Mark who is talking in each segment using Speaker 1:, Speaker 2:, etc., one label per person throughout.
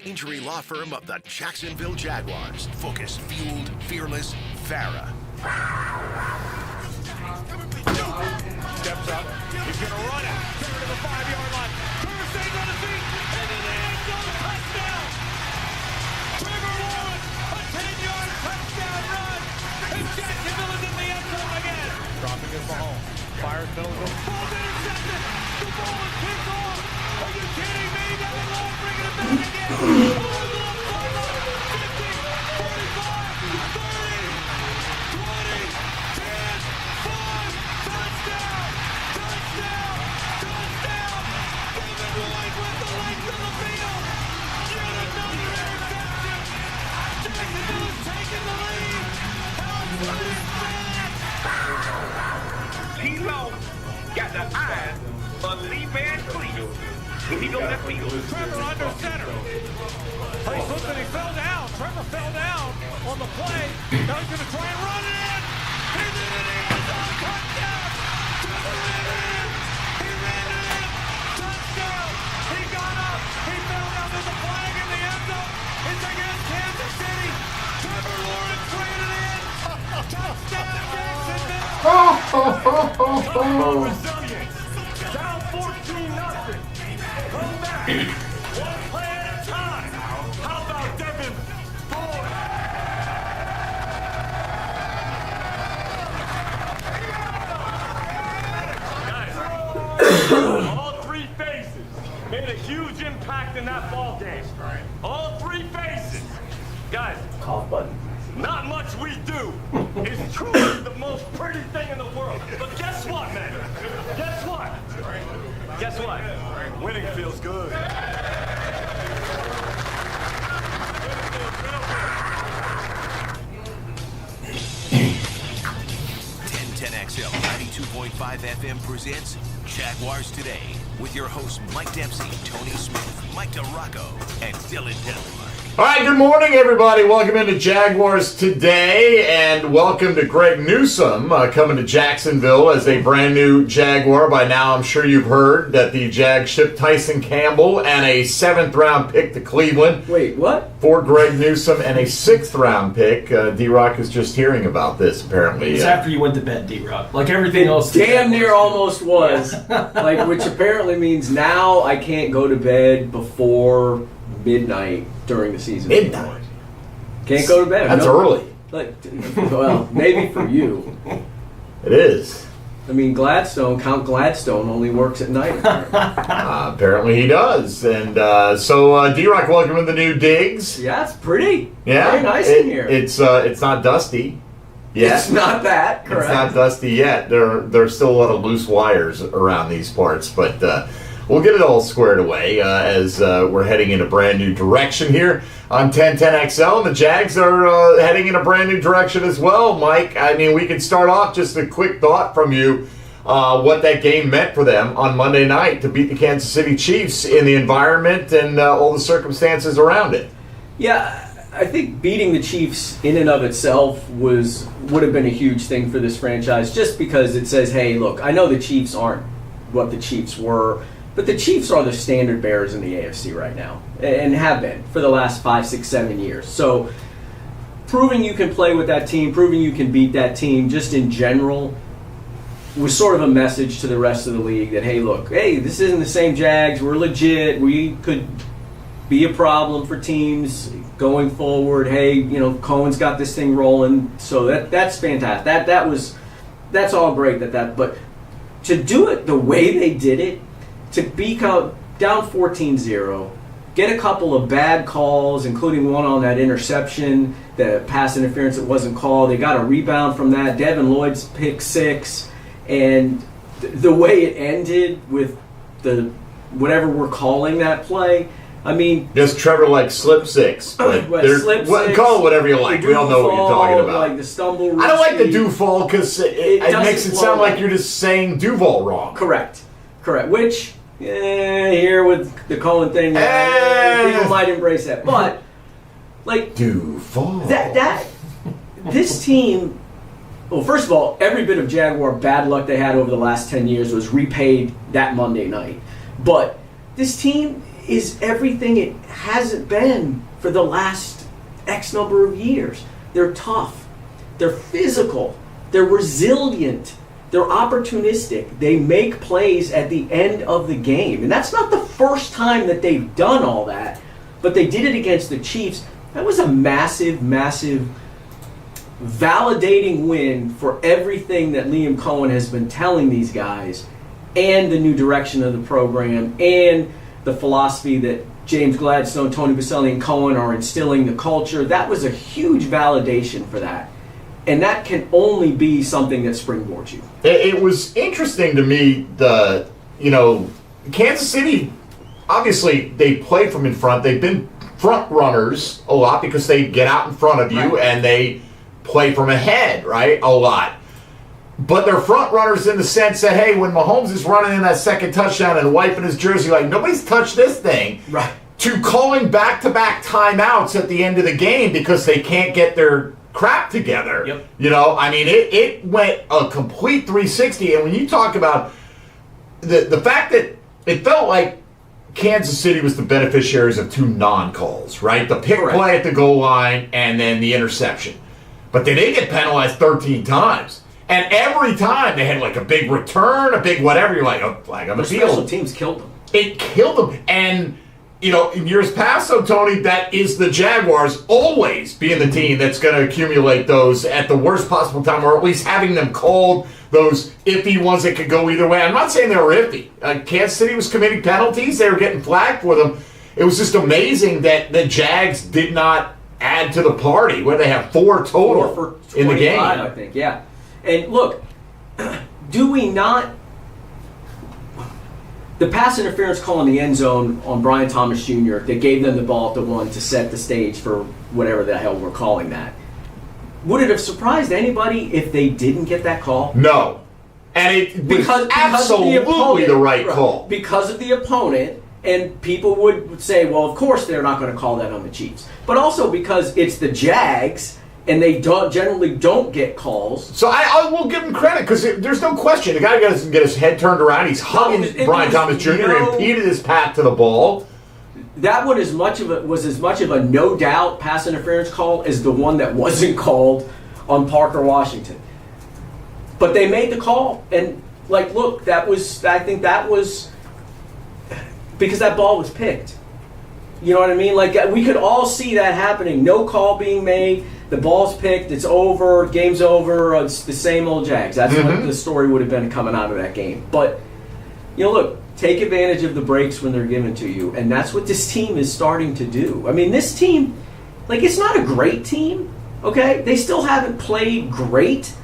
Speaker 1: injury law firm of the Jacksonville Jaguars. Focused, fueled, fearless, Farah.
Speaker 2: Steps up. He's going to run it. Turn to the 5-yard line. Turner stays on his feet. Into the end zone. Touchdown. Trevor Lawrence, a 10-yard touchdown run. And Jacksonville is in the end zone again. Dropping his Mahomes. Fires middle of the ball's intercepted. The ball is picked off. Are you kidding me? Devin Long bringing it back again.
Speaker 3: Got the eyes of Lee Van Cleef. He goes that field.
Speaker 2: Trevor under center. He slipped and he fell down. Trevor fell down on the play. Now he's going to try and run it in. He's in the end zone. Touchdown. Trevor ran it in. He ran it in. Touchdown. He got up. He fell down. There's a flag in the end zone. It's against Kansas City. Trevor Lawrence ran it in. Touchdown Jacksonville. Resilience. Down 14-0. Come back. One play at a time. How about Devin Boyd? Guys, all three faces made a huge impact in that ball game. All three faces. Guys.
Speaker 4: Cough button.
Speaker 2: Not much we do is truly the most pretty thing in the world. But guess what, man? Guess what? Guess what? Winning feels good.
Speaker 1: 1010XL 92.5 FM presents Jaguars Today with your hosts Mike Dempsey, Tony Smith, Mike DeRocco, and Dylan Denmark.
Speaker 5: All right, good morning, everybody. Welcome into Jaguars Today, and welcome to Greg Newsome coming to Jacksonville as a brand new Jaguar. By now, I'm sure you've heard that the Jags shipped Tyson Campbell and a 7th-round pick to Cleveland.
Speaker 4: Wait, what?
Speaker 5: For Greg Newsome and a 6th-round pick. D-Rock is just hearing about this, apparently.
Speaker 6: It's after you went to bed, D-Rock. Like everything else.
Speaker 4: Damn near almost was. Like, which apparently means now I can't go to bed before midnight during the season.
Speaker 5: Midnight?
Speaker 4: Can't go to bed.
Speaker 5: That's early.
Speaker 4: Like, well, maybe for you.
Speaker 5: It is.
Speaker 4: I mean, Count Gladstone only works at night.
Speaker 5: Apparently he does. And so, D-Rock, welcome to the new digs.
Speaker 4: Yeah, it's pretty.
Speaker 5: Yeah,
Speaker 4: very nice in here.
Speaker 5: It's not dusty yet.
Speaker 4: It's not that, correct.
Speaker 5: It's not dusty yet. There's still a lot of loose wires around these parts, but we'll get it all squared away as we're heading in a brand new direction here on 1010XL. And the Jags are heading in a brand new direction as well, Mike. I mean, we can start off just a quick thought from you what that game meant for them on Monday night to beat the Kansas City Chiefs in the environment and all the circumstances around it.
Speaker 4: Yeah, I think beating the Chiefs in and of itself would have been a huge thing for this franchise, just because it says, hey, look, I know the Chiefs aren't what the Chiefs were, but the Chiefs are the standard bearers in the AFC right now, and have been for the last 5, 6, 7 years. So proving you can play with that team, proving you can beat that team, just in general, was sort of a message to the rest of the league that, hey, look, hey, this isn't the same Jags. We're legit. We could be a problem for teams going forward. Hey, you know, Cohen's got this thing rolling. So that's fantastic. That's all great. But to do it the way they did it, to be down 14-0, get a couple of bad calls, including one on that interception, the pass interference that wasn't called. They got a rebound from that. Devin Lloyd's pick 6. And the way it ended with the whatever we're calling that play, I mean...
Speaker 5: Just Trevor slip 6.
Speaker 4: Slip 6.
Speaker 5: Call it whatever you like. We all know what you're talking about.
Speaker 4: Like the stumble.
Speaker 5: I don't like the do-fall because it makes it sound like you're just saying Duval wrong.
Speaker 4: Correct. Which, here with the Cohen thing, people might embrace that. But,
Speaker 5: Duval.
Speaker 4: This team... Well, first of all, every bit of Jaguar bad luck they had over the last 10 years was repaid that Monday night. But this team is everything it hasn't been for the last X number of years. They're tough. They're physical. They're resilient. They're opportunistic. They make plays at the end of the game. And that's not the first time that they've done all that, but they did it against the Chiefs. That was a massive, massive validating win for everything that Liam Cohen has been telling these guys, and the new direction of the program, and the philosophy that James Gladstone, Tony Baselli, and Cohen are instilling the culture. That was a huge validation for that. And that can only be something that springboards you.
Speaker 5: It was interesting to me, Kansas City, obviously they play from in front. They've been front runners a lot because they get out in front of you and they play from ahead, right, a lot. But they're front runners in the sense that, hey, when Mahomes is running in that second touchdown and wiping his jersey like nobody's touched this thing,
Speaker 4: right,
Speaker 5: to calling back-to-back timeouts at the end of the game because they can't get their crap together.
Speaker 6: Yep.
Speaker 5: It went a complete 360. And when you talk about the fact that it felt like Kansas City was the beneficiaries of two non-calls, right? The pick play at the goal line and then the interception. But they did get penalized 13 times. And every time they had like a big return, a big whatever, you're like, a flag on the field.
Speaker 4: Special teams killed them.
Speaker 5: It killed them. And, in years past, so Tony, that is the Jaguars always being the team that's going to accumulate those at the worst possible time, or at least having them called those iffy ones that could go either way. I'm not saying they were iffy. Kansas City was committing penalties. They were getting flagged for them. It was just amazing that the Jags did not add to the party, where they have 4 total
Speaker 4: for
Speaker 5: in the game.
Speaker 4: I think, yeah. And look, do we not... The pass interference call in the end zone on Brian Thomas Jr. that gave them the ball at the 1 to set the stage for whatever the hell we're calling that. Would it have surprised anybody if they didn't get that call?
Speaker 5: No. And it was absolutely the right call.
Speaker 4: Because of the opponent, and people would say, well, of course they're not going to call that on the Chiefs. But also because it's the Jags, and they generally don't get calls.
Speaker 5: So I will give him credit, because there's no question. The guy doesn't get his head turned around. He's hugging Brian Thomas Jr. impeded his path to the ball.
Speaker 4: That one was as much of a no doubt pass interference call as the one that wasn't called on Parker Washington. But they made the call, and look, I think that was because that ball was picked. You know what I mean? We could all see that happening. No call being made. The ball's picked. It's over. Game's over. It's the same old Jags. That's what the story would have been coming out of that game. But, look, take advantage of the breaks when they're given to you. And that's what this team is starting to do. I mean, this team, it's not a great team, okay? They still haven't played great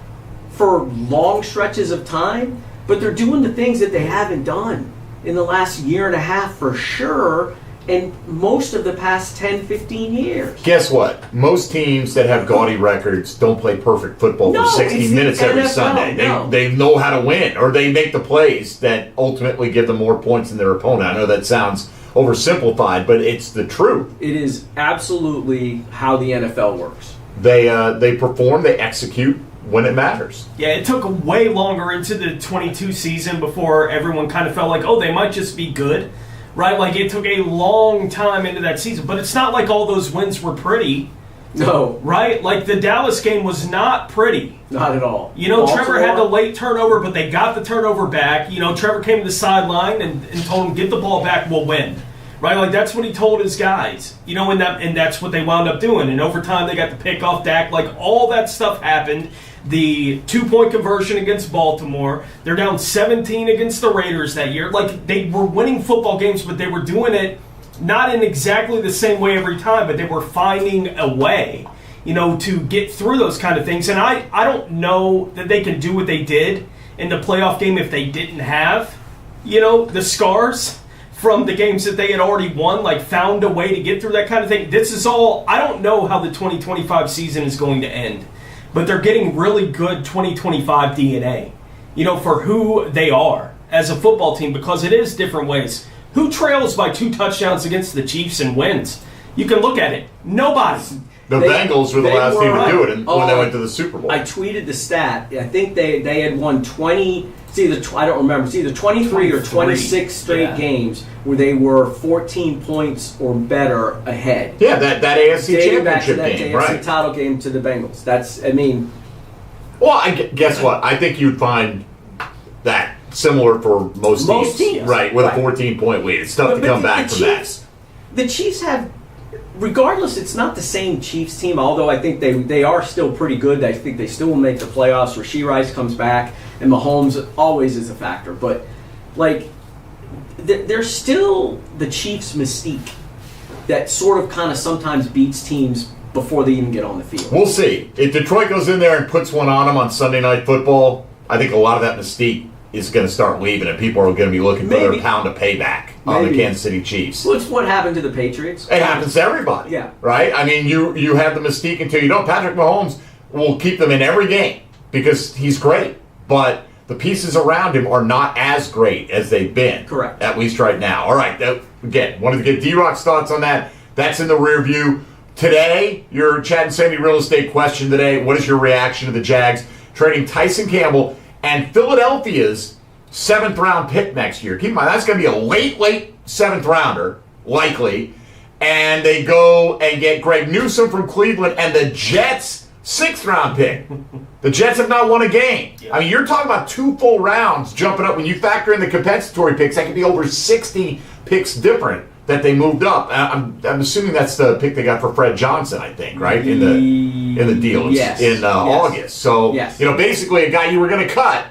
Speaker 4: for long stretches of time. But they're doing the things that they haven't done in the last year and a half for sure, and most of the past 10, 15 years.
Speaker 5: Guess what? Most teams that have gaudy records don't play perfect football for 60 minutes every Sunday. They know how to win, or they make the plays that ultimately give them more points than their opponent. I know that sounds oversimplified, but it's the truth.
Speaker 4: It is absolutely how the NFL works.
Speaker 5: They perform, they execute when it matters.
Speaker 6: Yeah, it took way longer into the 22 season before everyone kind of felt like, oh, they might just be good. Right? It took a long time into that season. But it's not like all those wins were pretty.
Speaker 4: No.
Speaker 6: Right? The Dallas game was not pretty.
Speaker 4: Not at all.
Speaker 6: Trevor had the late turnover, but they got the turnover back. Trevor came to the sideline and told him, get the ball back, we'll win. Right? That's what he told his guys. And that's what they wound up doing. And over time, they got the pick off Dak. All that stuff happened. The 2-point conversion against Baltimore. They're down 17 against the Raiders that year. They were winning football games, but they were doing it not in exactly the same way every time, but they were finding a way, to get through those kind of things. And I don't know that they can do what they did in the playoff game if they didn't have, the scars from the games that they had already won, found a way to get through that kind of thing. This is all, I don't know how the 2025 season is going to end. But they're getting really good 2025 DNA, for who they are as a football team, because it is different ways. Who trails by 2 touchdowns against the Chiefs and wins? You can look at it. Nobody.
Speaker 5: The Bengals were the last team to do it when they went to the Super Bowl.
Speaker 4: I tweeted the stat. I think they had won 20. I don't remember. It's either 23 or 26 straight games where they were 14 points or better ahead.
Speaker 5: Yeah, that AFC
Speaker 4: dating back to
Speaker 5: Championship
Speaker 4: that
Speaker 5: game,
Speaker 4: AFC
Speaker 5: right?
Speaker 4: title game to the Bengals.
Speaker 5: Well, guess what? I think you'd find that similar for most teams, right? With a 14-point lead, it's tough to come back from that.
Speaker 4: The Chiefs have, regardless, it's not the same Chiefs team. Although I think they are still pretty good. I think they still will make the playoffs. Rashee Rice comes back, and Mahomes always is a factor. But they're still the Chiefs' mystique that sort of kind of sometimes beats teams before they even get on the field.
Speaker 5: We'll see. If Detroit goes in there and puts one on them on Sunday Night Football, I think a lot of that mystique is going to start leaving, and people are going to be looking for their pound of payback on the Kansas City Chiefs.
Speaker 4: Well, it's what happened to the Patriots.
Speaker 5: It happens to everybody.
Speaker 4: Yeah.
Speaker 5: Right? I mean, you have the mystique until you don't. Patrick Mahomes will keep them in every game because he's great, but the pieces around him are not as great as they've been.
Speaker 4: Correct.
Speaker 5: At least right now. All right. Again, wanted to get D-Rock's thoughts on that. That's in the rear view. Today, your Chad and Sandy real estate question today, what is your reaction to the Jags trading Tyson Campbell and Philadelphia's 7th-round pick next year? Keep in mind, that's going to be a late 7th-rounder, likely. And they go and get Greg Newsome from Cleveland and the Jets' 6th-round pick. The Jets have not won a game. Yeah. I mean, you're talking about 2 full rounds jumping up. When you factor in the compensatory picks, that could be over 60 picks different that they moved up. I'm assuming that's the pick they got for Fred Johnson, I think, right? In the deal in August. So, basically a guy you were going to cut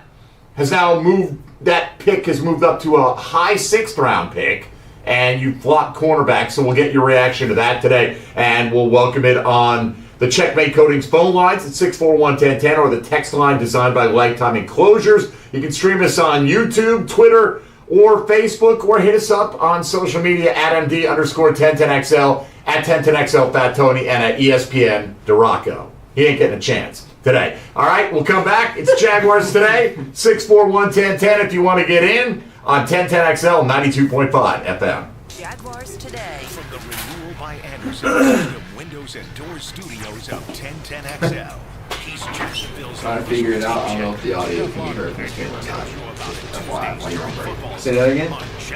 Speaker 5: has now moved, that pick has moved up to a high 6th-round pick, and you flop cornerback. So we'll get your reaction to that today, and we'll welcome it on the Checkmate Coatings phone lines at 641-1010 or the text line designed by Lifetime Enclosures. You can stream us on YouTube, Twitter, or Facebook, or hit us up on social media at MD_1010XL, at 1010XL Fat Tony, and at ESPN DeRocco. He ain't getting a chance today. All right, we'll come back. It's Jaguars Today, 641-1010 if you want to get in on 1010XL 92.5 FM.
Speaker 1: Jaguars Today. From the Renewal by Anderson Windows and Doors Studios of 1010XL. He's Jacksonville's
Speaker 7: trying to figure it out. I don't know if the audio can be heard from camera time. While you're on break.
Speaker 4: Say that again?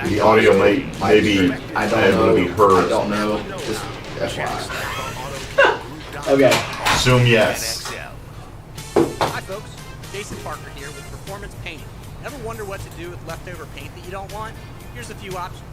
Speaker 5: The audio maybe
Speaker 7: I don't know.
Speaker 5: Be heard.
Speaker 7: I don't know. Just FYI.
Speaker 4: Okay.
Speaker 5: Assume yes.
Speaker 8: Hi folks, Jason Parker here with Performance Painting. Ever wonder what to do with leftover paint that you don't want? Here's a few options.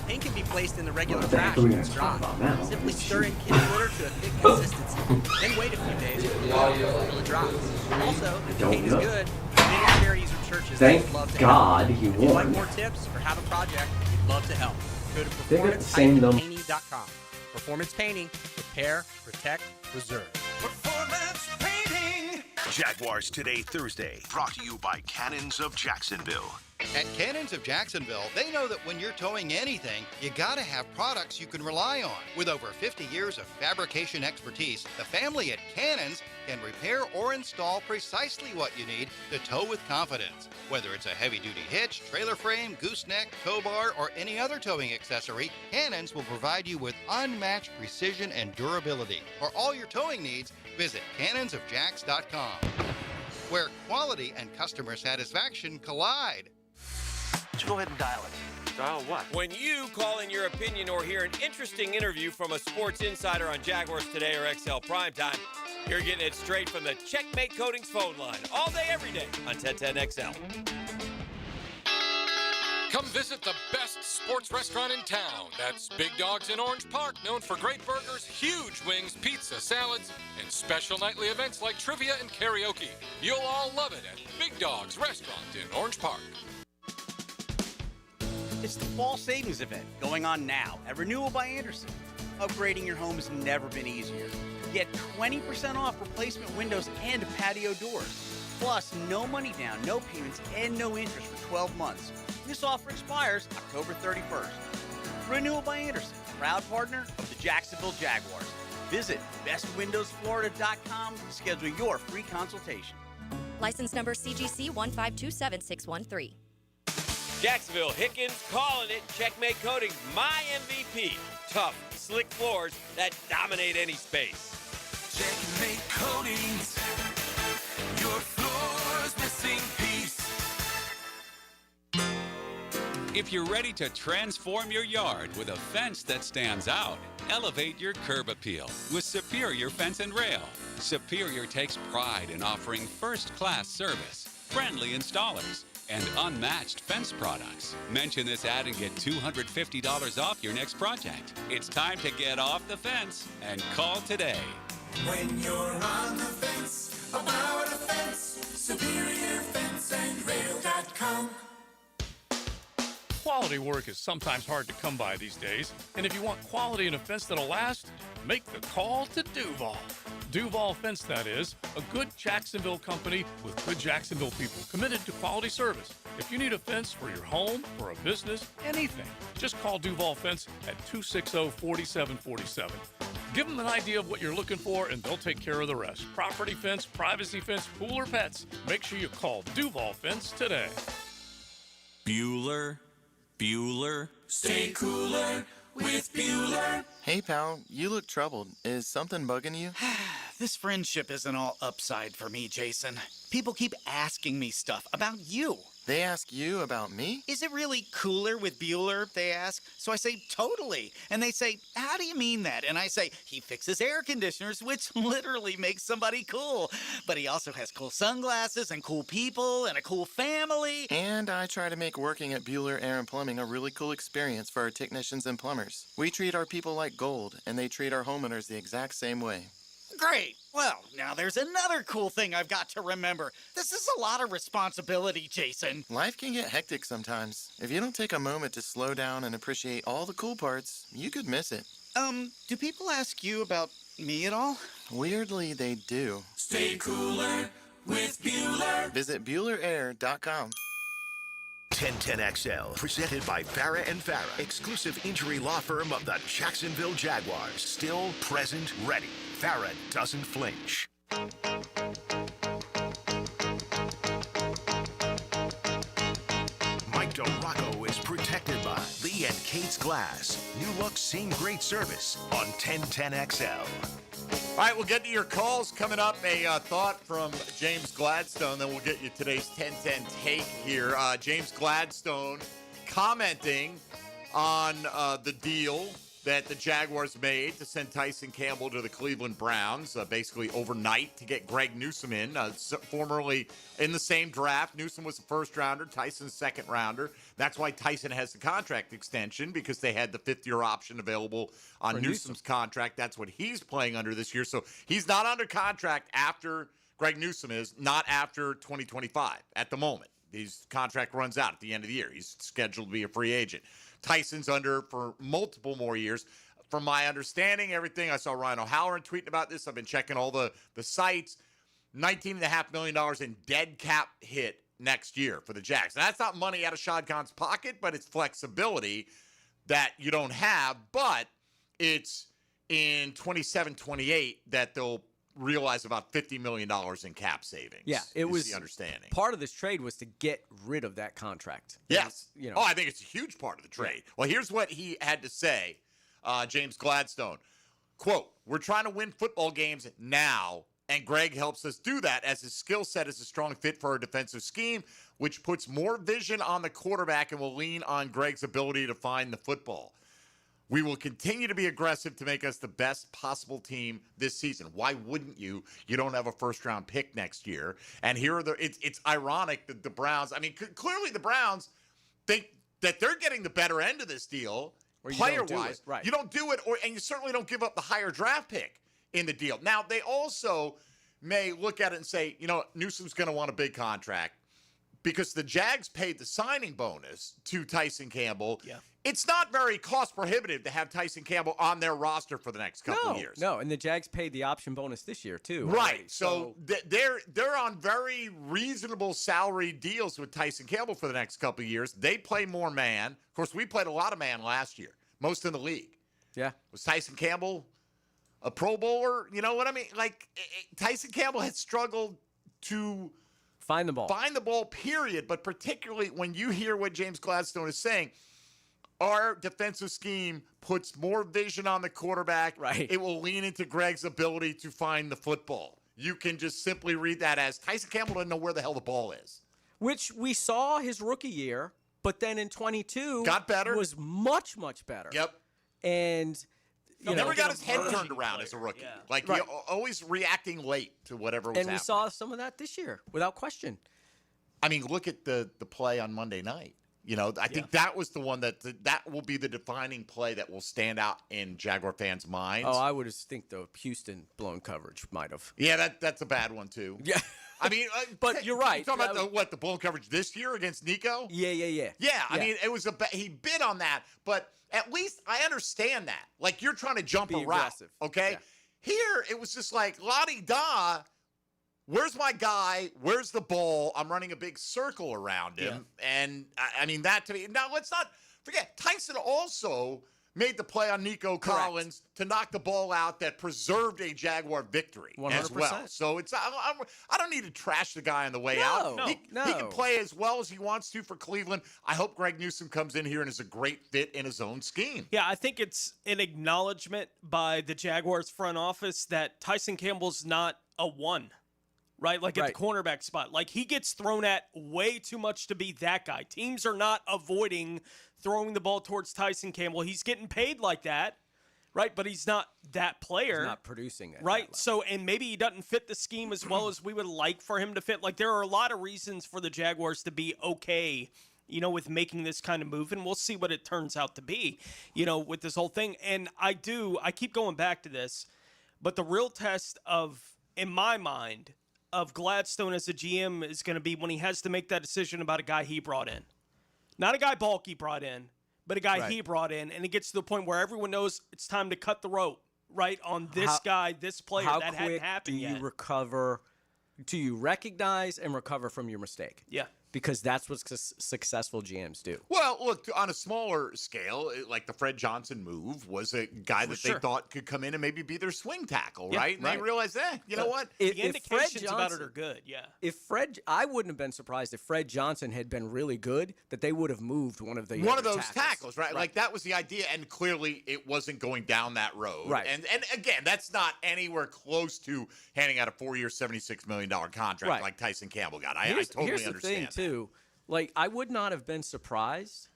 Speaker 8: Paint can be placed in the regular trash and it's dry. Simply stir in kitty litter to a thick consistency. Then wait a few days until it dries. Also, if the paint is good, many charities or churches
Speaker 4: Thank
Speaker 8: would love to
Speaker 4: God
Speaker 8: help.
Speaker 4: he
Speaker 8: If you'd like
Speaker 4: won.
Speaker 8: more tips or have a project, we'd love to help. Go to
Speaker 4: They got the same number.
Speaker 8: performance-painting.com. Performance Painting. Repair, protect, preserve.
Speaker 1: Performance Painting. Jaguars Today, Thursday. Brought to you by Cannons of Jacksonville.
Speaker 9: At Cannons of Jacksonville, they know that when you're towing anything, you gotta have products you can rely on. With over 50 years of fabrication expertise, the family at Cannons can repair or install precisely what you need to tow with confidence. Whether it's a heavy-duty hitch, trailer frame, gooseneck, tow bar, or any other towing accessory, Cannons will provide you with unmatched precision and durability. For all your towing needs, visit cannonsofjacks.com, where quality and customer satisfaction collide.
Speaker 1: Go ahead and dial it.
Speaker 10: Dial what? When you call in your opinion or hear an interesting interview from a sports insider on Jaguars Today or XL Primetime, you're getting it straight from the Checkmate Coatings phone line all day, every day on 1010XL.
Speaker 11: Come visit the best sports restaurant in town. That's Big Dogs in Orange Park, known for great burgers, huge wings, pizza, salads, and special nightly events like trivia and karaoke. You'll all love it at Big Dogs Restaurant in Orange Park.
Speaker 8: It's the fall savings event going on now at Renewal by Anderson. Upgrading your home has never been easier. Get 20% off replacement windows and patio doors. Plus, no money down, no payments, and no interest for 12 months. This offer expires October 31st. Renewal by Anderson, proud partner of the Jacksonville Jaguars. Visit bestwindowsflorida.com to schedule your free consultation.
Speaker 12: License number CGC 1527613.
Speaker 10: Jacksonville, Hickens, calling it. Checkmate Coatings, my MVP. Tough, slick floors that dominate any space.
Speaker 1: Checkmate Coatings. Your floor's missing piece.
Speaker 13: If you're ready to transform your yard with a fence that stands out, elevate your curb appeal with Superior Fence and Rail. Superior takes pride in offering first-class service, friendly installers, and unmatched fence products. Mention this ad and get $250 off your next project. It's time to get off the fence and call today.
Speaker 1: When you're on the fence, about a fence, SuperiorFenceandRail.com.
Speaker 2: Quality work is sometimes hard to come by these days, and if you want quality in a fence that'll last, make the call to Duval. Duval Fence, that is, a good Jacksonville company with good Jacksonville people committed to quality service. If you need a fence for your home, for a business, anything, just call Duval Fence at 260-4747. Give them an idea of what you're looking for, and they'll take care of the rest. Property fence, privacy fence, pool or pets. Make sure you call Duval Fence today.
Speaker 1: Bueller. Stay cooler with Bueller.
Speaker 14: Hey, pal, you look troubled. Is something bugging you?
Speaker 8: This friendship isn't all upside for me, Jason. People keep asking me stuff about you.
Speaker 14: They ask you about me?
Speaker 8: Is it really cooler with Bueller, they ask. So I say, totally. And they say, how do you mean that? And I say, he fixes air conditioners, which literally makes somebody cool. But he also has cool sunglasses and cool people and a cool family.
Speaker 14: And I try to make working at Bueller Air and Plumbing a really cool experience for our technicians and plumbers. We treat our people like gold, and they treat our homeowners the exact same way.
Speaker 8: Great. Well, now there's another cool thing I've got to remember. This is a lot of responsibility, Jason.
Speaker 14: Life can get hectic sometimes. If you don't take a moment to slow down and appreciate all the cool parts, you could miss it.
Speaker 8: Do people ask you about me at all?
Speaker 14: Weirdly, they do.
Speaker 1: Stay cooler with Bueller.
Speaker 14: Visit BuellerAir.com.
Speaker 1: 1010XL, presented by Farrah and Farrah, exclusive injury law firm of the Jacksonville Jaguars. Still present, ready. Farrah doesn't flinch. Mike DeRocco is protected by Lee and Kate's Glass. New look, same great service on 1010XL.
Speaker 5: All right, we'll get to your calls coming up. A thought from James Gladstone, then we'll get you today's 1010 take here. James Gladstone commenting on the deal that the Jaguars made to send Tyson Campbell to the Cleveland Browns, basically overnight to get Greg Newsome in, formerly in the same draft. Newsome was the first rounder, Tyson's second rounder. That's why Tyson has the contract extension, because they had the fifth-year option available on Newsome's contract. That's what he's playing under this year. So he's not under contract after Greg Newsome is, not after 2025 at the moment. His contract runs out at the end of the year. He's scheduled to be a free agent. Tyson's under for multiple more years. From my understanding, everything, I saw Ryan O'Halloran tweeting about this. I've been checking all the sites. $19.5 million in dead cap hit next year for the Jags. Now, that's not money out of Shad Khan's pocket, but it's flexibility that you don't have. But it's in 27-28 that they'll realize about $50 million in cap savings.
Speaker 4: Yeah, it was
Speaker 5: the understanding.
Speaker 4: Part of this trade was to get rid of that contract.
Speaker 5: Yes.
Speaker 4: You know.
Speaker 5: Oh, I think it's a huge part of the trade. Yeah. Well, here's what he had to say, James Gladstone. Quote, "We're trying to win football games now, and Greg helps us do that as his skill set is a strong fit for our defensive scheme, which puts more vision on the quarterback and will lean on Greg's ability to find the football. We will continue to be aggressive to make us the best possible team this season." Why wouldn't you? You don't have a first-round pick next year. And here are it's ironic that the Browns, I mean, clearly the Browns think that they're getting the better end of this deal, player-wise.
Speaker 4: Right.
Speaker 5: You don't do it, and you certainly don't give up the higher draft pick in the deal. Now, they also may look at it and say, you know, Newsome's going to want a big contract because the Jags paid the signing bonus to Tyson Campbell.
Speaker 4: Yeah.
Speaker 5: It's not very cost prohibitive to have Tyson Campbell on their roster for the next couple of years.
Speaker 4: No, and the Jags paid the option bonus this year too.
Speaker 5: Right. So they're on very reasonable salary deals with Tyson Campbell for the next couple of years. They play more man. Of course, we played a lot of man last year, most in the league.
Speaker 4: Yeah.
Speaker 5: Was Tyson Campbell a Pro Bowler? You know what I mean? Like, Tyson Campbell had struggled to
Speaker 4: find the ball,
Speaker 5: period. But particularly when you hear what James Gladstone is saying, our defensive scheme puts more vision on the quarterback, it will lean into Greg's ability to find the football. You can just simply read that as Tyson Campbell doesn't know where the hell the ball is.
Speaker 4: Which we saw his rookie year, but then in 22
Speaker 5: got better.
Speaker 4: Was much, much better.
Speaker 5: Yep.
Speaker 4: And
Speaker 5: never got his head turned around as a rookie.
Speaker 4: Yeah.
Speaker 5: Like he always reacting late to whatever was happening.
Speaker 4: And we saw some of that this year, without question.
Speaker 5: I mean, look at the play on Monday night. I think that was the one that will be the defining play that will stand out in Jaguar fans' minds.
Speaker 4: Oh, I would just think the Houston blown coverage might have.
Speaker 5: Yeah, that's a bad one too.
Speaker 4: Yeah.
Speaker 5: I mean,
Speaker 4: but you're right.
Speaker 5: You're talking about the blown coverage this year against Nico?
Speaker 4: Yeah.
Speaker 5: Yeah, I mean, it was he bid on that, but at least I understand that. Like, you're trying to jump a route,
Speaker 4: aggressive.
Speaker 5: okay?
Speaker 4: Yeah.
Speaker 5: Here, it was just like, la-di-da, where's my guy? Where's the ball? I'm running a big circle around him. Yeah. And, I mean, that to me, now let's not forget, Tyson also made the play on Nico Collins to knock the ball out that preserved a Jaguar victory
Speaker 4: 100%.
Speaker 5: as well. So it's I don't need to trash the guy on the way out. He can play as well as he wants to for Cleveland. I hope Greg Newsome comes in here and is a great fit in his own scheme.
Speaker 6: Yeah, I think it's an acknowledgement by the Jaguars front office that Tyson Campbell's not a one. Right, like at the cornerback spot. Like, he gets thrown at way too much to be that guy. Teams are not avoiding throwing the ball towards Tyson Campbell. He's getting paid like that, right? But he's not that player.
Speaker 4: He's not producing it.
Speaker 6: Right, so, and maybe he doesn't fit the scheme as well as we would like for him to fit. Like, there are a lot of reasons for the Jaguars to be okay, with making this kind of move, and we'll see what it turns out to be, with this whole thing. And I keep going back to this, but the real test in my mind, of Gladstone as a GM is going to be when he has to make that decision about a guy he brought in. Not a guy Balky brought in, but a guy he brought in, and it gets to the point where everyone knows it's time to cut the rope, right, on this guy, this player. That hadn't happened yet.
Speaker 4: Do you recognize and recover from your mistake?
Speaker 6: Yeah.
Speaker 4: Because that's what successful GMs do.
Speaker 5: Well, look, on a smaller scale, like the Fred Johnson move was a guy that they thought could come in and maybe be their swing tackle, right? And they realized, you know what?
Speaker 6: The indications about it are good, yeah.
Speaker 4: I wouldn't have been surprised if Fred Johnson had been really good, that they would have moved one of those
Speaker 5: tackles, right? Like, that was the idea, and clearly it wasn't going down that road.
Speaker 4: Right.
Speaker 5: And again, that's not anywhere close to handing out a 4-year, $76 million contract like Tyson Campbell got. I totally understand that.
Speaker 4: Too, like, I would not have been surprised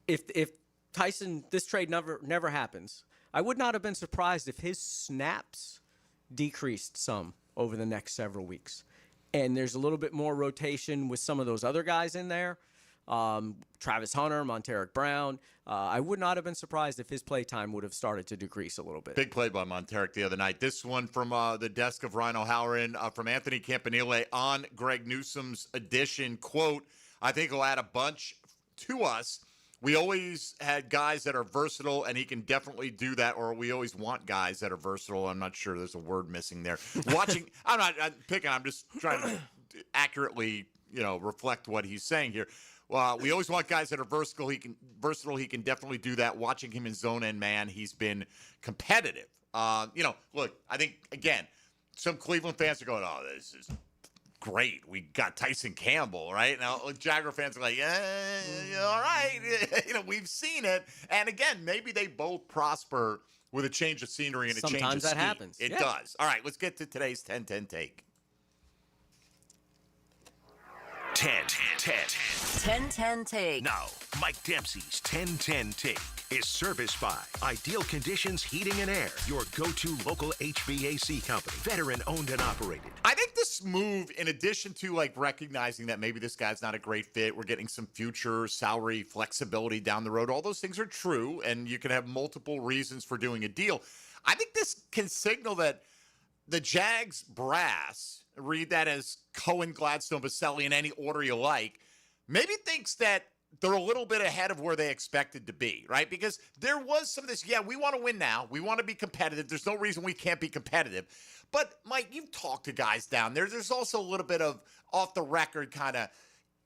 Speaker 4: if Tyson, this trade never happens. I would not have been surprised if his snaps decreased some over the next several weeks, and there's a little bit more rotation with some of those other guys in there. Travis Hunter, Monteric Brown. I would not have been surprised if his play time would have started to decrease a little bit.
Speaker 5: Big play by Monteric the other night. This one from the desk of Ryan O'Halloran from Anthony Campanile on Greg Newsome's edition. Quote, I think he'll add a bunch to us. We always had guys that are versatile, and he can definitely do that, or we always want guys that are versatile. I'm not sure. There's a word missing there. I'm picking. I'm just trying to accurately, reflect what he's saying here. We always want guys that are versatile. He can definitely do that. Watching him in zone and man, he's been competitive. Look, I think, again, some Cleveland fans are going, oh, this is great. We got Tyson Campbell, right? Now, Jaguar fans are like, all right. We've seen it. And again, maybe they both prosper with a change of scenery and a change of
Speaker 4: Sometimes that
Speaker 5: scheme.
Speaker 4: happens.
Speaker 5: It does. All right, let's get to today's 10-10 take.
Speaker 1: 10-10 take. Now, Mike Dempsey's 10-10 take is serviced by Ideal Conditions Heating and Air, your go-to local HVAC company, veteran owned and operated.
Speaker 5: I think this move, in addition to recognizing that maybe this guy's not a great fit, we're getting some future salary flexibility down the road. All those things are true, and you can have multiple reasons for doing a deal. I think this can signal that the Jags brass, read that as Cohen, Gladstone, Baselli in any order you like, maybe thinks that they're a little bit ahead of where they expected to be, right? Because there was some of this, we want to win now. We want to be competitive. There's no reason we can't be competitive. But, Mike, you've talked to guys down there. There's also a little bit of off-the-record kind of,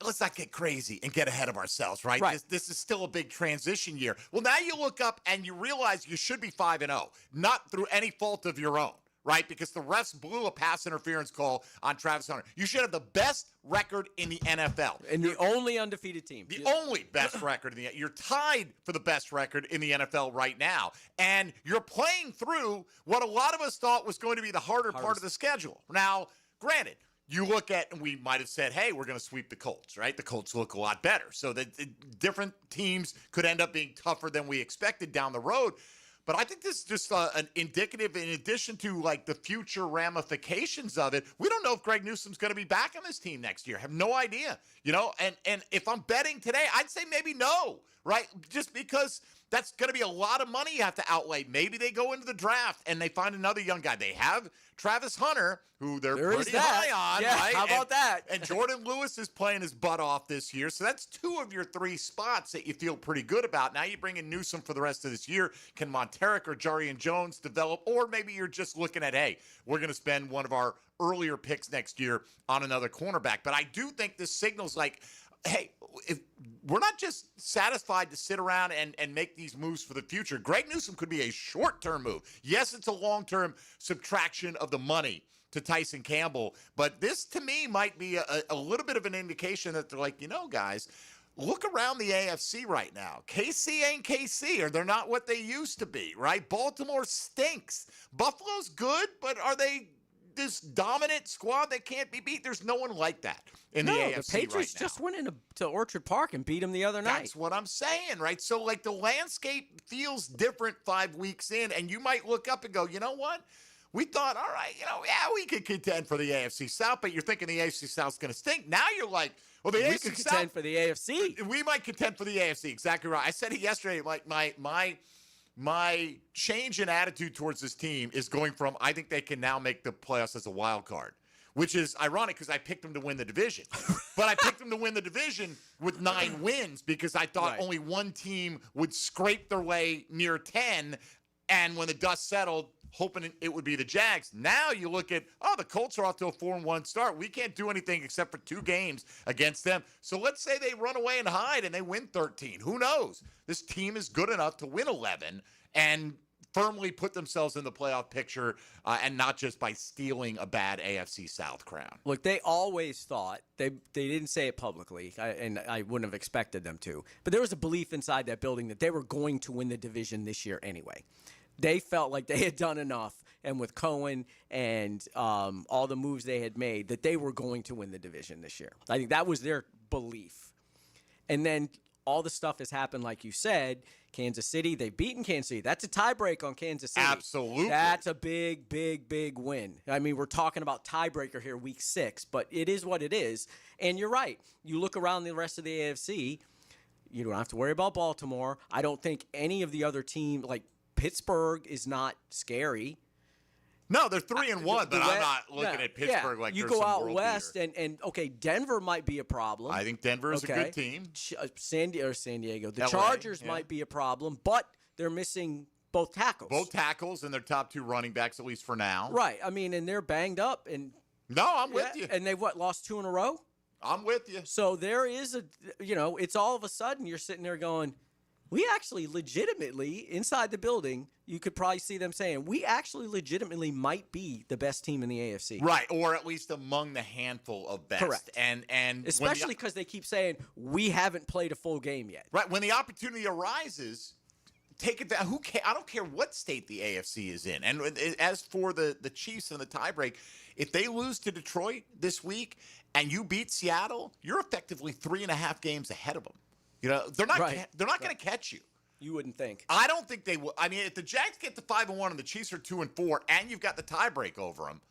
Speaker 5: let's not get crazy and get ahead of ourselves, right? This is still a big transition year. Well, now you look up and you realize you should be 5-0, not through any fault of your own. right? Because the refs blew a pass interference call on Travis Hunter. You should have the best record in the NFL.
Speaker 4: And the only undefeated team.
Speaker 5: The only best record in the NFL. You're tied for the best record in the NFL right now. And you're playing through what a lot of us thought was going to be the harder part of the schedule. Now, granted, you look at, and we might have said, hey, we're going to sweep the Colts, right? The Colts look a lot better. So that different teams could end up being tougher than we expected down the road. But I think this is just an indicative, in addition to like the future ramifications of it. We don't know if Greg Newsom's going to be back on this team next year. I have no idea, and if I'm betting today, I'd say maybe no, right? Just because that's going to be a lot of money you have to outlay. Maybe they go into the draft and they find another young guy. They have Travis Hunter, who they're pretty high on, right?
Speaker 4: How about that?
Speaker 5: And Jordan Lewis is playing his butt off this year. So that's 2 of your 3 spots that you feel pretty good about. Now you bring in Newsom for the rest of this year. Can Monteric or Jarian Jones develop? Or maybe you're just looking at, hey, we're going to spend one of our earlier picks next year on another cornerback. But I do think this signals like, hey, if we're not just satisfied to sit around and make these moves for the future. Greg Newsom could be a short-term move. Yes, it's a long-term subtraction of the money to Tyson Campbell, but this to me might be a little bit of an indication that they're like, guys, look around the AFC right now. KC ain't KC, or they're not what they used to be, right? Baltimore stinks. Buffalo's good, but are they this dominant squad that can't be beat? There's no one like that in the AFC
Speaker 4: the Patriots
Speaker 5: right now.
Speaker 4: just went into Orchard Park and beat them the other night.
Speaker 5: That's what I'm saying, right? So, like, the landscape feels different 5 weeks in, and you might look up and go, you know what? We thought, all right, we could contend for the AFC South, but you're thinking the AFC South's going to stink. Now you're like, well, the AFC
Speaker 4: could
Speaker 5: South,
Speaker 4: contend for the AFC.
Speaker 5: We might contend for the AFC. Exactly right. I said it yesterday. Like my change in attitude towards this team is going from I think they can now make the playoffs as a wild card, which is ironic because I picked them to win the division. But I picked them to win the division with 9 wins because I thought only one team would scrape their way near 10, and when the dust settled, hoping it would be the Jags. Now you look at, the Colts are off to a 4-1 start. We can't do anything except for 2 games against them. So let's say they run away and hide and they win 13. Who knows? This team is good enough to win 11 and firmly put themselves in the playoff picture, and not just by stealing a bad AFC South crown.
Speaker 4: Look, they always thought, they didn't say it publicly, and I wouldn't have expected them to, but there was a belief inside that building that they were going to win the division this year anyway. They felt like they had done enough, and with Cohen and all the moves they had made, that they were going to win the division this year. I think that was their belief. And then all the stuff has happened, like you said. Kansas City, they've beaten Kansas City. That's a tiebreak on Kansas City.
Speaker 5: Absolutely.
Speaker 4: That's a big, big, big win. I mean, we're talking about tiebreaker here, week 6, but it is what it is. And you're right. You look around the rest of the AFC, you don't have to worry about Baltimore. I don't think any of the other teams, like Pittsburgh, is not scary.
Speaker 5: No, they're 3-1, but I'm not looking at Pittsburgh like
Speaker 4: you
Speaker 5: they're
Speaker 4: go
Speaker 5: some
Speaker 4: out
Speaker 5: world
Speaker 4: west,
Speaker 5: beater.
Speaker 4: and okay, Denver might be a problem.
Speaker 5: I think Denver is a good team.
Speaker 4: San Diego. The
Speaker 5: LA,
Speaker 4: Chargers might be a problem, but they're missing both tackles.
Speaker 5: Both tackles and their top 2 running backs, at least for now.
Speaker 4: Right. I mean, and they're banged up. And
Speaker 5: no, I'm with you.
Speaker 4: And they've, lost 2 in a row?
Speaker 5: I'm with you.
Speaker 4: So there is it's all of a sudden you're sitting there going, we actually legitimately, inside the building, you could probably see them saying, we actually legitimately might be the best team in the AFC.
Speaker 5: Right, or at least among the handful of best.
Speaker 4: Correct.
Speaker 5: And
Speaker 4: especially because they keep saying, we haven't played a full game yet.
Speaker 5: Right, when the opportunity arises, take it down. I don't care what state the AFC is in. And as for the Chiefs and the tiebreak, if they lose to Detroit this week and you beat Seattle, you're effectively 3.5 games ahead of them. They're not going to catch you.
Speaker 4: You wouldn't think.
Speaker 5: I don't think they will. I mean, if the Jags get to 5-1 and the Chiefs are 2-4, and you've got the tiebreak over them,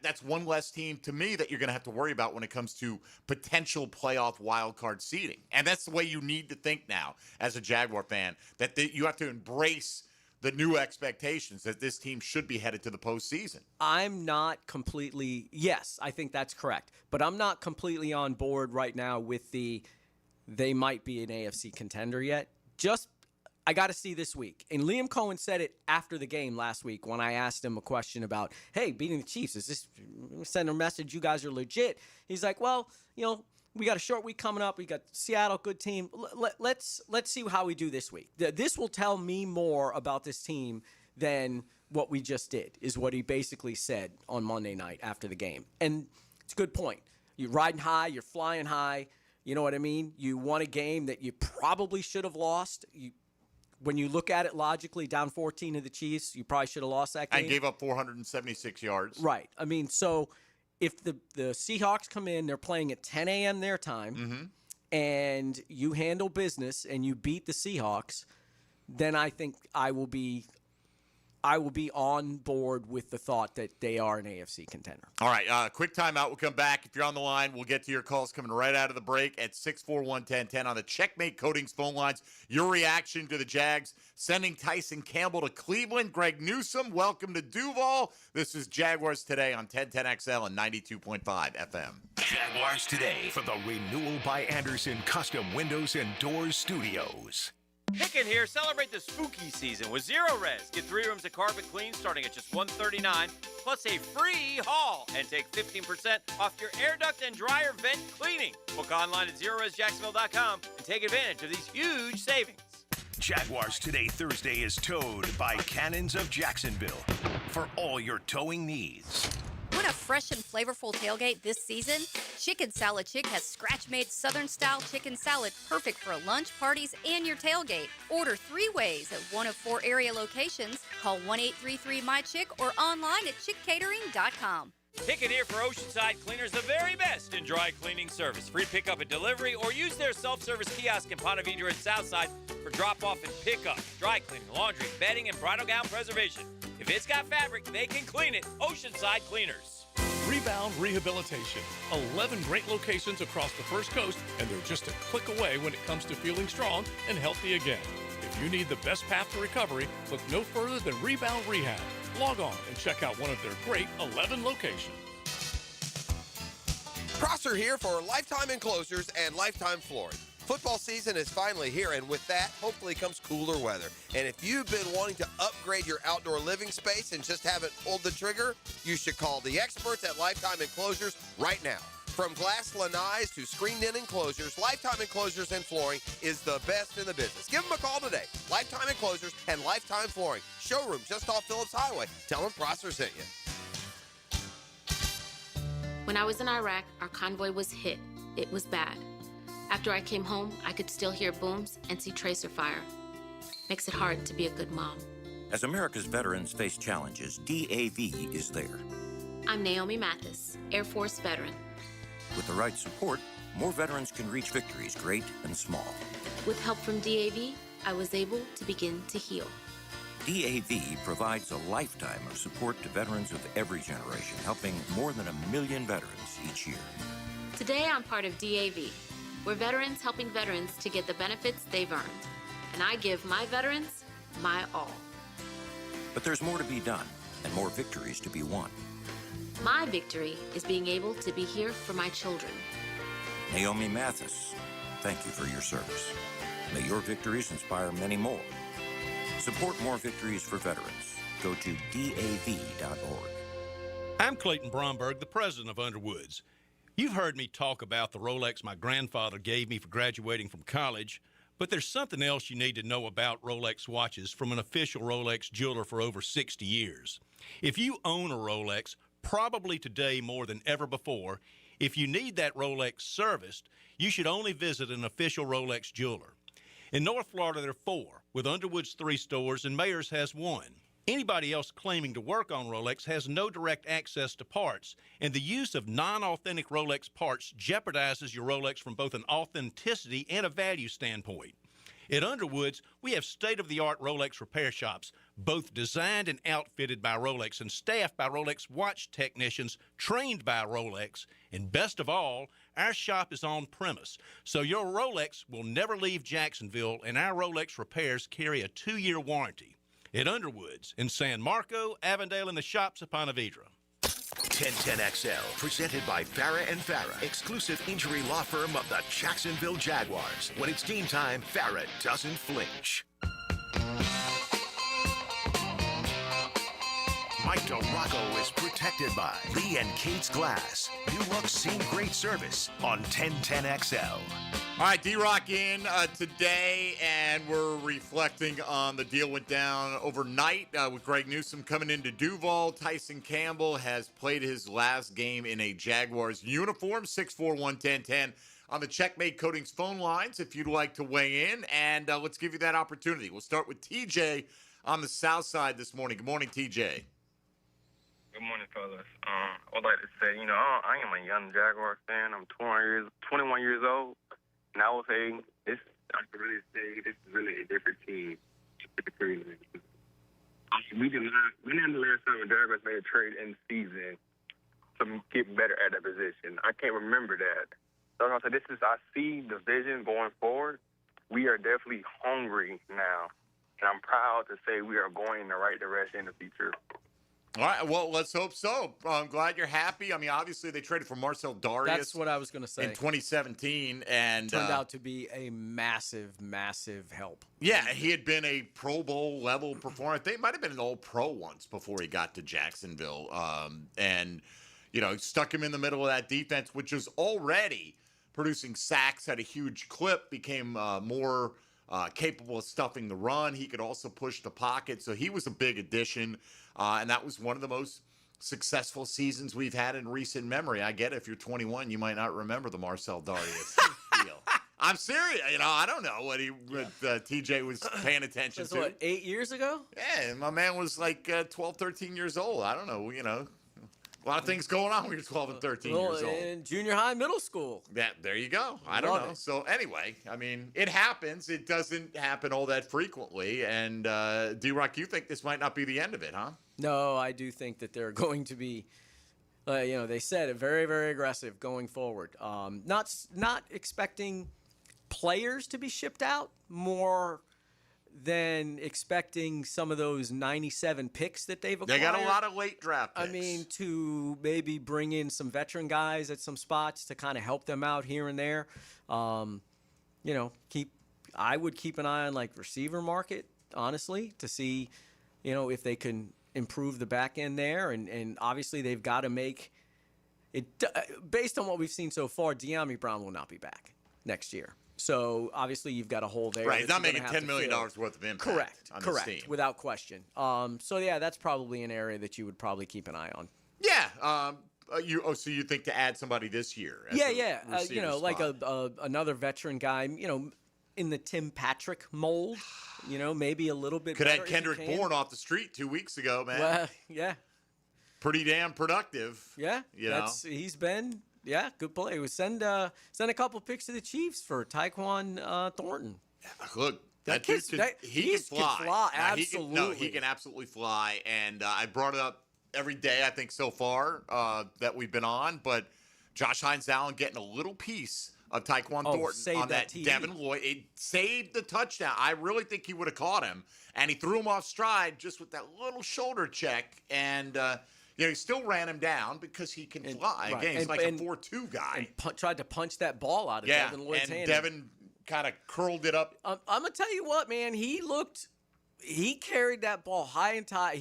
Speaker 5: that's one less team to me that you're going to have to worry about when it comes to potential playoff wild card seeding. And that's the way you need to think now as a Jaguar fan, that you have to embrace the new expectations that this team should be headed to the postseason.
Speaker 4: I'm not completely. Yes, I think that's correct, but I'm not completely on board right now with they might be an AFC contender yet. I got to see this week. And Liam Cohen said it after the game last week when I asked him a question about, hey, beating the Chiefs, is this send a message you guys are legit? He's like, well, we got a short week coming up. We got Seattle, good team. Let's see how we do this week. This will tell me more about this team than what we just did, is what he basically said on Monday night after the game. And it's a good point. You're riding high, you're flying high. You know what I mean? You won a game that you probably should have lost. When you look at it logically, down 14 to the Chiefs, you probably should have lost that game.
Speaker 5: And gave up 476 yards.
Speaker 4: Right. I mean, so if the Seahawks come in, they're playing at 10 a.m. their time, and you handle business and you beat the Seahawks, then I think I will be on board with the thought that they are an AFC contender.
Speaker 5: All right, quick timeout. We'll come back. If you're on the line, we'll get to your calls coming right out of the break at 641-1010 on the Checkmate Coatings phone lines. Your reaction to the Jags sending Tyson Campbell to Cleveland. Greg Newsome, welcome to Duval. This is Jaguars Today on 1010XL and 92.5 FM.
Speaker 1: Jaguars Today for the Renewal by Anderson Custom Windows and Doors Studios.
Speaker 10: Pick it here. Celebrate the spooky season with Zero Res. Get 3 rooms of carpet clean starting at just $139, plus a free haul, and take 15% off your air duct and dryer vent cleaning. Book online at ZeroResJacksonville.com and take advantage of these huge savings.
Speaker 1: Jaguars Today Thursday is towed by Cannons of Jacksonville for all your towing needs.
Speaker 12: Want a fresh and flavorful tailgate this season? Chicken Salad Chick has scratch-made Southern-style chicken salad perfect for lunch, parties, and your tailgate. Order 3 ways at one of 4 area locations. Call 1-833-MY-CHICK or online at chickcatering.com.
Speaker 10: Pick it here for Oceanside Cleaners, the very best in dry cleaning service. Free pickup and delivery, or use their self-service kiosk in Ponte Vedra and Southside for drop-off and pickup. Dry cleaning, laundry, bedding, and bridal gown preservation. If it's got fabric, they can clean it. Oceanside Cleaners.
Speaker 2: Rebound Rehabilitation. 11 great locations across the First Coast, and they're just a click away when it comes to feeling strong and healthy again. If you need the best path to recovery, look no further than Rebound Rehab. Log on and check out one of their great 11 locations.
Speaker 15: Prosser here for Lifetime Enclosures and Lifetime Flooring. Football season is finally here, and with that, hopefully comes cooler weather. And if you've been wanting to upgrade your outdoor living space and just haven't pulled the trigger, you should call the experts at Lifetime Enclosures right now. From glass lanais to screened-in enclosures, Lifetime Enclosures and Flooring is the best in the business. Give them a call today. Lifetime Enclosures and Lifetime Flooring. Showroom just off Phillips Highway. Tell them Prosser sent you.
Speaker 16: When I was in Iraq, our convoy was hit. It was bad. After I came home, I could still hear booms and see tracer fire. Makes it hard to be a good mom.
Speaker 17: As America's veterans face challenges, DAV is there.
Speaker 16: I'm Naomi Mathis, Air Force veteran.
Speaker 17: With the right support, more veterans can reach victories, great and small.
Speaker 16: With help from DAV, I was able to begin to heal.
Speaker 17: DAV provides a lifetime of support to veterans of every generation, helping more than 1 million veterans each year.
Speaker 16: Today, I'm part of DAV. We're veterans helping veterans to get the benefits they've earned. And I give my veterans my all.
Speaker 17: But there's more to be done and more victories to be won.
Speaker 16: My victory is being able to be here for my children.
Speaker 17: Naomi Mathis, thank you for your service. May your victories inspire many more. Support more victories for veterans. Go to DAV.org.
Speaker 2: I'm Clayton Bromberg, the president of Underwoods. You've heard me talk about the Rolex my grandfather gave me for graduating from college, but there's something else you need to know about Rolex watches from an official Rolex jeweler for over 60 years. If you own a Rolex, probably today more than ever before, if you need that Rolex serviced, you should only visit an official Rolex jeweler. In North Florida, there are 4, with Underwood's 3 stores, and Mayors has 1. Anybody else claiming to work on Rolex has no direct access to parts, and the use of non-authentic Rolex parts jeopardizes your Rolex from both an authenticity and a value standpoint. At Underwoods, we have state-of-the-art Rolex repair shops, both designed and outfitted by Rolex and staffed by Rolex watch technicians trained by Rolex. And best of all, our shop is on premise, so your Rolex will never leave Jacksonville, and our Rolex repairs carry a 2-year warranty. At Underwoods in San Marco, Avondale, and the shops of Ponte Vedra.
Speaker 1: 1010XL, presented by Farrah & Farrah, exclusive injury law firm of the Jacksonville Jaguars. When it's game time, Farrah doesn't flinch. Mike DeRocco is protected by Lee and Kate's Glass. New looks, seen great service on 1010XL.
Speaker 5: All right, D-Rock in today, and we're reflecting on the deal went down overnight with Greg Newsome coming into Duval. Tyson Campbell has played his last game in a Jaguars uniform, 641-1010 on the Checkmate Coatings phone lines if you'd like to weigh in, and let's give you that opportunity. We'll start with TJ on the south side this morning. Good morning, TJ.
Speaker 18: Good morning, fellas. I would like to say, I am a young Jaguars fan. I'm 21 years old. And I would say I could really say this is really a different team. We didn't the last time the Jaguars made a trade in season to get better at that position. I can't remember that. So I said, I see the vision going forward. We are definitely hungry now. And I'm proud to say we are going in the right direction in the future.
Speaker 5: All right, well, let's hope so. I'm glad you're happy. I mean, obviously, they traded for Marcel Darius.
Speaker 4: That's what I was going to say.
Speaker 5: In 2017. And
Speaker 4: turned out to be a massive, massive help.
Speaker 5: Yeah, he had been a Pro Bowl level performer. They might have been an All-Pro once before he got to Jacksonville. And, stuck him in the middle of that defense, which was already producing sacks at a huge clip, became more capable of stuffing the run. He could also push the pocket. So he was a big addition. And that was one of the most successful seasons we've had in recent memory. I get it. If you're 21, you might not remember the Marcel Darius deal. I'm serious. I don't know what TJ was paying attention to.
Speaker 4: What, 8 years ago?
Speaker 5: Yeah, my man was like 12, 13 years old. I don't know, a lot of things going on when you're 12 and 13 years old.
Speaker 4: In junior high, middle school.
Speaker 5: There you go. I don't know. So anyway, I mean, it happens. It doesn't happen all that frequently. And D-Rock, you think this might not be the end of it, huh?
Speaker 4: No, I do think that they're going to be, they said it, very, very aggressive going forward. Not expecting players to be shipped out, more than expecting some of those 97 picks that they've acquired.
Speaker 5: They got a lot of late draft picks.
Speaker 4: I mean, to maybe bring in some veteran guys at some spots to kind of help them out here and there. I would keep an eye on like receiver market, honestly, to see, if they can improve the back end there. And obviously they've got to make it, based on what we've seen so far, De'Ami Brown will not be back next year. So, obviously, you've got a hole there.
Speaker 5: Right, he's not making $10 million worth of impact.
Speaker 4: Correct, without question. That's probably an area that you would probably keep an eye on.
Speaker 5: Yeah. So you think to add somebody this year?
Speaker 4: Yeah. Like another veteran guy, in the Tim Patrick mold, maybe a little bit
Speaker 5: Could
Speaker 4: better.
Speaker 5: add Kendrick Bourne off the street 2 weeks ago, man.
Speaker 4: Well, yeah.
Speaker 5: Pretty damn productive.
Speaker 4: Yeah. He's been... Yeah, good play. We send a couple picks to the Chiefs for Tyquan Thornton.
Speaker 5: Look,
Speaker 4: that
Speaker 5: kid he can fly.
Speaker 4: Absolutely.
Speaker 5: He can absolutely fly. And I brought it up every day, I think, so far that we've been on. But Josh Hines-Allen getting a little piece of Tyquan Thornton on that Devin Lloyd. It saved the touchdown. I really think he would have caught him. And he threw him off stride just with that little shoulder check. And he still ran him down because he can fly. Right. Again, he's like a 4-2 guy.
Speaker 4: And tried to punch that ball out of Devin Lloyd's hand.
Speaker 5: And Devin kind of curled it up.
Speaker 4: I'm going to tell you what, man. He carried that ball high and tight.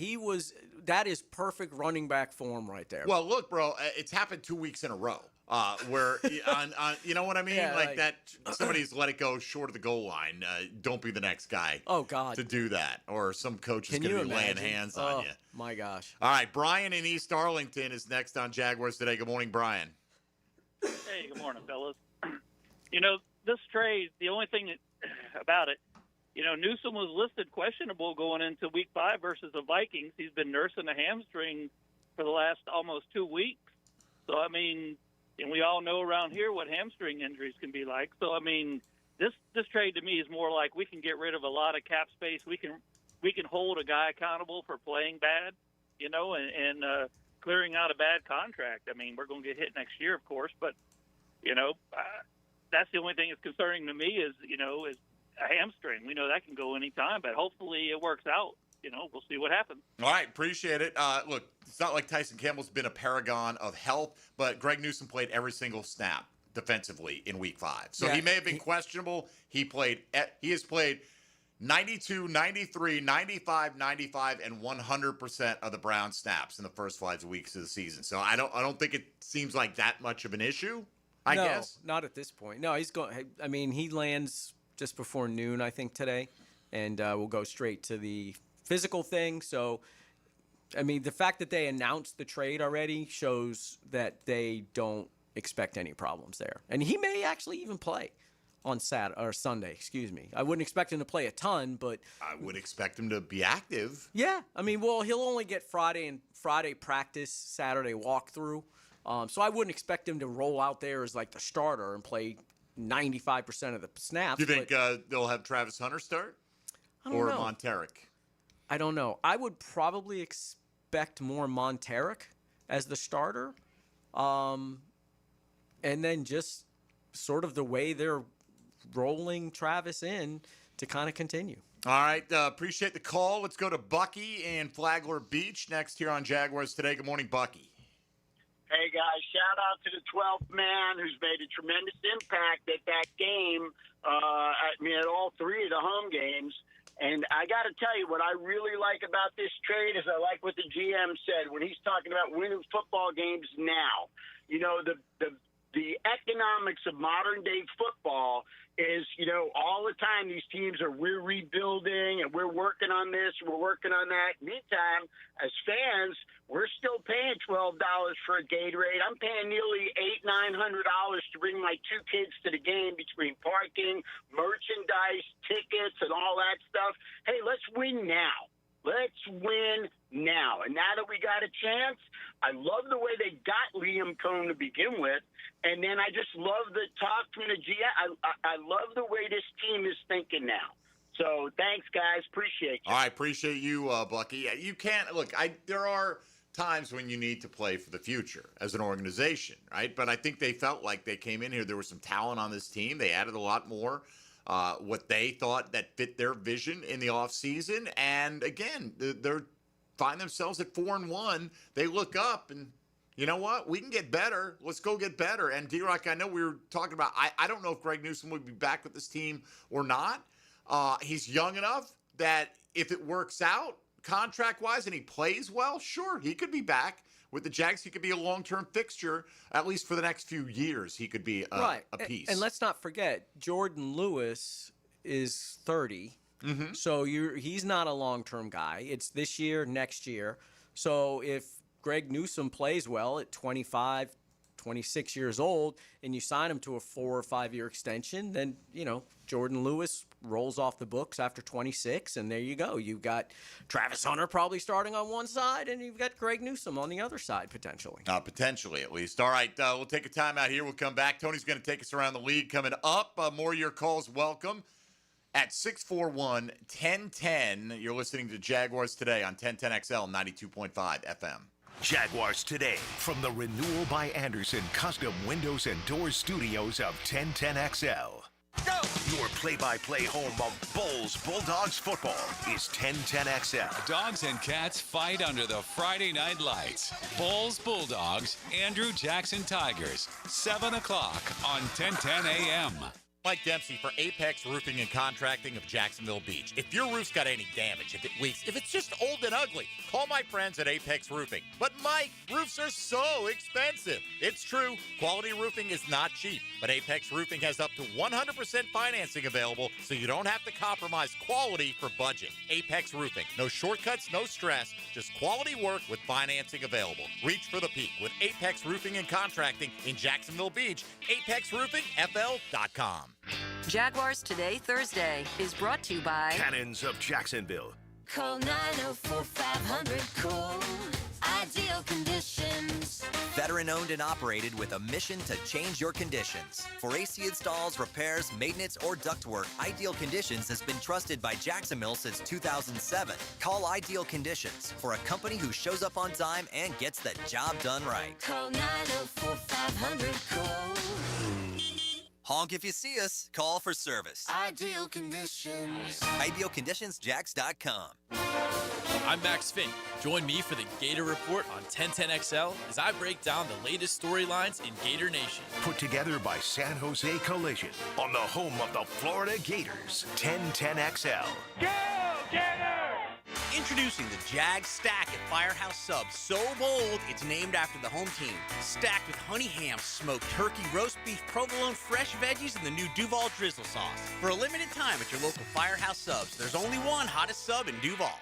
Speaker 4: That is perfect running back form right there.
Speaker 5: Well, look, bro, it's happened 2 weeks in a row. Where you know what I mean?
Speaker 4: Yeah,
Speaker 5: like that somebody's let it go short of the goal line. Don't be the next guy.
Speaker 4: Oh God,
Speaker 5: to do that, or some coach is going to be laying hands on you.
Speaker 4: My gosh!
Speaker 5: All right, Brian in East Arlington is next on Jaguars Today. Good morning, Brian.
Speaker 19: Hey, good morning, fellas. This trade, the only thing about it, Newsome was listed questionable going into Week 5 versus the Vikings. He's been nursing a hamstring for the last almost 2 weeks. So I mean. And we all know around here what hamstring injuries can be like. So, I mean, this trade to me is more like we can get rid of a lot of cap space. We can hold a guy accountable for playing bad, and clearing out a bad contract. I mean, we're going to get hit next year, of course, but, that's the only thing that's concerning to me is a hamstring. We know that can go anytime, but hopefully it works out. We'll see what happens.
Speaker 5: All right, appreciate it. Look, it's not like Tyson Campbell's been a paragon of health, but Greg Newsome played every single snap defensively in Week 5. So he may have been questionable. He has played 92, 93, 95, 95, and 100% of the Browns snaps in the first 5 weeks of the season. So I don't think it seems like that much of an issue, I guess.
Speaker 4: Not at this point. No, he's going. I mean, he lands just before noon, I think, today, and we'll go straight to the physical thing. So, I mean, the fact that they announced the trade already shows that they don't expect any problems there. And he may actually even play on Sunday, excuse me. I wouldn't expect him to play a ton, but
Speaker 5: I would expect him to be active.
Speaker 4: Yeah, I mean, well, he'll only get Friday practice, Saturday walkthrough. So I wouldn't expect him to roll out there as like the starter and play 95% of the snaps.
Speaker 5: Do you think they'll have Travis Hunter start?
Speaker 4: I don't
Speaker 5: or
Speaker 4: know.
Speaker 5: Monteric?
Speaker 4: I don't know. I would probably expect more Monteric as the starter. And then just sort of the way they're rolling Travis in to kind of continue.
Speaker 5: All right. Appreciate the call. Let's go to Bucky in Flagler Beach next here on Jaguars Today. Good morning, Bucky.
Speaker 20: Hey, guys, shout out to the 12th man who's made a tremendous impact at that game, at all three of the home games. And I got to tell you, what I really like about this trade is I like what the GM said when he's talking about winning football games now. You know, the economics of modern-day football is, all the time these teams we're rebuilding and we're working on this, we're working on that. Meantime, as fans, we're still paying $12 for a Gatorade. I'm paying nearly $800-900 to bring my two kids to the game between parking, merchandise, tickets, and all that stuff. Hey, let's win now. Let's win now. And now that we got a chance, I love the way they got Liam Cohn to begin with. And then I just love the talk from the GM. I love the way this team is thinking now. So thanks, guys. Appreciate you.
Speaker 5: All right, appreciate you, Bucky. You can't look. There are times when you need to play for the future as an organization, right? But I think they felt like they came in here. There was some talent on this team. They added a lot more. What they thought that fit their vision in the offseason. And again, they find themselves at 4-1. They look up and, you know what? We can get better. Let's go get better. And D-Rock, I know we were talking about, I don't know if Greg Newsome would be back with this team or not. He's young enough that if it works out contract-wise and he plays well, sure, he could be back. With the Jags, he could be a long-term fixture, at least for the next few years. He could be a piece.
Speaker 4: And let's not forget, Jordan Lewis is 30, so he's not a long-term guy. It's this year, next year. So if Greg Newsome plays well at 25, 26 years old, and you sign him to a 4 or 5 year extension, then, Jordan Lewis rolls off the books after 26, and there you go. You've got Travis Hunter probably starting on one side, and you've got Greg Newsome on the other side, potentially.
Speaker 5: Potentially, at least. All right, we'll take a time out here. We'll come back. Tony's going to take us around the league coming up. More of your calls welcome at 641-1010. You're listening to Jaguars Today on 1010XL 92.5 FM.
Speaker 1: Jaguars Today from the Renewal by Anderson Custom Windows and Doors Studios of 1010XL. Go! Your play-by-play home of Bulldogs football is 1010XL.
Speaker 13: Dogs and cats fight under the Friday night lights. Bulldogs, Andrew Jackson Tigers, 7 o'clock on 1010 a.m.
Speaker 21: Mike Dempsey for Apex Roofing and Contracting of Jacksonville Beach. If your roof's got any damage, if it leaks, if it's just old and ugly, call my friends at Apex Roofing. But Mike, roofs are so expensive. It's true, quality roofing is not cheap, but Apex Roofing has up to 100% financing available, so you don't have to compromise quality for budget. Apex Roofing, no shortcuts, no stress, just quality work with financing available. Reach for the peak with Apex Roofing and Contracting in Jacksonville Beach. ApexRoofingFL.com.
Speaker 22: Jaguars Today, Thursday, is brought to you by
Speaker 1: Cannons of Jacksonville.
Speaker 22: Call 904-500-COOL. Ideal Conditions.
Speaker 23: Veteran owned and operated with a mission to change your conditions. For AC installs, repairs, maintenance, or ductwork, Ideal Conditions has been trusted by Jacksonville since 2007. Call Ideal Conditions for a company who shows up on time and gets the job done right.
Speaker 22: Call 904-500-COOL.
Speaker 23: Honk if you see us. Call for service.
Speaker 3: Ideal Conditions.
Speaker 23: IdealConditionsJax.com.
Speaker 7: I'm Max Fink. Join me for the Gator Report on 1010XL as I break down the latest storylines in Gator Nation.
Speaker 1: Put together by San Jose Collision on the home of the Florida Gators, 1010XL.
Speaker 2: Go, Gators!
Speaker 8: Introducing the Jag Stack at Firehouse Subs. So bold, it's named after the home team. Stacked with honey ham, smoked turkey, roast beef, provolone, fresh veggies, and the new Duval drizzle sauce. For a limited time at your local Firehouse Subs, there's only one hottest sub in Duval.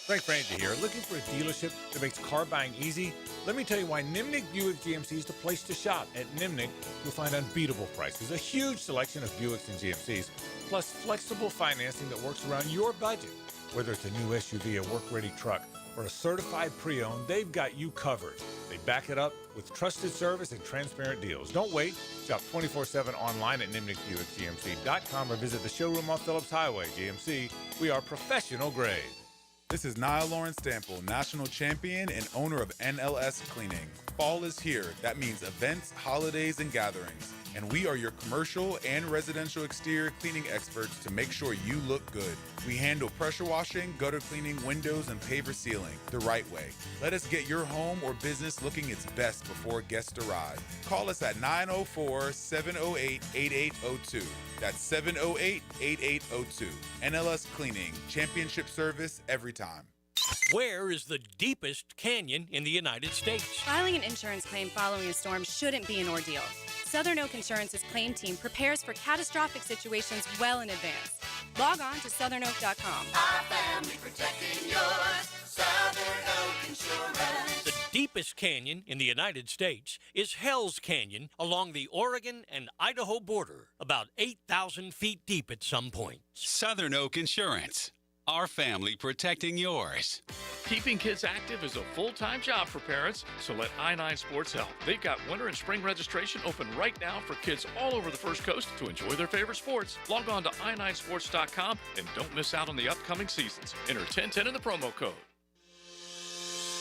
Speaker 2: Frank Frangie here. Looking for a dealership that makes car buying easy? Let me tell you why Nimnick Buick GMC is the place to shop. At Nimnick, you'll find unbeatable prices, a huge selection of Buicks and GMCs, plus flexible financing that works around your budget. Whether it's a new SUV, a work-ready truck, or a certified pre-owned, they've got you covered. They back it up with trusted service and transparent deals. Don't wait. Shop 24/7 online at NimnickBuickGMC.com or visit the showroom on Phillips Highway. GMC, we are professional grade.
Speaker 9: This is Niall Lawrence Stample, national champion and owner of NLS Cleaning. Fall is here. That means events, holidays, and gatherings. And we are your commercial and residential exterior cleaning experts to make sure you look good. We handle pressure washing, gutter cleaning, windows, and paver sealing the right way. Let us get your home or business looking its best before guests arrive. Call us at 904-708-8802. That's 708-8802. NLS Cleaning, championship service every time.
Speaker 24: Where is the deepest canyon in the United States?
Speaker 25: Filing an insurance claim following a storm shouldn't be an ordeal. Southern Oak Insurance's claim team prepares for catastrophic situations well in advance. Log on to southernoak.com.
Speaker 3: Our family protecting yours. Southern Oak Insurance.
Speaker 24: The deepest canyon in the United States is Hell's Canyon along the Oregon and Idaho border, about 8,000 feet deep at some point.
Speaker 13: Southern Oak Insurance. Our family protecting yours.
Speaker 26: Keeping kids active is a full-time job for parents, so let I-9 Sports help. They've got winter and spring registration open right now for kids all over the First Coast to enjoy their favorite sports. Log on to i9sports.com and don't miss out on the upcoming seasons. Enter 1010 in the promo code.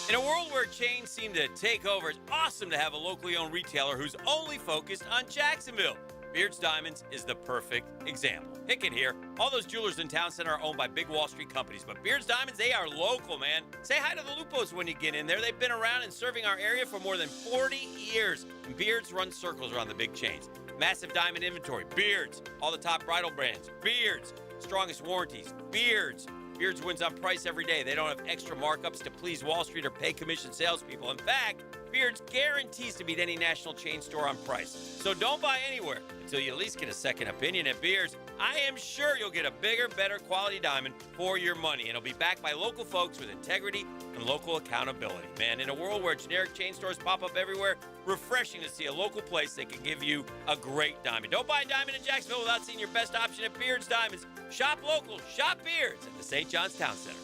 Speaker 10: In a world where chains seem to take over, it's awesome to have a locally owned retailer who's only focused on Jacksonville. Beards Diamonds is the perfect example. Pick it here. All those jewelers in Town Center are owned by big Wall Street companies, but Beards Diamonds, they are local, man. Say hi to the Lupos when you get in there. They've been around and serving our area for more than 40 years, and Beards run circles around the big chains. Massive diamond inventory, Beards. All the top bridal brands, Beards. Strongest warranties, Beards. Beards wins on price every day. They don't have extra markups to please Wall Street or pay commission salespeople. In fact, Beards guarantees to beat any national chain store on price. So don't buy anywhere until you at least get a second opinion at Beards. I am sure you'll get a bigger, better quality diamond for your money, and it'll be backed by local folks with integrity and local accountability. Man, in a world where generic chain stores pop up everywhere, refreshing to see a local place that can give you a great diamond. Don't buy a diamond in Jacksonville without seeing your best option at Beards Diamonds. Shop local, shop Beards at the St. John's Town Center.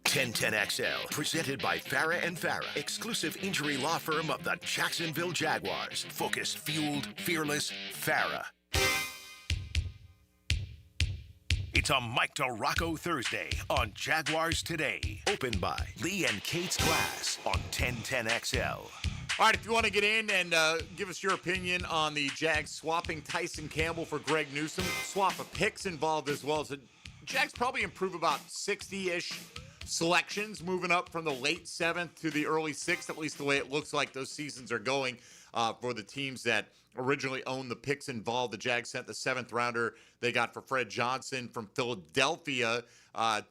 Speaker 1: 1010XL, presented by Farah & Farah, exclusive injury law firm of the Jacksonville Jaguars. Focused, fueled, fearless, Farah. It's a Mike DeRocco Thursday on Jaguars Today. Opened by Lee and Kate's Glass on 1010XL.
Speaker 5: All right, if you want to get in and give us your opinion on the Jags swapping Tyson Campbell for Greg Newsome, swap of picks involved as well. So Jags probably improve about 60-ish selections, moving up from the late 7th to the early 6th, at least the way it looks like those seasons are going for the teams that originally owned the picks involved. The Jags sent the 7th rounder they got for Fred Johnson from Philadelphia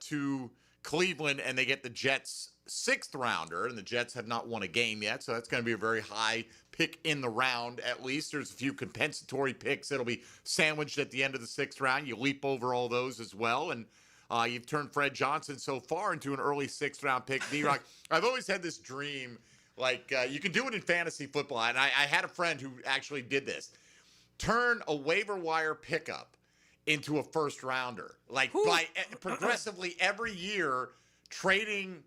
Speaker 5: to Cleveland, and they get the Jets' 6th rounder, and the Jets have not won a game yet, so that's going to be a very high pick in the round at least. There's a few compensatory picks that'll be sandwiched at the end of the 6th round. You leap over all those as well, and you've turned Fred Johnson so far into an early 6th round pick. D-Rock, I've always had this dream, like you can do it in fantasy football, and I had a friend who actually did this. Turn a waiver wire pickup into a 1st rounder, like by progressively every year trading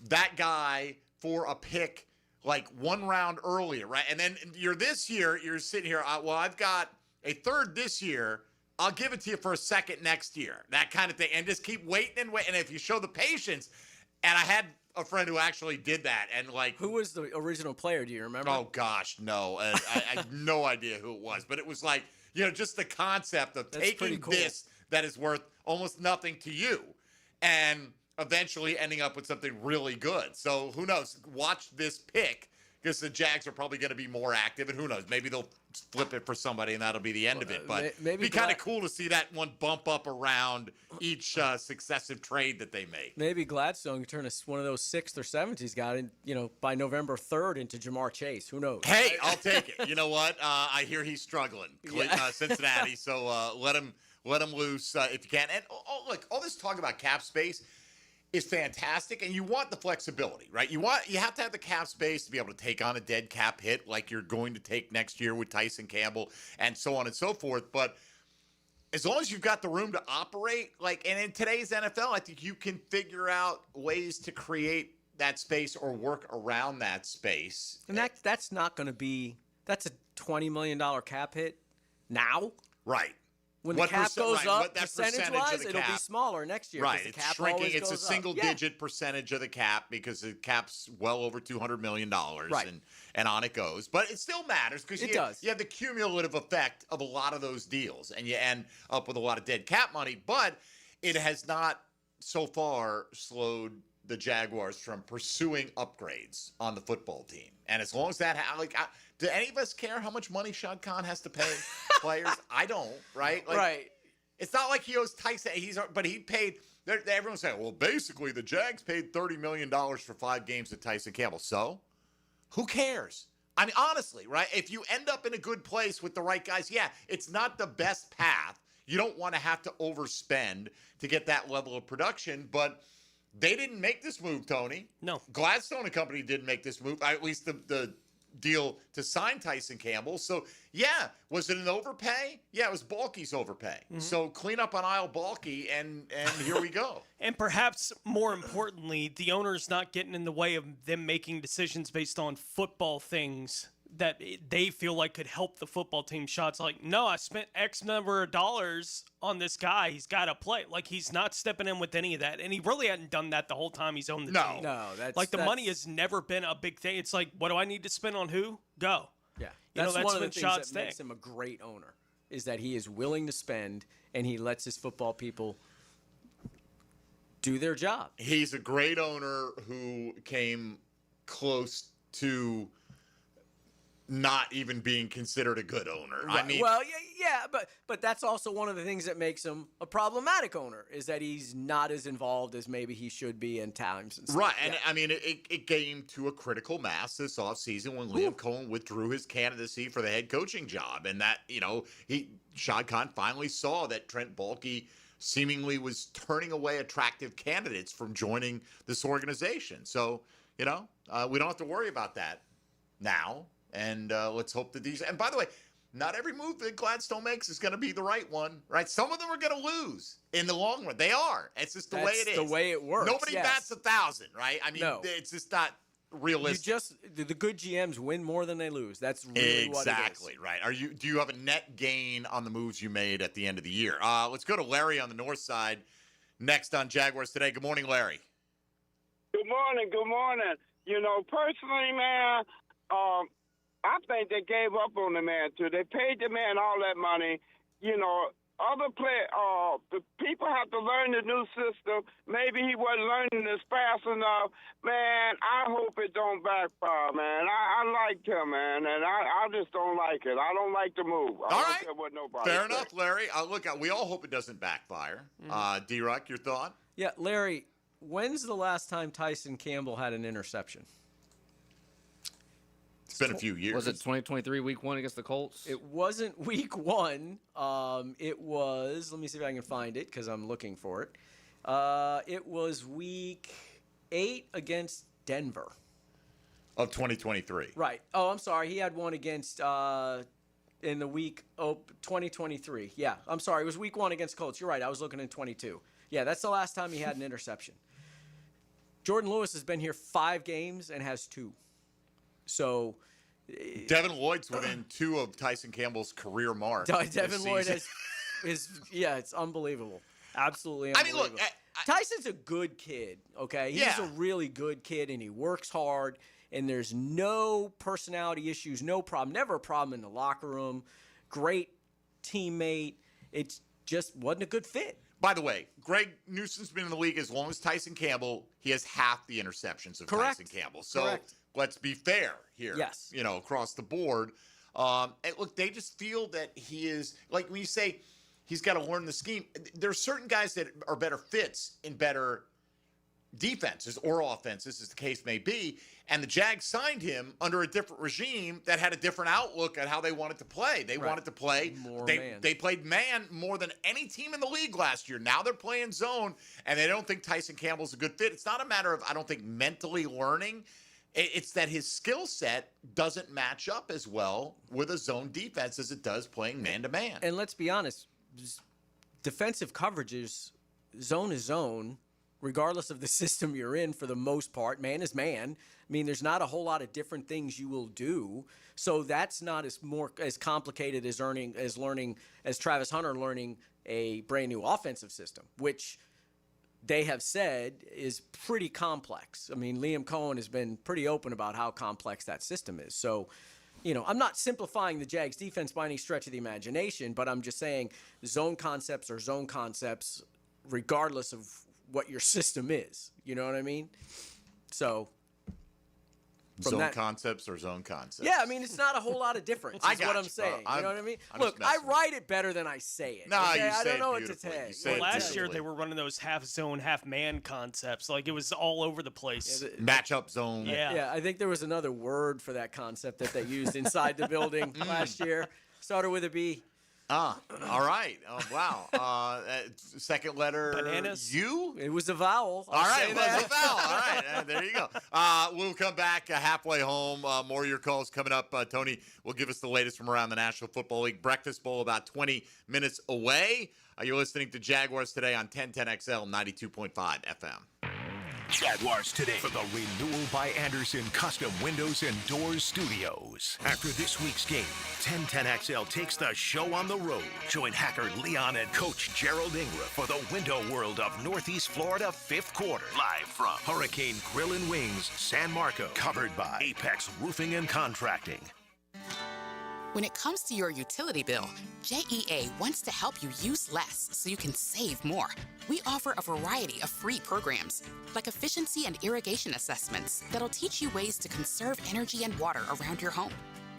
Speaker 5: that guy for a pick like 1 round earlier, right? And then you're sitting here, well, I've got a 3rd this year, I'll give it to you for a 2nd next year, that kind of thing, and just keep waiting and waiting. And if you show the patience, and I had
Speaker 21: a friend who actually did that, and like,
Speaker 4: Who was the original player? Do you remember?
Speaker 21: oh gosh, no, I have no idea who it was, but it was like, just the concept of
Speaker 4: That's pretty
Speaker 21: taking
Speaker 4: cool.
Speaker 21: this that is worth almost nothing to you, and eventually ending up with something really good. So who knows? Watch this pick, because the Jags are probably going to be more active, and who knows? Maybe they'll flip it for somebody, and that'll be the end of it. But
Speaker 4: maybe
Speaker 21: it'd be kind of cool to see that one bump up around each successive trade that they make.
Speaker 4: Maybe Gladstone can turn one of those 6th or 7th he's got, by November 3rd into Jamar Chase. Who knows?
Speaker 21: Hey, I'll take it. You know what? I hear he's struggling, Cincinnati. So let him loose if you can. And look, all this talk about cap space is fantastic, and you want the flexibility, right? You have to have the cap space to be able to take on a dead cap hit like you're going to take next year with Tyson Campbell and so on and so forth. But as long as you've got the room to operate, and in today's NFL, I think you can figure out ways to create that space or work around that space.
Speaker 4: And that's not going to be – that's a $20 million cap hit now.
Speaker 21: Right.
Speaker 4: When the cap goes up,
Speaker 21: that
Speaker 4: percentage-wise, it'll be smaller next year.
Speaker 21: Right,
Speaker 4: The
Speaker 21: it's
Speaker 4: cap
Speaker 21: shrinking.
Speaker 4: always
Speaker 21: It's a
Speaker 4: goes up.
Speaker 21: single-digit percentage of the cap because the cap's well over $200 million,
Speaker 4: Right.
Speaker 21: and on it goes. But it still matters because
Speaker 4: It does.
Speaker 21: you have the cumulative effect of a lot of those deals, and you end up with a lot of dead cap money. But it has not so far slowed the Jaguars from pursuing upgrades on the football team. And as long as that do any of us care how much money Shad Khan has to pay players? I don't, right?
Speaker 4: Right.
Speaker 21: It's not like he owes Tyson. But he paid. Everyone's saying, well, basically the Jags paid $30 million for 5 games to Tyson Campbell. So, who cares? I mean, honestly, right? If you end up in a good place with the right guys, yeah, it's not the best path. You don't want to have to overspend to get that level of production, but they didn't make this move, Tony.
Speaker 6: No.
Speaker 21: Gladstone and company didn't make this move, at least the deal to sign Tyson Campbell. So, yeah, was it an overpay? Yeah, it was Balky's overpay.
Speaker 6: Mm-hmm.
Speaker 21: So clean up on aisle Balky, and here we go.
Speaker 6: And perhaps more importantly, the owner's not getting in the way of them making decisions based on football things that they feel like could help the football team. Shots like, no, I spent X number of dollars on this guy. He's got to play. Like, he's not stepping in with any of that. And he really hadn't done that the whole time he's owned the team.
Speaker 4: No,
Speaker 6: the money has never been a big thing. It's like, what do I need to spend on who? Go.
Speaker 4: Yeah.
Speaker 6: That's
Speaker 4: one of the
Speaker 6: been
Speaker 4: things
Speaker 6: Shot's
Speaker 4: that makes him a great owner, is that he is willing to spend and he lets his football people do their job.
Speaker 21: He's a great owner who came close to not even being considered a good owner.
Speaker 4: Right.
Speaker 21: I mean,
Speaker 4: well, yeah, but that's also one of the things that makes him a problematic owner, is that he's not as involved as maybe he should be in times. And stuff.
Speaker 21: right. And I mean, it came to a critical mass this offseason when Liam Cohen withdrew his candidacy for the head coaching job. And that, Shad Khan finally saw that Trent Baalke seemingly was turning away attractive candidates from joining this organization. So, we don't have to worry about that now. And let's hope that these. And by the way, not every move that Gladstone makes is going to be the right one, right? Some of them are going to lose in the long run. They are. It's just the way it is.
Speaker 4: That's the way it works.
Speaker 21: Nobody bats 1,000, right? I mean, it's just not realistic.
Speaker 4: The good GMs win more than they lose. That's really what it is.
Speaker 21: Exactly right. Do you have a net gain on the moves you made at the end of the year? Let's go to Larry on the north side next on Jaguars Today. Good morning, Larry.
Speaker 11: Good morning. Good morning. Personally, man, I think they gave up on the man, too. They paid the man all that money. Other the people have to learn the new system. Maybe he wasn't learning this fast enough. Man, I hope it don't backfire, man. I liked him, man, and I just don't like it. I don't like the move. I don't care what nobody
Speaker 21: Fair
Speaker 11: says.
Speaker 21: enough, Larry. Look, we all hope it doesn't backfire. D-Rock, your thought?
Speaker 4: Yeah, Larry, when's the last time Tyson Campbell had an interception?
Speaker 21: It's been a few years.
Speaker 12: Was it 2023 week 1 against the Colts?
Speaker 4: It wasn't week 1. It was, let me see if I can find it because I'm looking for it. It was week 8 against Denver.
Speaker 21: Of 2023.
Speaker 4: Right. Oh, I'm sorry. He had one against in the week 2023. Yeah, I'm sorry. It was week 1 against Colts. You're right. I was looking in 22. Yeah, that's the last time he had an interception. Jordan Lewis has been here 5 games and has 2. So,
Speaker 21: Devin Lloyd's within 2 of Tyson Campbell's career mark.
Speaker 4: Devin Lloyd is it's unbelievable. Absolutely unbelievable.
Speaker 21: I mean, look,
Speaker 4: Tyson's a good kid, okay? He's a really good kid, and he works hard, and there's no personality issues, no problem, never a problem in the locker room. Great teammate. It just wasn't a good fit.
Speaker 5: By the way, Greg Newsome's been in the league as long as Tyson Campbell. He has half the interceptions of Tyson Campbell. So let's be fair here.
Speaker 4: Yes.
Speaker 5: Across the board. And look, they just feel that he is, like when you say he's got to learn the scheme, there are certain guys that are better fits in better defenses or offenses, as the case may be. And the Jags signed him under a different regime that had a different outlook at how they wanted to play. They wanted to play more man. They played man more than any team in the league last year. Now they're playing zone, and they don't think Tyson Campbell's a good fit. It's not a matter of, I don't think, mentally learning. It's that his skill set doesn't match up as well with a zone defense as it does playing man-to-man.
Speaker 4: And let's be honest, defensive coverages, zone is zone, regardless of the system you're in for the most part. Man is man. I mean, there's not a whole lot of different things you will do. So that's not as complicated as learning as Travis Hunter learning a brand new offensive system, which they have said is pretty complex. I mean, Liam Cohen has been pretty open about how complex that system is. So, I'm not simplifying the Jags defense by any stretch of the imagination, but I'm just saying zone concepts are zone concepts regardless of what your system is. You know what I mean? So
Speaker 5: zone concepts or zone concepts?
Speaker 4: Yeah, I mean, it's not a whole lot of difference. Is what I'm saying. You know what I mean? Look, I write it better than I say it.
Speaker 5: No,
Speaker 4: okay?
Speaker 5: you
Speaker 4: I
Speaker 5: say
Speaker 4: don't know
Speaker 5: it
Speaker 4: what to
Speaker 5: beautifully.
Speaker 4: say.
Speaker 6: Well, last year they were running those half zone, half man concepts. Like it was all over the place.
Speaker 5: Matchup zone.
Speaker 4: Yeah, I think there was another word for that concept that they used inside the building last year. Started with a B.
Speaker 5: All right. Oh, wow. Second letter.
Speaker 6: Bananas.
Speaker 5: U?
Speaker 4: It was a vowel.
Speaker 5: All right. It was a vowel. All right. There you go. We'll come back halfway home. More of your calls coming up. Tony will give us the latest from around the National Football League. Breakfast Bowl about 20 minutes away. You're listening to Jaguars Today on 1010XL 92.5 FM.
Speaker 1: Jaguars Today from the Renewal by Anderson Custom Windows and Doors Studios. After this week's game, 1010XL takes the show on the road. Join hacker Leon and coach Gerald Ingram for the window world of Northeast Florida 5th quarter. Live from Hurricane Grill and Wings, San Marco. Covered by Apex Roofing and Contracting.
Speaker 14: When it comes to your utility bill, JEA wants to help you use less so you can save more. We offer a variety of free programs, like efficiency and irrigation assessments that'll teach you ways to conserve energy and water around your home.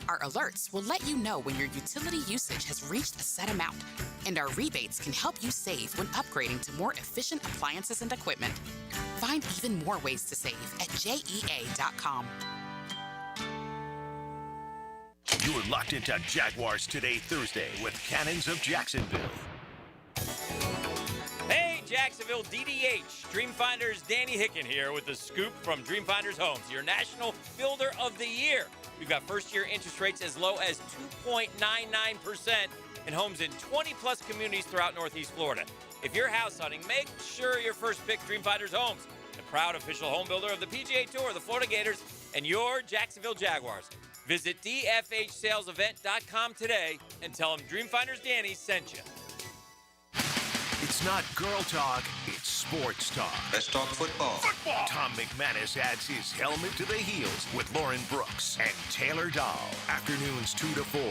Speaker 14: Our alerts will let you know when your utility usage has reached a set amount, and our rebates can help you save when upgrading to more efficient appliances and equipment. Find even more ways to save at JEA.com.
Speaker 1: You're locked into Jaguars Today Thursday with Cannons of Jacksonville.
Speaker 10: Hey, Jacksonville DDH. Dreamfinders Danny Hicken here with the scoop from Dreamfinders Homes, your National Builder of the Year. We've got first-year interest rates as low as 2.99% in homes in 20-plus communities throughout Northeast Florida. If you're house hunting, make sure your first pick Dreamfinders Homes, the proud official home builder of the PGA Tour, the Florida Gators, and your Jacksonville Jaguars. Visit dfhsalesevent.com today and tell them Dreamfinders Danny sent you.
Speaker 1: It's not girl talk, it's sports talk.
Speaker 15: Let's talk football.
Speaker 1: Tom McManus adds his helmet to the heels with Lauren Brooks and Taylor Dahl. Afternoons 2 to 4.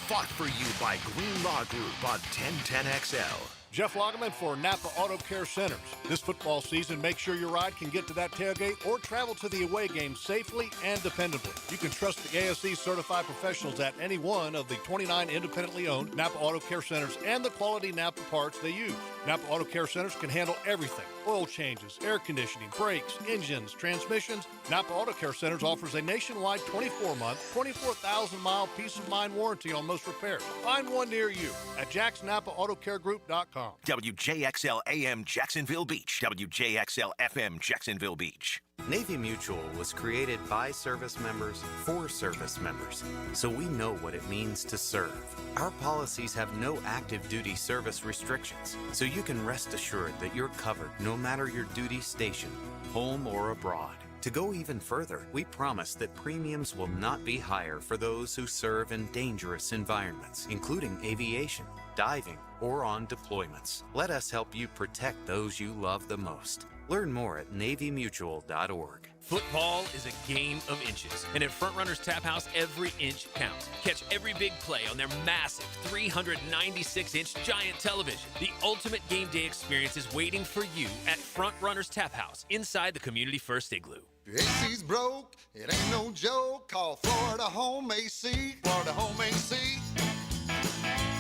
Speaker 1: Fought for you by Green Law Group on 1010XL.
Speaker 16: Jeff Lagerman for Napa Auto Care Centers. This football season, make sure your ride can get to that tailgate or travel to the away game safely and dependably. You can trust the ASE certified professionals at any one of the 29 independently owned Napa Auto Care Centers and the quality Napa parts they use. Napa Auto Care Centers can handle everything: oil changes, air conditioning, brakes, engines, transmissions. Napa Auto Care Centers offers a nationwide 24-month, 24,000-mile peace-of-mind warranty on most repairs. Find one near you at jacksnapaautocare.group.com.
Speaker 1: WJXL AM Jacksonville Beach. WJXL FM Jacksonville Beach.
Speaker 17: Navy Mutual was created by service members for service members, so we know what it means to serve. Our policies have no active duty service restrictions, so you can rest assured that you're covered no matter your duty station, home or abroad. To go even further, we promise that premiums will not be higher for those who serve in dangerous environments, including aviation. diving, or on deployments. Let us help you protect those you love the most. Learn more at NavyMutual.org.
Speaker 24: Football is a game of inches, and at Front Runners Tap House, every inch counts. Catch every big play on their massive 396-inch giant television. The ultimate game day experience is waiting for you at Front Runners Tap House inside the Community First Igloo.
Speaker 15: Your AC's broke, it ain't no joke. Call Florida Home AC. Florida Home AC.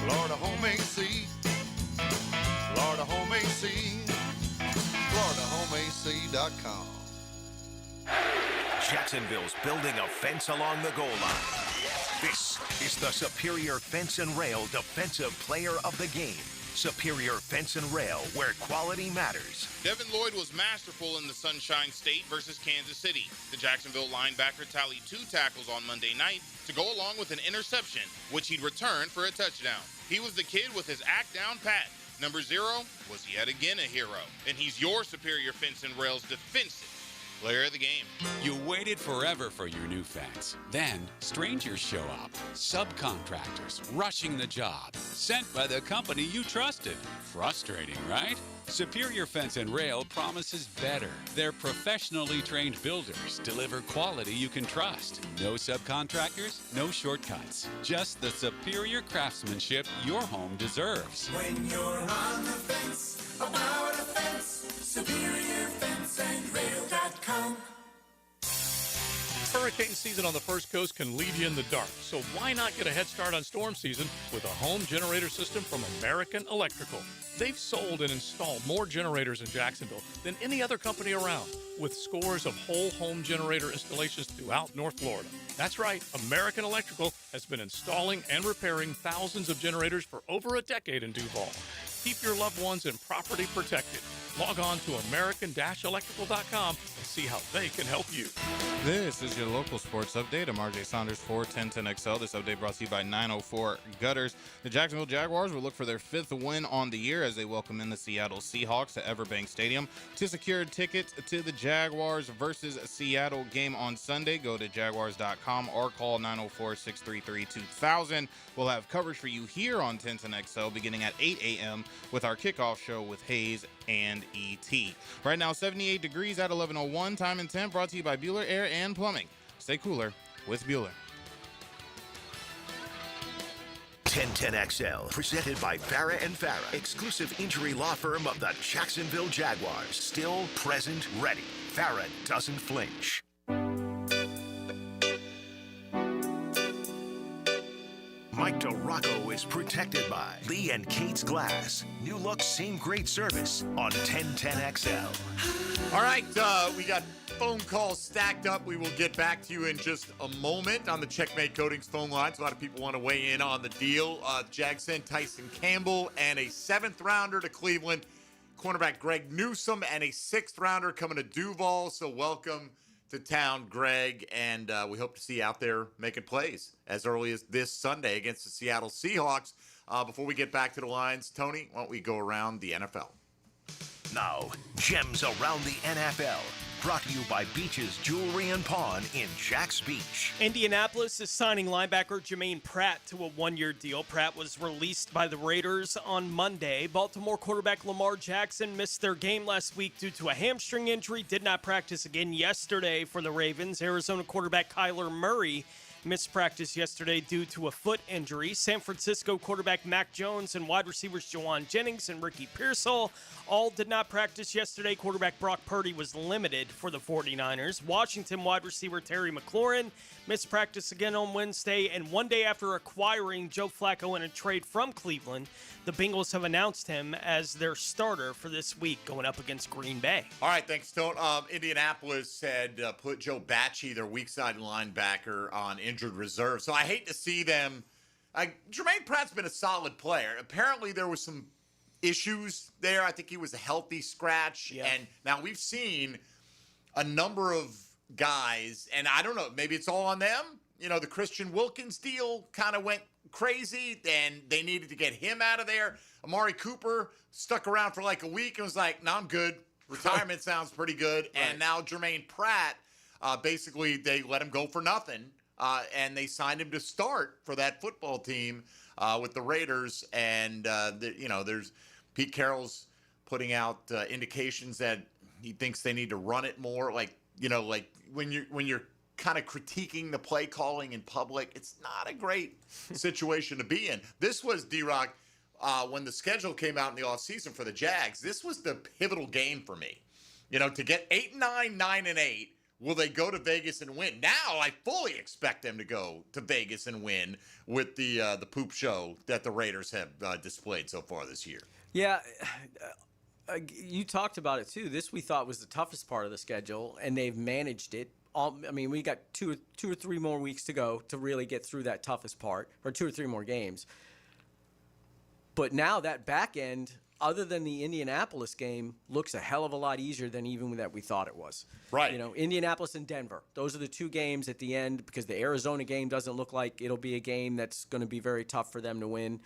Speaker 15: Florida Home AC. Florida Home AC. FloridaHomeAC.com.
Speaker 1: Jacksonville's building a fence along the goal line. This is the Superior Fence and Rail Defensive Player of the Game. Superior Fence and Rail, where quality matters.
Speaker 18: Devin Lloyd was masterful in the Sunshine State versus Kansas City. The Jacksonville linebacker tallied 2 tackles on Monday night to go along with an interception, which he'd returned for a touchdown. He was the kid with his act down pat. Number 0 was yet again a hero, and he's your Superior Fence and Rail's defensive player of the game.
Speaker 13: You waited forever for your new fence. Then, strangers show up. Subcontractors rushing the job. Sent by the company you trusted. Frustrating, right? Superior Fence and Rail promises better. Their professionally trained builders deliver quality you can trust. No subcontractors, no shortcuts. Just the superior craftsmanship your home deserves.
Speaker 3: When you're on the fence, about a fence, SuperiorFenceandRail.com.
Speaker 26: Hurricane season on the First Coast can leave you in the dark, so why not get a head start on storm season with a home generator system from American Electrical? They've sold and installed more generators in Jacksonville than any other company around, with scores of whole home generator installations throughout North Florida. That's right, American Electrical has been installing and repairing thousands of generators for over a decade in Duval. Keep your loved ones and property protected. Log on to American-Electrical.com and see how they can help you.
Speaker 19: This is your local sports update. I'm RJ Saunders for 1010XL. This update brought to you by 904 Gutters. The Jacksonville Jaguars will look for their 5th win on the year as they welcome in the Seattle Seahawks at Everbank Stadium. To secure tickets to the Jaguars versus Seattle game on Sunday, go to Jaguars.com or call 904-633-2000. We'll have coverage for you here on 1010XL beginning at 8 a.m. with our kickoff show with Hayes and E.T. Right now, 78 degrees at 11:01. Time and temp brought to you by Bueller Air and Plumbing. Stay cooler with Bueller.
Speaker 1: 1010XL, presented by Farah and Farah, exclusive injury law firm of the Jacksonville Jaguars. Still present, ready. Farah doesn't flinch. Mike DeRocco is protected by Lee and Kate's Glass. New look, same great service on 1010XL.
Speaker 5: All right, we got phone calls stacked up. We will get back to you in just a moment on the Checkmate Coatings phone lines. A lot of people want to weigh in on the deal. Jag sent Tyson Campbell and a 7th rounder to Cleveland. Cornerback Greg Newsome and a 6th rounder coming to Duval. So welcome to town, Greg, and we hope to see you out there making plays as early as this Sunday against the Seattle Seahawks. Before we get back to the lines, Tony, why don't we go around the NFL?
Speaker 1: Now, gems around the NFL. Brought to you by Beach's Jewelry and Pawn in Jax Beach.
Speaker 6: Indianapolis is signing linebacker Jermaine Pratt to a 1-year deal. Pratt was released by the Raiders on Monday. Baltimore quarterback Lamar Jackson missed their game last week due to a hamstring injury, did not practice again yesterday for the Ravens. Arizona quarterback Kyler Murray missed practice yesterday due to a foot injury. San Francisco quarterback Mac Jones and wide receivers Jawan Jennings and Ricky Pearsall all did not practice yesterday. Quarterback Brock Purdy was limited for the 49ers. Washington wide receiver Terry McLaurin missed practice again on Wednesday, and one day after acquiring Joe Flacco in a trade from Cleveland, the Bengals have announced him as their starter for this week going up against Green Bay.
Speaker 5: All right, thanks, Tone. Indianapolis had put Joe Bachie, their weak side linebacker, on injured reserve. So I hate to see them. Jermaine Pratt's been a solid player. Apparently there was some issues there. I think he was a healthy scratch. Yeah. And now we've seen a number of guys, and I don't know, maybe it's all on them. You know, the Christian Wilkins deal kind of went crazy, and they needed to get him out of there. Amari Cooper stuck around for like a week and was like, no, I'm good. Retirement sounds pretty good. Right. And now Jermaine Pratt, basically they let him go for nothing, and they signed him to start for that football team. with the Raiders, and there's Pete Carroll's putting out indications that he thinks they need to run it more. Like when you're kind of critiquing the play calling in public, it's not a great situation to be in. This was D-Rock. When the schedule came out in the offseason for the Jags, this was the pivotal game for me. To get 8-9, 9-8, will they go to Vegas and win? Now I fully expect them to go to Vegas and win with the poop show that the Raiders have displayed so far this year.
Speaker 4: Yeah, you talked about it too. This we thought was the toughest part of the schedule, and they've managed it. We got two or three more weeks to go to really get through that toughest part, or 2 or 3 more games. But now that back end, other than the Indianapolis game, looks a hell of a lot easier than even that we thought it was.
Speaker 5: Right.
Speaker 4: Indianapolis and Denver. Those are the 2 games at the end, because the Arizona game doesn't look like it'll be a game that's going to be very tough for them to win.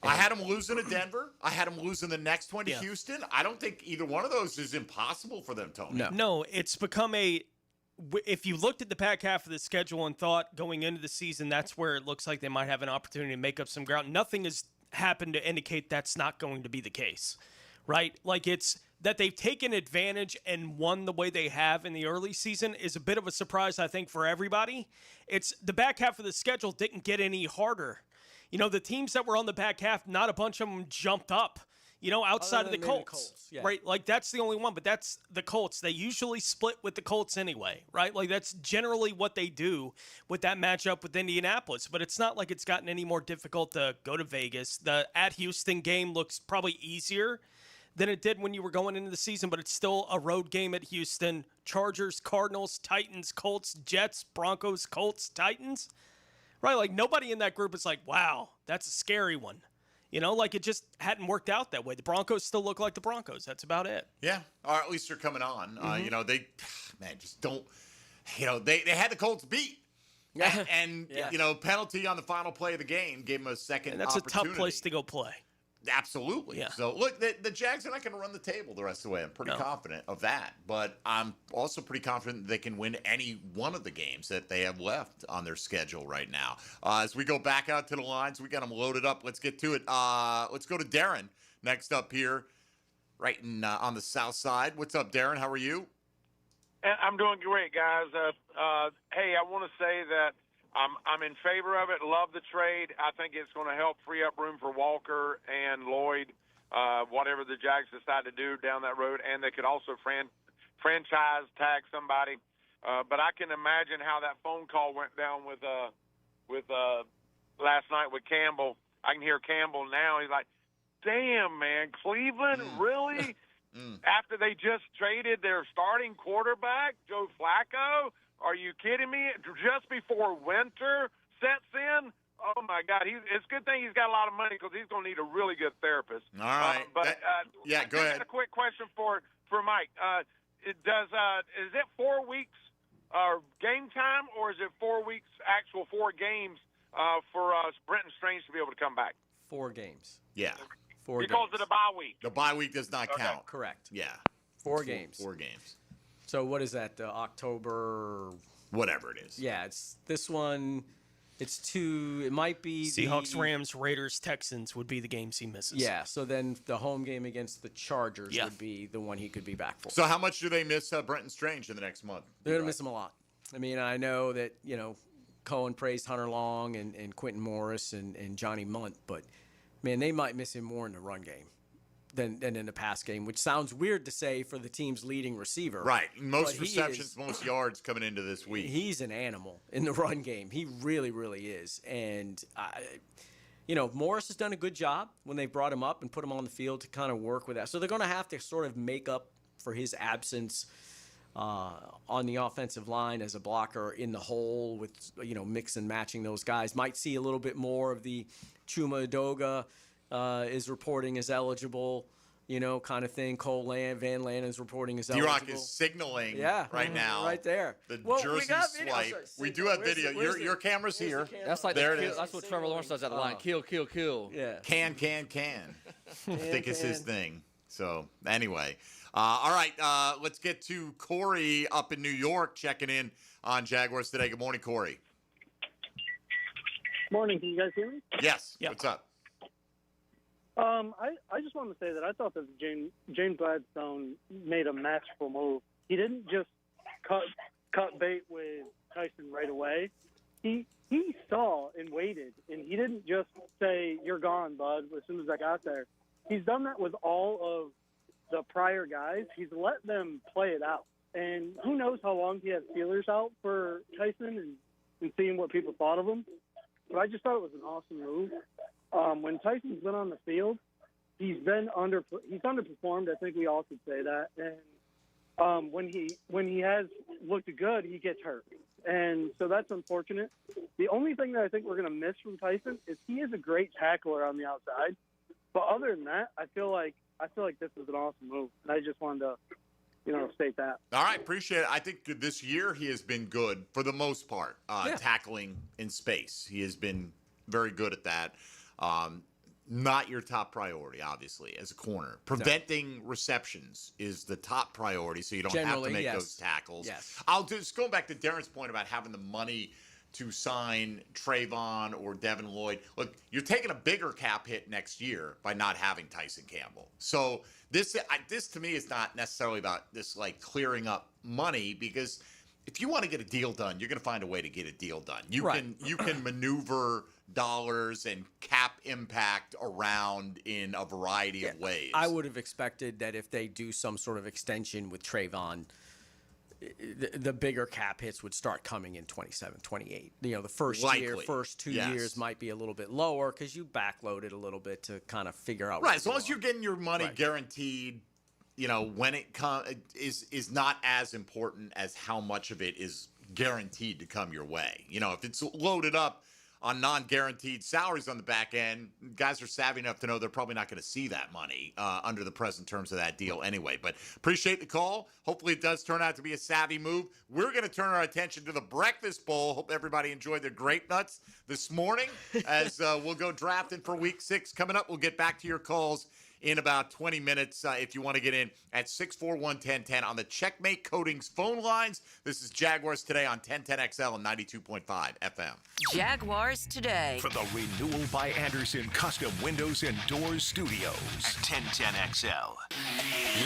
Speaker 5: I had them losing to Denver. I had them losing the next one to Houston. I don't think either one of those is impossible for them, Tony.
Speaker 6: No, it's become if you looked at the back half of the schedule and thought going into the season, that's where it looks like they might have an opportunity to make up some ground. Nothing has happened to indicate that's not going to be the case, right? Like, it's that they've taken advantage and won the way they have in the early season is a bit of a surprise, I think, for everybody. It's the back half of the schedule didn't get any harder. The teams that were on the back half, not a bunch of them jumped up, outside of the Colts.
Speaker 4: Yeah.
Speaker 6: Right? Like, that's the only one, but that's the Colts. They usually split with the Colts anyway, right? Like, that's generally what they do with that matchup with Indianapolis, but it's not like it's gotten any more difficult to go to Vegas. The at Houston game looks probably easier than it did when you were going into the season, but it's still a road game at Houston. Chargers, Cardinals, Titans, Colts, Jets, Broncos, Colts, Titans. Right, like nobody in that group is like, wow, that's a scary one. Like it just hadn't worked out that way. The Broncos still look like the Broncos. That's about it.
Speaker 5: Yeah, or at least they're coming on. They just don't, they had the Colts beat.
Speaker 4: Yeah.
Speaker 5: And penalty on the final play of the game gave them a second
Speaker 6: And that's
Speaker 5: opportunity.
Speaker 6: a tough place to go play.
Speaker 5: Absolutely.
Speaker 6: Yeah.
Speaker 5: So, look, the Jags are not going to run the table the rest of the way. I'm pretty confident of that. But I'm also pretty confident they can win any one of the games that they have left on their schedule right now. As we go back out to the lines, we got them loaded up. Let's get to it. Let's go to Darren next up here, right on the south side. What's up, Darren? How are you?
Speaker 2: I'm doing great, guys. Hey, I want to say that I'm in favor of it. Love the trade. I think it's going to help free up room for Walker and Lloyd, whatever the Jags decide to do down that road. And they could also franchise tag somebody. But I can imagine how that phone call went down with last night with Campbell. I can hear Campbell now. He's like, "Damn, man, Cleveland, really?" After they just traded their starting quarterback, Joe Flacco. Are you kidding me? Just before winter sets in? Oh, my God. It's a good thing he's got a lot of money because he's going to need a really good therapist.
Speaker 5: All right.
Speaker 2: Go
Speaker 5: ahead.
Speaker 2: A quick question for Mike. Is it 4 weeks game time, or is it 4 weeks, actual 4 games for Brenton Strange to be able to come back?
Speaker 4: 4 games.
Speaker 5: Yeah.
Speaker 4: 4
Speaker 2: because
Speaker 4: games.
Speaker 2: of the bye week.
Speaker 5: The bye week does not count.
Speaker 4: Correct.
Speaker 5: Yeah.
Speaker 4: 4 games.
Speaker 5: 4 games.
Speaker 4: So what is that, October?
Speaker 5: Whatever it is.
Speaker 4: Yeah, it's this one. It's 2. It might be
Speaker 6: Seahawks, Rams, Raiders, Texans would be the games he misses.
Speaker 4: Yeah, so then the home game against the Chargers would be the one he could be back for.
Speaker 5: So how much do they miss Brenton Strange in the next month?
Speaker 4: They're going to miss him a lot. I mean, I know that, Cohen praised Hunter Long and Quentin Morris and Johnny Munt, but, man, they might miss him more in the run game than in the pass game, which sounds weird to say for the team's leading receiver.
Speaker 5: Right. Most receptions, most yards coming into this week.
Speaker 4: He's an animal in the run game. He really, really is. And, Morris has done a good job when they brought him up and put him on the field to kind of work with that. So they're going to have to sort of make up for his absence on the offensive line as a blocker in the hole with, mix and matching those guys. Might see a little bit more of the Chuma Edoga is reporting as eligible, kind of thing. Van Lannon is reporting as eligible.
Speaker 5: D-Rock is signaling right now.
Speaker 4: Right there.
Speaker 5: The jersey swipe. We do have video. Your camera's here.
Speaker 12: That's like
Speaker 5: there it is.
Speaker 12: That's what Trevor Lawrence does at the line. Kill, kill, kill.
Speaker 4: Yeah.
Speaker 5: Can. I think it's his thing. So, anyway. All right. Let's get to Corey up in New York checking in on Jaguars today. Good morning, Corey.
Speaker 7: Morning. Can you guys hear me?
Speaker 5: Yes. What's up?
Speaker 7: I just wanted to say that I thought that James Gladstone made a masterful move. He didn't just cut bait with Tyson right away. He saw and waited, and he didn't just say, "You're gone, bud," as soon as I got there. He's done that with all of the prior guys. He's let them play it out. And who knows how long he had feelers out for Tyson and seeing what people thought of him. But I just thought it was an awesome move. When Tyson's been on the field, he's underperformed. I think we all could say that. And when he has looked good, he gets hurt. And so that's unfortunate. The only thing that I think we're going to miss from Tyson is he is a great tackler on the outside. But other than that, I feel like this is an awesome move. And I just wanted to, state that.
Speaker 5: All right, appreciate it. I think this year he has been good for the most part, tackling in space. He has been very good at that. Not your top priority, obviously, as a corner. Preventing receptions is the top priority, so you don't have to make those tackles.
Speaker 4: Yes.
Speaker 5: I'll just go back to Darren's point about having the money to sign Trayvon or Devin Lloyd. Look, you're taking a bigger cap hit next year by not having Tyson Campbell. So this to me is not necessarily about this like clearing up money, because if you want to get a deal done, you're going to find a way to get a deal done. You can maneuver dollars and cap impact around in a variety of ways.
Speaker 4: I would have expected that if they do some sort of extension with Trayvon, the bigger cap hits would start coming in 27, 28. The first first 2 years might be a little bit lower because you backload it a little bit to kind of figure out.
Speaker 5: Right, as long as you're getting your money guaranteed, when it comes is not as important as how much of it is guaranteed to come your way. If it's loaded up on non-guaranteed salaries on the back end, guys are savvy enough to know they're probably not going to see that money under the present terms of that deal anyway. But appreciate the call. Hopefully it does turn out to be a savvy move. We're going to turn our attention to the Breakfast Bowl. Hope everybody enjoyed their grape nuts this morning as we'll go drafting for Week 6. Coming up, we'll get back to your calls in about 20 minutes if you want to get in at 641-1010 on the Checkmate Coatings phone lines. This is Jaguars Today on 1010XL and 92.5 FM.
Speaker 8: Jaguars Today.
Speaker 1: From the Renewal by Anderson Custom Windows and Doors Studios at 1010XL.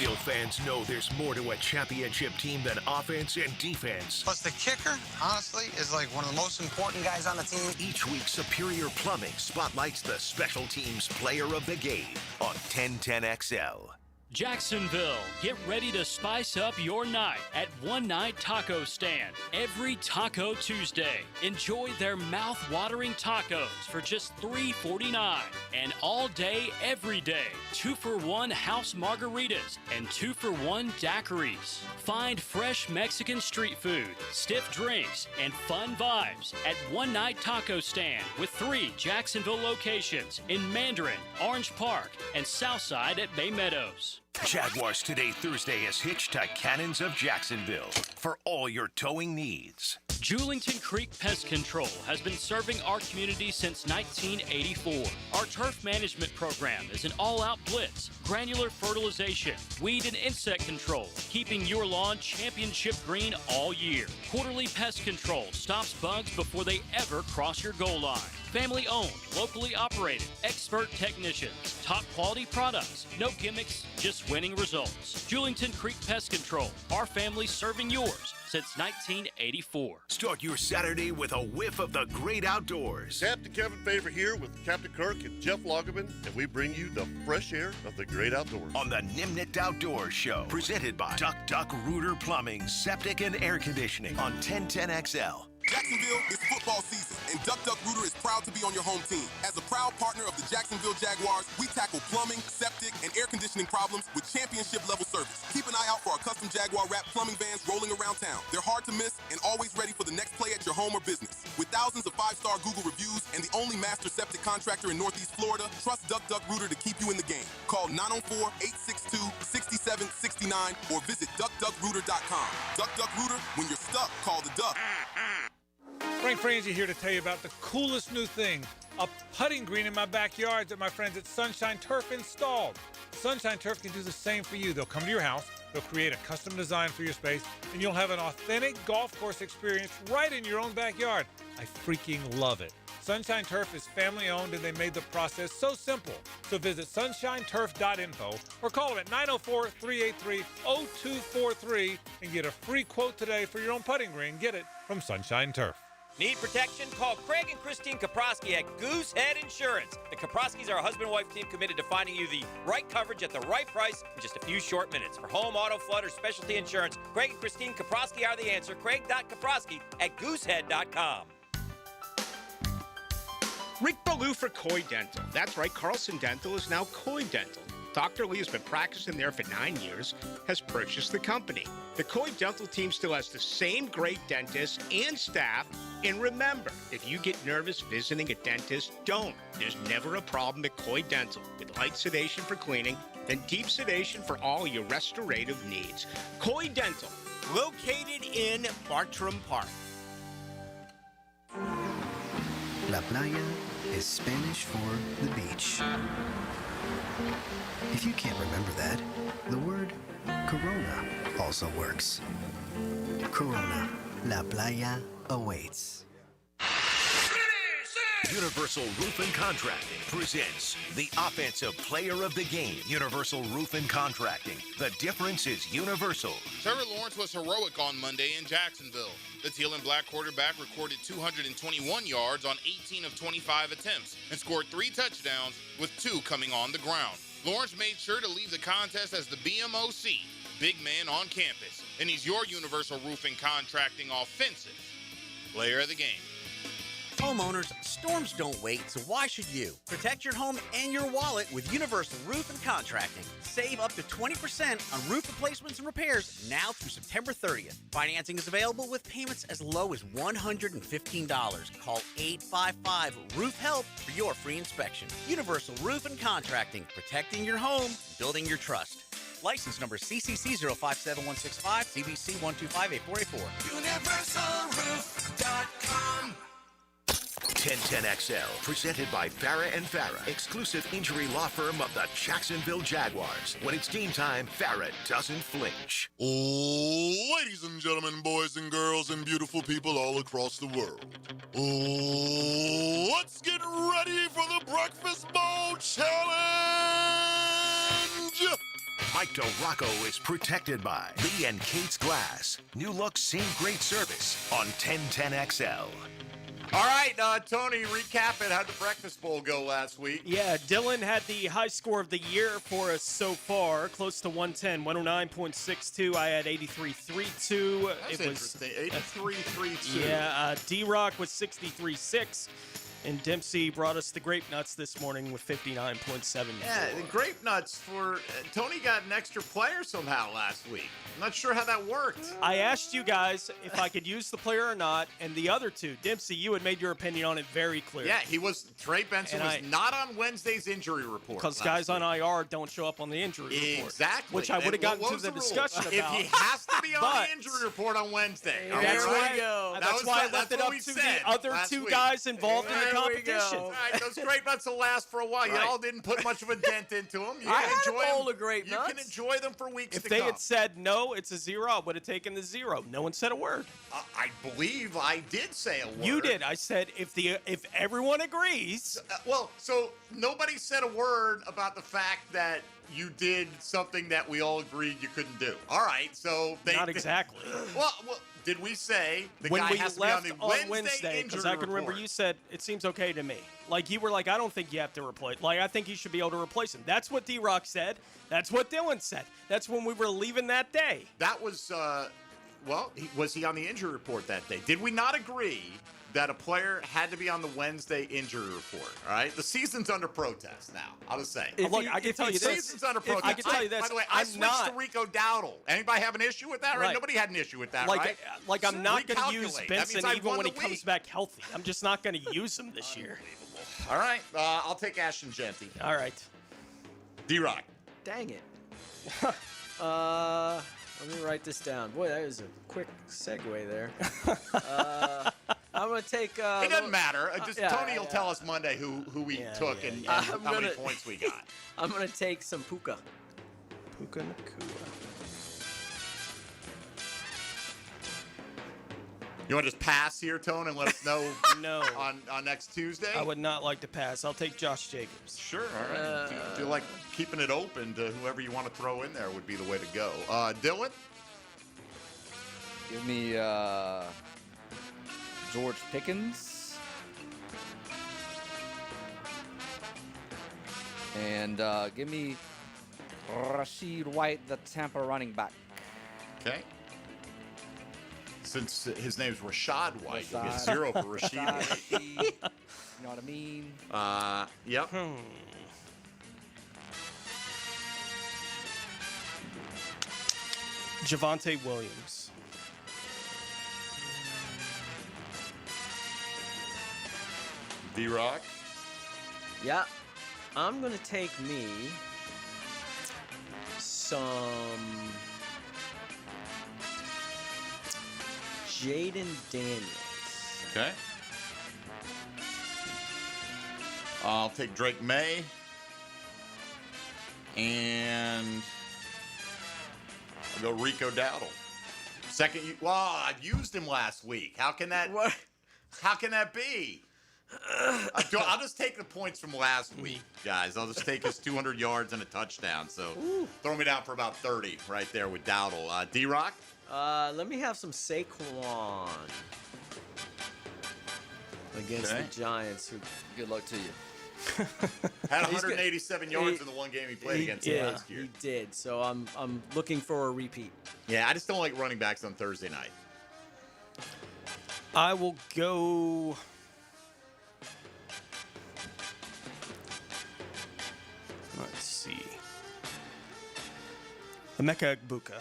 Speaker 1: Real fans know there's more to a championship team than offense and defense.
Speaker 9: Plus the kicker, honestly, is like one of the most important guys on the team.
Speaker 1: Each week, Superior Plumbing spotlights the special teams player of the game on 1010XL.
Speaker 20: Jacksonville, get ready to spice up your night at One Night Taco Stand every Taco Tuesday. Enjoy their mouth-watering tacos for just $3.49 and all day, every day, 2-for-1 house margaritas and 2-for-1 daiquiris. Find fresh Mexican street food, stiff drinks, and fun vibes at One Night Taco Stand with 3 Jacksonville locations in Mandarin, Orange Park, and Southside at Bay Meadows.
Speaker 1: Jaguars Today Thursday is hitched to Cannons of Jacksonville for all your towing needs.
Speaker 20: Julington Creek Pest Control has been serving our community since 1984. Our turf management program is an all-out blitz, granular fertilization, weed and insect control, keeping your lawn championship green all year. Quarterly pest control stops bugs before they ever cross your goal line. Family owned, locally operated, expert technicians, top quality products, no gimmicks, just winning results. Julington Creek Pest Control, our family serving yours since 1984.
Speaker 1: Start your Saturday with a whiff of the great outdoors.
Speaker 22: Captain Kevin Favor here with Captain Kirk and Jeff Lagerman, and we bring you the fresh air of the great outdoors.
Speaker 1: On the Nimnit Outdoors Show, presented by Duck Rooter Plumbing, Septic and Air Conditioning on 1010XL.
Speaker 23: Jacksonville is football season, and Duck Rooter is proud to be on your home team. As a proud partner of the Jacksonville Jaguars, we tackle plumbing, septic, and air conditioning problems with championship-level service. Keep an eye out for our custom Jaguar wrap plumbing vans rolling around town. They're hard to miss and always ready for the next play at your home or business. With thousands of 5-star Google reviews and the only master septic contractor in Northeast Florida, trust Duck Rooter to keep you in the game. Call 904-862-6769 or visit duckduckrooter.com. Duck Rooter, when you're stuck, call the Duck.
Speaker 27: Frank Frangie here to tell you about the coolest new thing, a putting green in my backyard that my friends at Sunshine Turf installed. Sunshine Turf can do the same for you. They'll come to your house, they'll create a custom design for your space, and you'll have an authentic golf course experience right in your own backyard. I freaking love it. Sunshine Turf is family owned and they made the process so simple. So visit sunshineturf.info or call them at 904-383-0243 and get a free quote today for your own putting green. Get it from Sunshine Turf.
Speaker 10: Need protection? Call Craig and Christine Kaprosky at Goosehead Insurance. The Kaproskys are a husband-wife team committed to finding you the right coverage at the right price in just a few short minutes. For home, auto, flood, or specialty insurance, Craig and Christine Kaprosky are the answer. Craig.Kaprosky at goosehead.com.
Speaker 11: Rick Ballou for Coy Dental. That's right, Carlson Dental is now Coy Dental. Dr. Lee has been practicing there for 9 years, has purchased the company. The Coy Dental team still has the same great dentists and staff. And remember, if you get nervous visiting a dentist, don't. There's never a problem at Coy Dental. With light sedation for cleaning, then deep sedation for all your restorative needs. Coy Dental, located in Bartram Park.
Speaker 14: La playa is Spanish for the beach. If you can't remember that, the word Corona also works. Corona, La Playa awaits.
Speaker 1: Universal Roof and Contracting presents the Offensive Player of the Game. Universal Roof and Contracting. The difference is universal.
Speaker 18: Trevor Lawrence was heroic on Monday in Jacksonville. The teal and black quarterback recorded 221 yards on 18 of 25 attempts and scored 3 touchdowns, with 2 coming on the ground. Lawrence made sure to leave the contest as the BMOC, big man on campus, and he's your Universal Roofing Contracting Offensive Player of the Game.
Speaker 16: Homeowners, storms don't wait, so why should you? Protect your home and your wallet with Universal Roof and Contracting. Save up to 20% on roof replacements and repairs now through September 30th. Financing is available with payments as low as $115. Call 855-ROOF-HELP for your free inspection. Universal Roof and Contracting, protecting your home, building your trust. License number CCC 057165, CBC 1258484.
Speaker 1: UniversalRoof.com. 1010XL, presented by Farrah & Farrah, exclusive injury law firm of the Jacksonville Jaguars. When it's game time, Farrah doesn't flinch.
Speaker 15: Ladies and gentlemen, boys and girls, and beautiful people all across the world. Let's get ready for the Breakfast Bowl Challenge!
Speaker 1: Mike DeRocco is protected by Lee and Kate's Glass. New look, same great service on 1010XL.
Speaker 5: All right, Tony, recap it. How'd the Breakfast Bowl go last week?
Speaker 6: Yeah, Dylan had the high score of the year for us so far, close to 110, 109.62. I had 83.32.
Speaker 5: That's interesting, 83.32.
Speaker 6: Yeah, D-Rock was 63.6. And Dempsey brought us the grape nuts this morning with 59.7.
Speaker 5: Yeah, the grape nuts for Tony got an extra player somehow last week. I'm not sure how that worked.
Speaker 6: I asked you guys if I could use the player or not, and the other two, Dempsey, you had made your opinion on it very clear.
Speaker 5: Yeah, Trey Benson was not on Wednesday's injury report.
Speaker 6: Because guys on IR don't show up on the injury report.
Speaker 5: Exactly.
Speaker 6: Which I would have gotten to the discussion about.
Speaker 5: If he has to be on the injury report on Wednesday.
Speaker 6: That's why I left it up to the other two guys involved in the competition.
Speaker 5: All right, those grape nuts will last for a while. You all didn't put much of a dent into them. You
Speaker 12: I
Speaker 5: can
Speaker 12: had
Speaker 5: enjoy
Speaker 12: a bowl
Speaker 5: them.
Speaker 12: of grape nuts.
Speaker 5: You can enjoy them for weeks
Speaker 6: If
Speaker 5: to
Speaker 6: they
Speaker 5: come.
Speaker 6: had said no, it's a 0, I would have taken the 0. No one said a word.
Speaker 5: I believe I did say a word.
Speaker 6: You did. I said if everyone agrees.
Speaker 5: So nobody said a word about the fact that you did something that we all agreed you couldn't do. All right, so
Speaker 6: Not exactly.
Speaker 5: Well, did we say the
Speaker 6: when
Speaker 5: guy
Speaker 6: we
Speaker 5: has to
Speaker 6: left
Speaker 5: be on
Speaker 6: on
Speaker 5: the
Speaker 6: Wednesday,
Speaker 5: because
Speaker 6: I can remember you said it seems okay to me. Like you were like, I don't think you have to replace. Like I think you should be able to replace him. That's what D-Rock said. That's what Dylan said. That's when we were leaving that day.
Speaker 5: That was was he on the injury report that day? Did we not agree that a player had to be on the Wednesday injury report? All right, the season's under protest now. I'll just say.
Speaker 6: Look, I can tell you this.
Speaker 5: The season's under protest.
Speaker 6: I can tell you this.
Speaker 5: By the way, I switched to Rico Dowdle. Anybody have an issue with that? Right? Nobody had an issue with that, right?
Speaker 6: Like I'm not going to use
Speaker 5: Recalculate.
Speaker 6: Benson
Speaker 5: That means I
Speaker 6: even
Speaker 5: won
Speaker 6: when he
Speaker 5: the
Speaker 6: comes
Speaker 5: week.
Speaker 6: back healthy. I'm just not going to use him this year.
Speaker 5: All right, I'll take Ashton Genty.
Speaker 6: All right.
Speaker 5: D-Rock.
Speaker 12: Dang it. Let me write this down. Boy, that was a quick segue there. I'm going to take...
Speaker 5: it doesn't matter. Tony will tell us Monday who we took and how many points we got.
Speaker 12: I'm going to take some Puka.
Speaker 6: Puka Nakua.
Speaker 5: You want to just pass here, Tone, and let us know
Speaker 6: No.
Speaker 5: on next Tuesday?
Speaker 6: I would not like to pass. I'll take Josh Jacobs.
Speaker 5: Sure, all right. Do you feel like keeping it open to whoever you want to throw in there would be the way to go? Dylan?
Speaker 3: Give me George Pickens. And give me Rashid White, the Tampa running back.
Speaker 5: Okay. Since his name's Rashad White, you'll get 0 for Rashid White.
Speaker 3: You know what I mean?
Speaker 5: Yep.
Speaker 6: Javonte Williams.
Speaker 5: D-Rock?
Speaker 12: Yeah. I'm going to take me some Jaden Daniels.
Speaker 5: Okay. I'll take Drake May. And I'll go Rico Dowdle. Well, I used him last week. How can that be? I'll just take the points from last week, guys. I'll just take his 200 yards and a touchdown. So throw me down for about 30 right there with Dowdle. D-Rock?
Speaker 12: Let me have some Saquon against the Giants. Good luck to you.
Speaker 5: Had 187 yards in the one game he played against last year.
Speaker 12: He did. So I'm looking for a repeat.
Speaker 5: Yeah, I just don't like running backs on Thursday night.
Speaker 6: I will go. Let's see. Emeka Egbuka.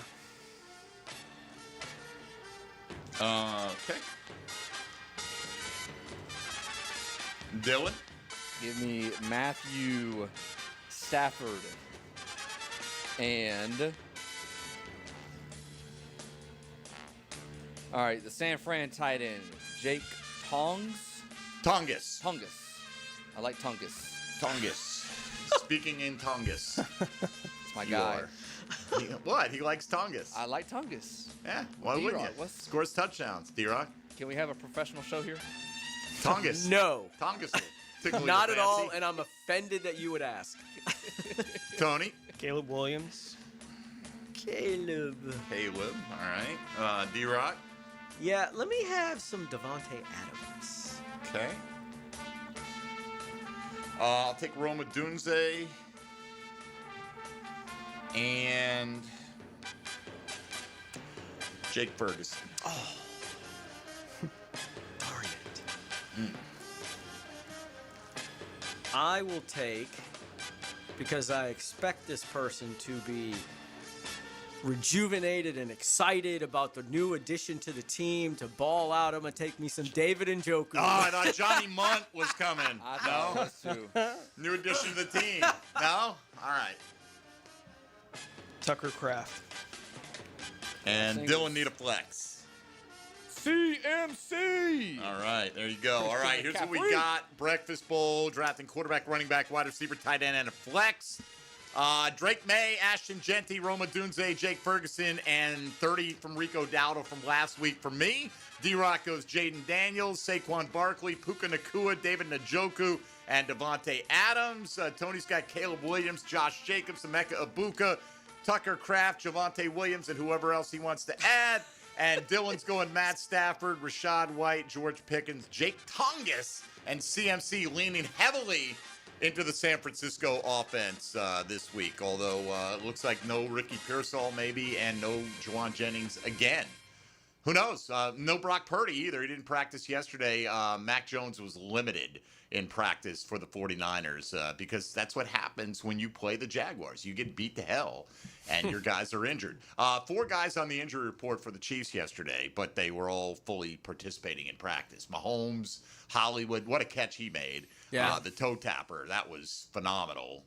Speaker 5: Okay. Dylan?
Speaker 3: Give me Matthew Stafford and all right, the San Fran tight end Jake Tongus. I like Tongus.
Speaker 5: Speaking in Tongus.
Speaker 3: It's my guy.
Speaker 5: What? He likes Tongus.
Speaker 3: I like Tongus.
Speaker 5: Yeah, why wouldn't you? Scores touchdowns, D-Rock.
Speaker 3: Can we have a professional show here?
Speaker 5: Tongus.
Speaker 12: No.
Speaker 5: Tongus will tickle your
Speaker 12: Not at all,
Speaker 5: fancy.
Speaker 12: and I'm offended that you would ask.
Speaker 5: Tony?
Speaker 6: Caleb Williams.
Speaker 12: Caleb.
Speaker 5: All right. D-Rock?
Speaker 12: Yeah, let me have some Devontae Adams.
Speaker 5: Okay. I'll take Roma Dunze. And Jake Ferguson.
Speaker 12: Oh. Darn it. I will take, because I expect this person to be rejuvenated and excited about the new addition to the team, to ball out. I'm going to take me some David Njoku.
Speaker 5: Oh, I thought Johnny Munt was coming.
Speaker 3: I thought it was too.
Speaker 5: New addition to the team. No? All right.
Speaker 6: Tucker Kraft.
Speaker 5: And Dylan need a flex.
Speaker 3: CMC.
Speaker 5: All right, there you go. All right, here's what we got. Breakfast Bowl, drafting quarterback, running back, wide receiver, tight end, and a flex. Drake May, Ashton Genty, Roma Dunze, Jake Ferguson, and 30 from Rico Dowdle from last week for me. D-Rock goes Jaden Daniels, Saquon Barkley, Puka Nacua, David Njoku, and Devontae Adams. Tony's got Caleb Williams, Josh Jacobs, Emeka Egbuka, Tucker Kraft, Javonte Williams, and whoever else he wants to add. And Dylan's going Matt Stafford, Rashad White, George Pickens, Jake Tongus, and CMC leaning heavily into the San Francisco offense this week. Although it looks like no Ricky Pearsall maybe, and no Juwan Jennings again. Who knows? No Brock Purdy either. He didn't practice yesterday. Mac Jones was limited in practice for the 49ers because that's what happens when you play the Jaguars. You get beat to hell, and your guys are injured. 4 guys on the injury report for the Chiefs yesterday, but they were all fully participating in practice. Mahomes, Hollywood, what a catch he made.
Speaker 12: Yeah.
Speaker 5: The toe tapper, that was phenomenal.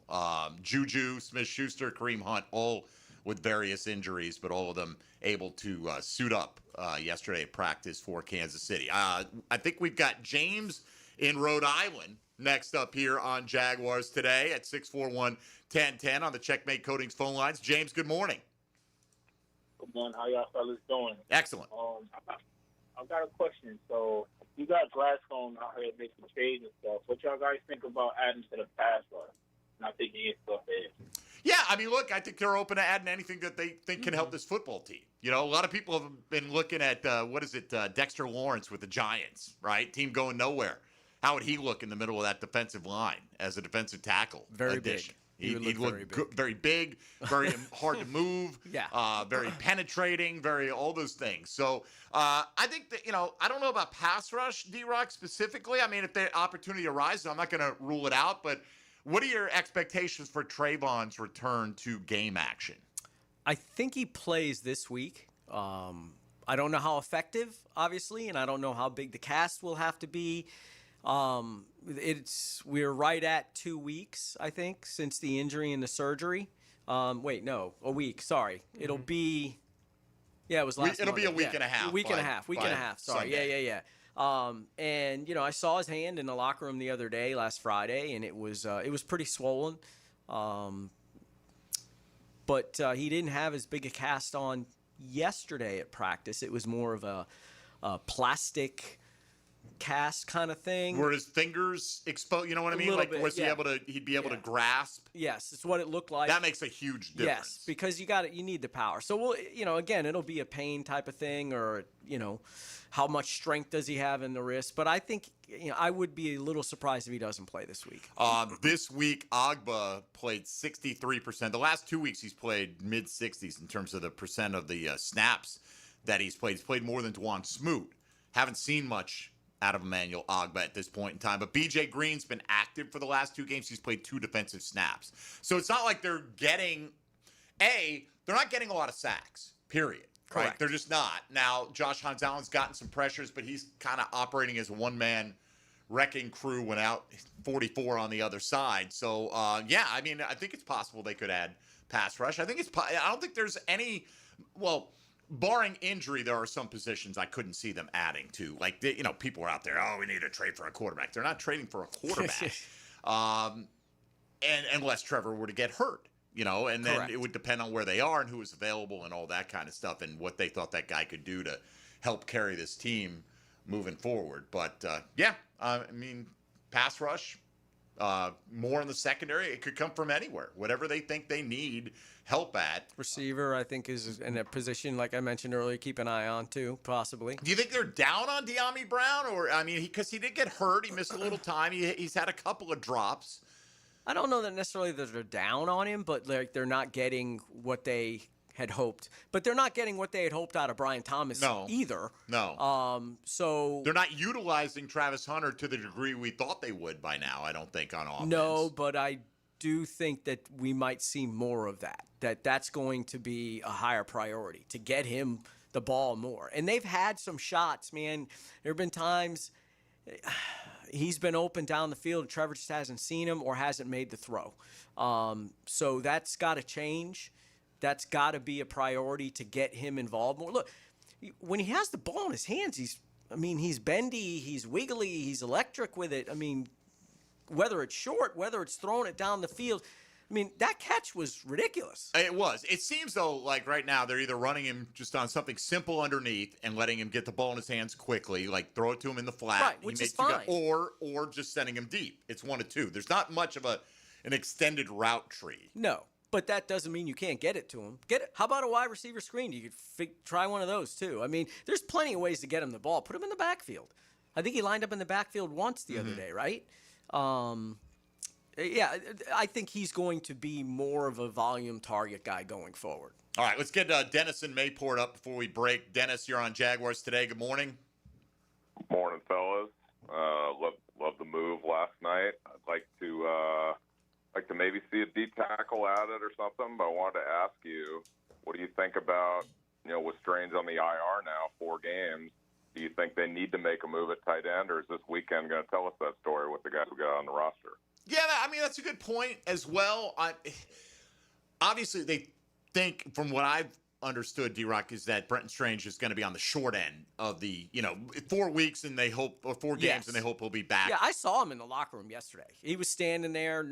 Speaker 5: Juju, Smith-Schuster, Kareem Hunt, all with various injuries, but all of them able to suit up yesterday at practice for Kansas City. I think we've got James in Rhode Island next up here on Jaguars Today at 641-1010 on the Checkmate Coatings phone lines. James, good morning.
Speaker 13: Good morning. How y'all fellas doing?
Speaker 5: Excellent.
Speaker 13: I'm got a question. So you got Gladstone out here making trades and stuff. What y'all guys think about adding to the pass rush? Not thinking it's stuff there.
Speaker 5: Yeah, I mean, look, I think they're open to adding anything that they think can help this football team. You know, a lot of people have been looking at, Dexter Lawrence with the Giants, right? Team going nowhere. How would he look in the middle of that defensive line as a defensive tackle?
Speaker 12: Very
Speaker 5: addition?
Speaker 12: big.
Speaker 5: He'd look very big, very hard to move, very penetrating, all those things. So I think that, I don't know about pass rush, D-Rock, specifically. I mean, if the opportunity arises, I'm not going to rule it out, but what are your expectations for Trayvon's return to game action?
Speaker 12: I think he plays this week. I don't know how effective, obviously, and I don't know how big the cast will have to be. We're right at 2 weeks, I think, since the injury and the surgery. A week. Sorry, it'll be. Yeah, it was last.
Speaker 5: It'll be a week and a half.
Speaker 12: Week and a half. Sorry.
Speaker 5: Sunday.
Speaker 12: Yeah. And I saw his hand in the locker room the other day, last Friday, and it was pretty swollen. But he didn't have as big a cast on yesterday at practice. It was more of a plastic cast kind of thing.
Speaker 5: Were his fingers exposed? You know what I mean? Like, was he able to? He'd be able to grasp.
Speaker 12: Yes, it's what it looked like.
Speaker 5: That makes a huge difference.
Speaker 12: Yes, because you need the power. So again, it'll be a pain type of thing, or how much strength does he have in the wrist? But I think I would be a little surprised if he doesn't play this week.
Speaker 5: This week, Agba played 63%. The last 2 weeks, he's played mid-60s in terms of the percent of the snaps that he's played. He's played more than Dwan Smoot. Haven't seen much out of Emmanuel Agba at this point in time. But B.J. Green's been active for the last 2 games. He's played 2 defensive snaps. So it's not like they're not getting a lot of sacks, period. Right?
Speaker 12: Correct.
Speaker 5: They're just not. Now, Josh Hans Allen's gotten some pressures, but he's kind of operating as a one-man wrecking crew without 44 on the other side. So, I think it's possible they could add pass rush. I don't think there's any barring injury, there are some positions I couldn't see them adding to. Like, people are out there, we need to trade for a quarterback. They're not trading for a quarterback. And unless Trevor were to get hurt, and then
Speaker 12: Correct.
Speaker 5: It would depend on where they are and who is available and all that kind of stuff and what they thought that guy could do to help carry this team moving forward. But, pass rush, more in the secondary, it could come from anywhere. Whatever they think they need help at.
Speaker 12: Receiver, I think, is in a position, like I mentioned earlier, keep an eye on, too, possibly.
Speaker 5: Do you think they're down on De'Ami Brown? Or, because he did get hurt. He missed a little time. He's had a couple of drops.
Speaker 12: I don't know that necessarily that they're down on him, but they're not getting what they had hoped. But they're not getting what they had hoped out of Brian Thomas either.
Speaker 5: No.
Speaker 12: So
Speaker 5: they're not utilizing Travis Hunter to the degree we thought they would by now, I don't think, on offense.
Speaker 12: No, but I do think that we might see more of that. That's going to be a higher priority, to get him the ball more. And they've had some shots, man. There have been times he's been open down the field. Trevor just hasn't seen him or hasn't made the throw. So that's got to change. That's got to be a priority to get him involved more. Look, when he has the ball in his hands, he's bendy, he's wiggly, he's electric with it. Whether it's short, whether it's throwing it down the field, that catch was ridiculous.
Speaker 5: It was. It seems, though, like right now they're either running him just on something simple underneath and letting him get the ball in his hands quickly, like throw it to him in the flat.
Speaker 12: Right, which is fine.
Speaker 5: Or just sending him deep. It's one of two. There's not much of an extended route tree.
Speaker 12: No, but that doesn't mean you can't get it to him. Get it. How about a wide receiver screen? You could try one of those, too. There's plenty of ways to get him the ball. Put him in the backfield. I think he lined up in the backfield once the other day, right? I think he's going to be more of a volume target guy going forward.
Speaker 5: All right, let's get Dennis and Mayport up before we break. Dennis, you're on Jaguars today. Good morning.
Speaker 17: Morning, fellas. Love the move last night. I'd like to maybe see a deep tackle added or something, but I wanted to ask you, what do you think about, with Strange on the IR now, 4 games, do you think they need to make a move at tight end, or is this weekend going to tell us that story with the guys we got on the roster?
Speaker 5: Yeah, that's a good point as well. Obviously, they think, from what I've understood, D-Rock, is that Brenton Strange is going to be on the short end of the, 4 weeks, and they hope, or 4 games,
Speaker 12: Yes.
Speaker 5: and they hope he'll be back.
Speaker 12: Yeah, I saw him in the locker room yesterday. He was standing there.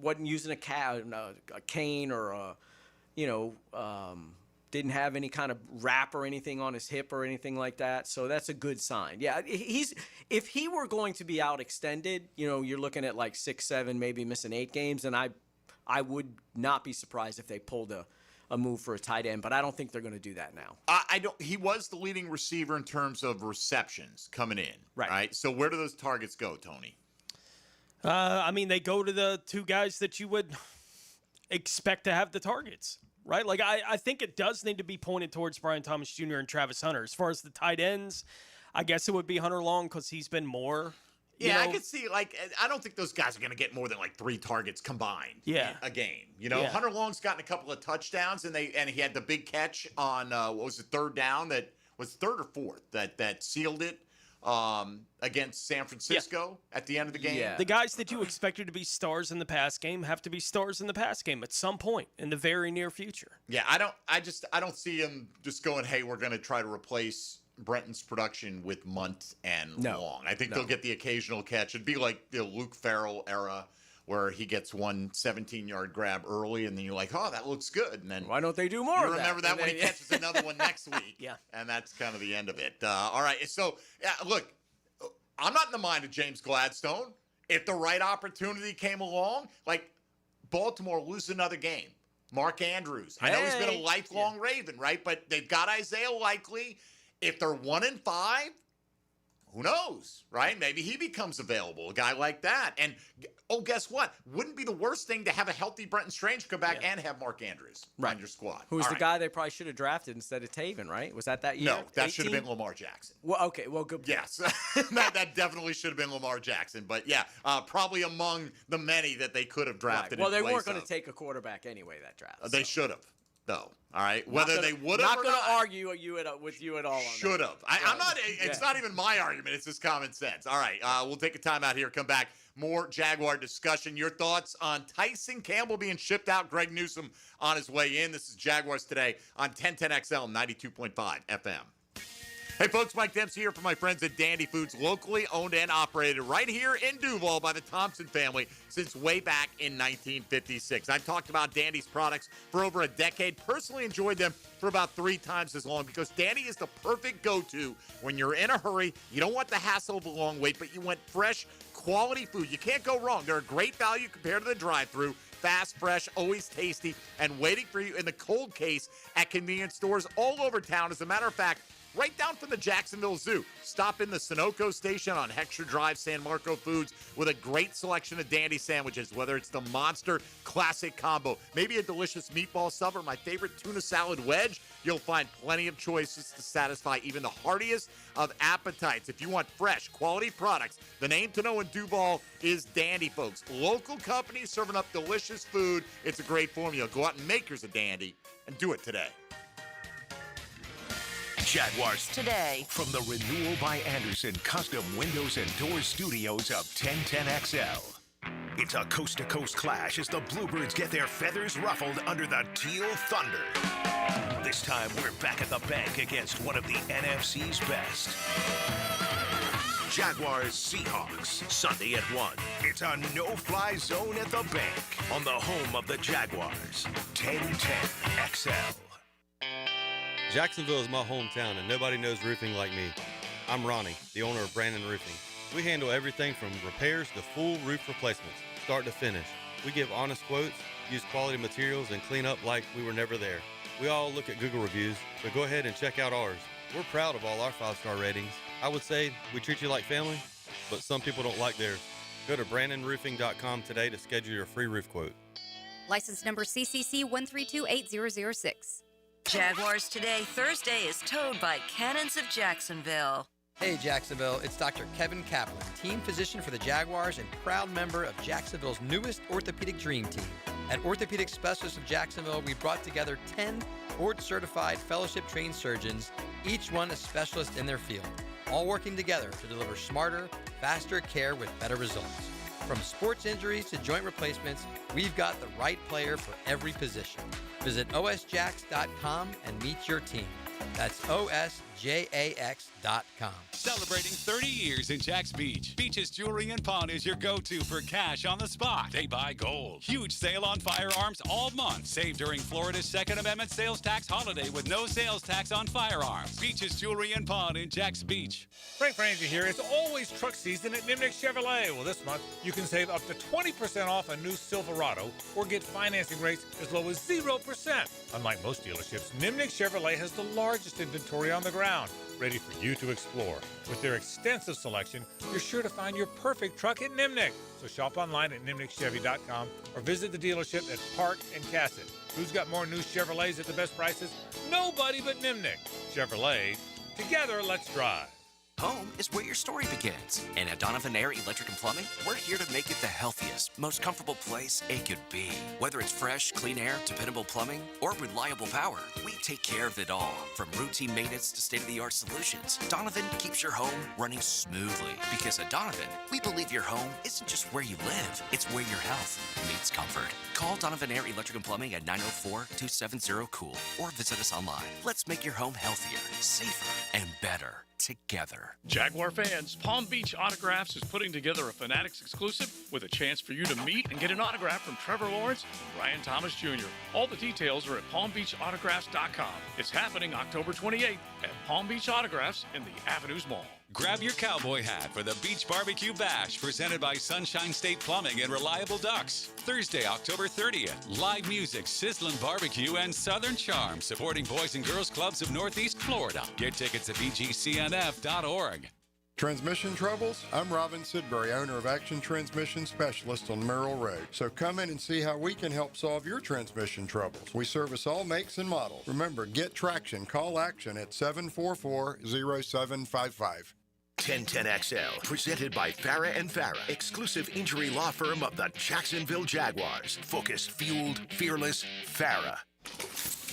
Speaker 12: Wasn't using a cane or didn't have any kind of wrap or anything on his hip or anything like that. So that's a good sign. Yeah, if he were going to be out extended, you're looking at like 6, 7, maybe missing 8 games, and I would not be surprised if they pulled a move for a tight end, but I don't think they're going to do that now.
Speaker 5: I don't. He was the leading receiver in terms of receptions coming in. Right. So where do those targets go, Tony?
Speaker 6: They go to the 2 guys that you would expect to have the targets, right? Like, I think it does need to be pointed towards Brian Thomas Jr. and Travis Hunter. As far as the tight ends, I guess it would be Hunter Long because he's been more.
Speaker 5: I could see, I don't think those guys are going to get more than 3 targets combined in a game. Hunter Long's gotten a couple of touchdowns, and he had the big catch on, third down that was third or fourth that sealed it against San Francisco at the end of the game.
Speaker 6: The guys that you expected to be stars in the pass game have to be stars in the pass game at some point in the very near future.
Speaker 5: Yeah, I don't see him just going, hey, we're going to try to replace Brenton's production with Munt and Long. I think they'll get the occasional catch. It'd be like the Luke Farrell era where he gets one 17-yard grab early, and then you're like, oh, that looks good. And then
Speaker 12: why don't they do more of that?
Speaker 5: Remember that when he catches another one next week. And that's kind of the end of it. All right, so, look, I'm not in the mind of James Gladstone. If the right opportunity came along, Baltimore lose another game. Mark Andrews. I know he's been a lifelong Raven, right? But they've got Isaiah Likely. If they're 1-5, who knows, right? Maybe he becomes available, a guy like that. And, guess what? Wouldn't be the worst thing to have a healthy Brenton Strange come back and have Mark Andrews on your squad.
Speaker 12: Who's the guy they probably should have drafted instead of Taven, right? Was that year?
Speaker 5: No, that should have been Lamar Jackson.
Speaker 12: Well, okay, good.
Speaker 5: Yes, that definitely should have been Lamar Jackson. But, probably among the many that they could have drafted.
Speaker 12: Well, they weren't going to take a quarterback anyway, that draft.
Speaker 5: They should have. Though, all right, whether they would have,
Speaker 12: not going to argue with you at all.
Speaker 5: Should have. I'm not. It's not even my argument. It's just common sense. All right, we'll take a time out here. Come back. More Jaguar discussion. Your thoughts on Tyson Campbell being shipped out? Greg Newsome on his way in. This is Jaguars Today on 1010XL 92.5 FM. Hey folks, Mike Dempsey here for my friends at Dandy Foods, locally owned and operated right here in Duval by the Thompson family since way back in 1956. I've talked about Dandy's products for over a decade, personally enjoyed them for about 3 times as long because Dandy is the perfect go-to when you're in a hurry, you don't want the hassle of a long wait, but you want fresh, quality food. You can't go wrong. They're a great value compared to the drive-thru. Fast, fresh, always tasty, and waiting for you in the cold case at convenience stores all over town. As a matter of fact, right down from the Jacksonville Zoo. Stop in the Sunoco station on Heckscher Drive, San Marco Foods, with a great selection of Dandy sandwiches, whether it's the Monster Classic Combo, maybe a delicious meatball sub, or my favorite tuna salad wedge. You'll find plenty of choices to satisfy even the heartiest of appetites. If you want fresh, quality products, the name to know in Duval is Dandy, folks. Local companies serving up delicious food. It's a great formula. Go out and make yours a Dandy and do it today.
Speaker 1: Jaguars
Speaker 8: Today
Speaker 1: from the Renewal by Anderson Custom Windows and Doors Studios of 1010XL. It's a coast-to-coast clash as the Bluebirds get their feathers ruffled under the Teal Thunder. This time, we're back at the bank against one of the NFC's best. Jaguars Seahawks, Sunday at 1. It's a no-fly zone at the bank on the home of the Jaguars, 1010XL.
Speaker 2: Jacksonville is my hometown, and nobody knows roofing like me. I'm Ronnie, the owner of Brandon Roofing. We handle everything from repairs to full roof replacements, start to finish. We give honest quotes, use quality materials, and clean up like we were never there. We all look at Google reviews, so go ahead and check out ours. We're proud of all our 5-star ratings. I would say we treat you like family, but some people don't like theirs. Go to BrandonRoofing.com today to schedule your free roof quote.
Speaker 7: License number CCC 1328006.
Speaker 8: Jaguars Today Thursday is towed by Cannons of Jacksonville.
Speaker 19: Hey Jacksonville, it's Dr. Kevin Kaplan, team physician for the Jaguars and proud member of Jacksonville's newest orthopedic dream team. At Orthopedic Specialists of Jacksonville, we brought together 10 board-certified fellowship-trained surgeons, each one a specialist in their field, all working together to deliver smarter, faster care with better results. From sports injuries to joint replacements, we've got the right player for every position. Visit osjax.com and meet your team. That's osjax.com. jax.com.
Speaker 4: Celebrating 30 years in Jack's Beach. Beach's Jewelry and Pawn is your go-to for cash on the spot. They buy gold. Huge sale on firearms all month. Save during Florida's Second Amendment sales tax holiday with no sales tax on firearms. Beach's Jewelry and Pawn in Jack's Beach.
Speaker 27: Frank Frangie here. It's always truck season at Nimnick Chevrolet. Well, this month you can save up to 20% off a new Silverado or get financing rates as low as 0%. Unlike most dealerships, Nimnick Chevrolet has the largest inventory on the ground, ready for you to explore. With their extensive selection, you're sure to find your perfect truck at Nimnick. So shop online at nimnickchevy.com or visit the dealership at Park and Cassett. Who's got more new Chevrolets at the best prices? Nobody but Nimnick. Chevrolet. Together, let's drive.
Speaker 9: Home is where your story begins. And at Donovan Air Electric and Plumbing, we're here to make it the healthiest, most comfortable place it could be. Whether it's fresh, clean air, dependable plumbing, or reliable power, we take care of it all. From routine maintenance to state-of-the-art solutions, Donovan keeps your home running smoothly. Because at Donovan, we believe your home isn't just where you live, it's where your health meets comfort. Call Donovan Air Electric and Plumbing at 904-270-COOL or visit us online. Let's make your home healthier, safer, and better together.
Speaker 20: Jaguar fans, Palm Beach Autographs is putting together a Fanatics exclusive with a chance for you to meet and get an autograph from Trevor Lawrence and Ryan Thomas Jr. All the details are at palmbeachautographs.com. It's happening October 28th at Palm Beach Autographs in the Avenues Mall.
Speaker 4: Grab your cowboy hat for the Beach Barbecue Bash presented by Sunshine State Plumbing and Reliable Ducks. Thursday, October 30th. Live music, sizzling barbecue, and Southern Charm supporting Boys and Girls Clubs of Northeast Florida. Get tickets at bgcnf.org.
Speaker 21: Transmission troubles? I'm Robin Sidbury, owner of Action Transmission Specialist on Merrill Road. So come in and see how we can help solve your transmission troubles. We service all makes and models. Remember, get traction. Call Action at 744-0755.
Speaker 1: 1010XL, presented by Farah and Farah, exclusive injury law firm of the Jacksonville Jaguars. Focused, fueled, fearless, Farah.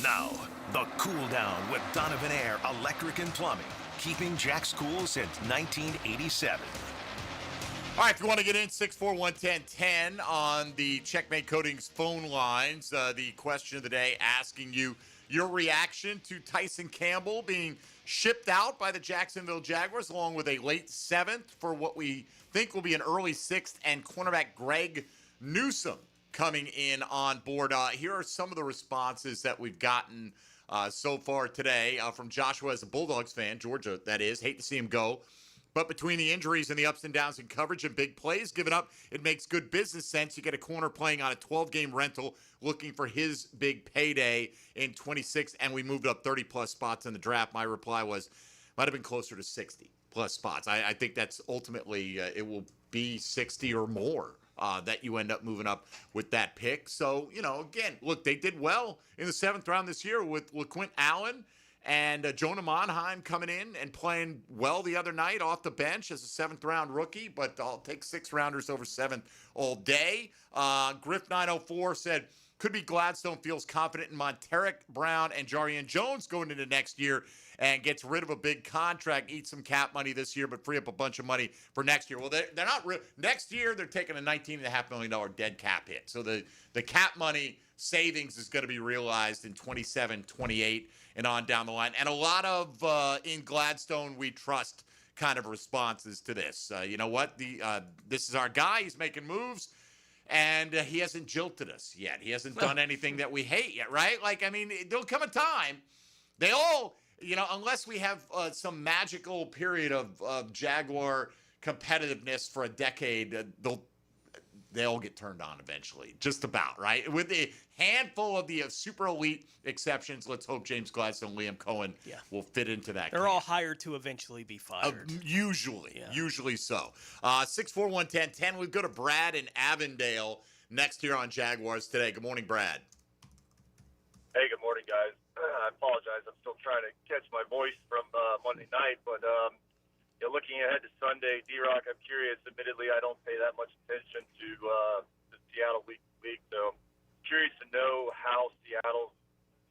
Speaker 1: Now, the cool down with Donovan Air Electric and Plumbing, keeping Jack's cool since 1987.
Speaker 5: All right, if you want to get in, 641-1010 on the Checkmate Coatings phone lines. The question of the day asking you your reaction to Tyson Campbell being shipped out by the Jacksonville Jaguars, along with a late 7th for what we think will be an early 6th, and cornerback Greg Newsome coming in on board. Here are some of the responses that we've gotten so far today from Joshua as a Bulldogs fan, Georgia, that is. Hate to see him go. But between the injuries and the ups and downs in coverage and big plays given up, it makes good business sense. You get a corner playing on a 12-game rental looking for his big payday in 26, and we moved up 30-plus spots in the draft. My reply was, might have been closer to 60-plus spots. I think that's ultimately, it will be 60 or more that you end up moving up with that pick. So, you know, again, look, they did well in the 7th round this year with LaQuint Allen and Jonah Monheim coming in and playing well the other night off the bench as a 7th-round rookie, but I'll take 6th-rounders over 7th all day. Griff904 said, could be Gladstone feels confident in Monteric Brown and Jarian Jones going into next year and gets rid of a big contract, eat some cap money this year, but free up a bunch of money for next year. Well, they're not next year, they're taking a $19.5 million dead cap hit. So the cap money savings is going to be realized in 27, 28, and on down the line. And a lot of in Gladstone we trust kind of responses to this. You know what? This is our guy. He's making moves. And he hasn't jilted us yet. He hasn't done anything that we hate yet, right? Like, I mean, there'll come a time. They all, you know, unless we have some magical period of Jaguar competitiveness for a decade, they all get turned on eventually. Just about, right? With a handful of the super elite exceptions, let's hope James Gladstone, Liam Cohen will fit into that.
Speaker 6: They're all hired to eventually be fired.
Speaker 5: Usually so. 641-1010. We go to Brad in Avondale next here on Jaguars Today. Good morning, Brad.
Speaker 21: Hey, good morning, guys. I apologize. I'm still trying to catch my voice from Monday night, but looking ahead to Sunday, D-Rock, I'm curious. Admittedly, I don't pay that much attention to the Seattle week to week, so I'm curious to know how Seattle's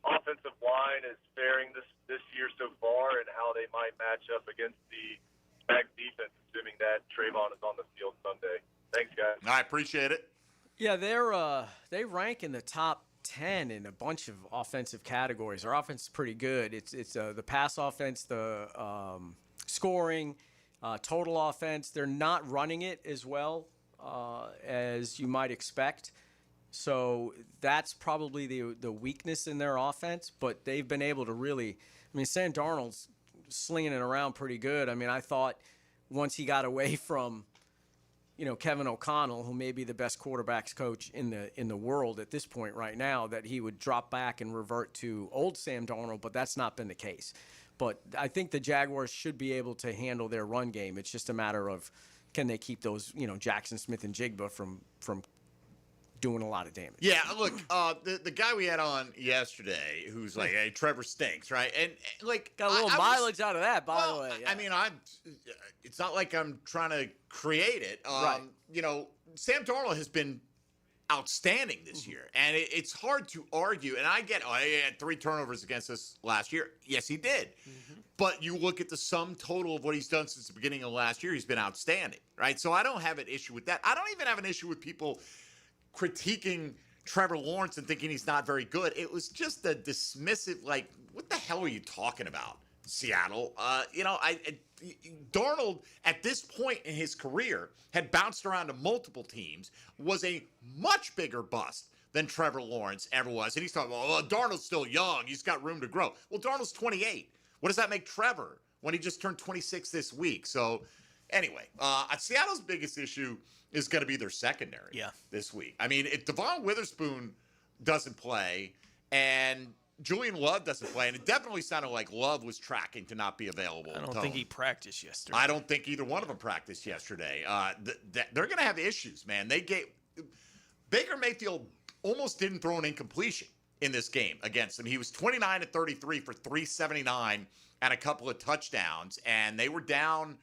Speaker 21: offensive line is faring this year so far and how they might match up against the back defense, assuming that Trayvon is on the field Sunday. Thanks, guys.
Speaker 5: I appreciate it.
Speaker 12: Yeah, they rank in the top 10 in a bunch of offensive categories. Our offense is pretty good. It's the pass offense, the scoring, total offense. They're not running it as well as you might expect. So that's probably the weakness in their offense. But they've been able to really – I mean, Sam Darnold's slinging it around pretty good. I mean, I thought once he got away from – Kevin O'Connell, who may be the best quarterbacks coach in the world at this point right now, that he would drop back and revert to old Sam Darnold, but that's not been the case. But I think the Jaguars should be able to handle their run game. It's just a matter of can they keep those, Jackson Smith and Jigba from doing a lot of damage.
Speaker 5: Yeah, look, the guy we had on yesterday, who's like, "Hey, Trevor stinks," right? And like,
Speaker 12: got a little mileage out of that, by the way. Yeah.
Speaker 5: I mean, it's not like I'm trying to create it.
Speaker 12: Right.
Speaker 5: Sam Darnold has been outstanding this year, and it's hard to argue. And I get, he had 3 turnovers against us last year. Yes, he did. But you look at the sum total of what he's done since the beginning of last year, he's been outstanding, right? So I don't have an issue with that. I don't even have an issue with people critiquing Trevor Lawrence and thinking he's not very good. It was just a dismissive, like, what the hell are you talking about, Seattle? Darnold, at this point in his career, had bounced around to multiple teams, was a much bigger bust than Trevor Lawrence ever was. And he's talking about, well, Darnold's still young. He's got room to grow. Well, Darnold's 28. What does that make Trevor when he just turned 26 this week? So, anyway, Seattle's biggest issue is going to be their secondary this week. I mean, if Devon Witherspoon doesn't play and Julian Love doesn't play, and it definitely sounded like Love was tracking to not be available.
Speaker 6: I don't think he practiced yesterday.
Speaker 5: I don't think either one of them practiced yesterday. They're going to have issues, man. Baker Mayfield almost didn't throw an incompletion in this game against them. He was 29-33 for 379 and a couple of touchdowns, and they were down.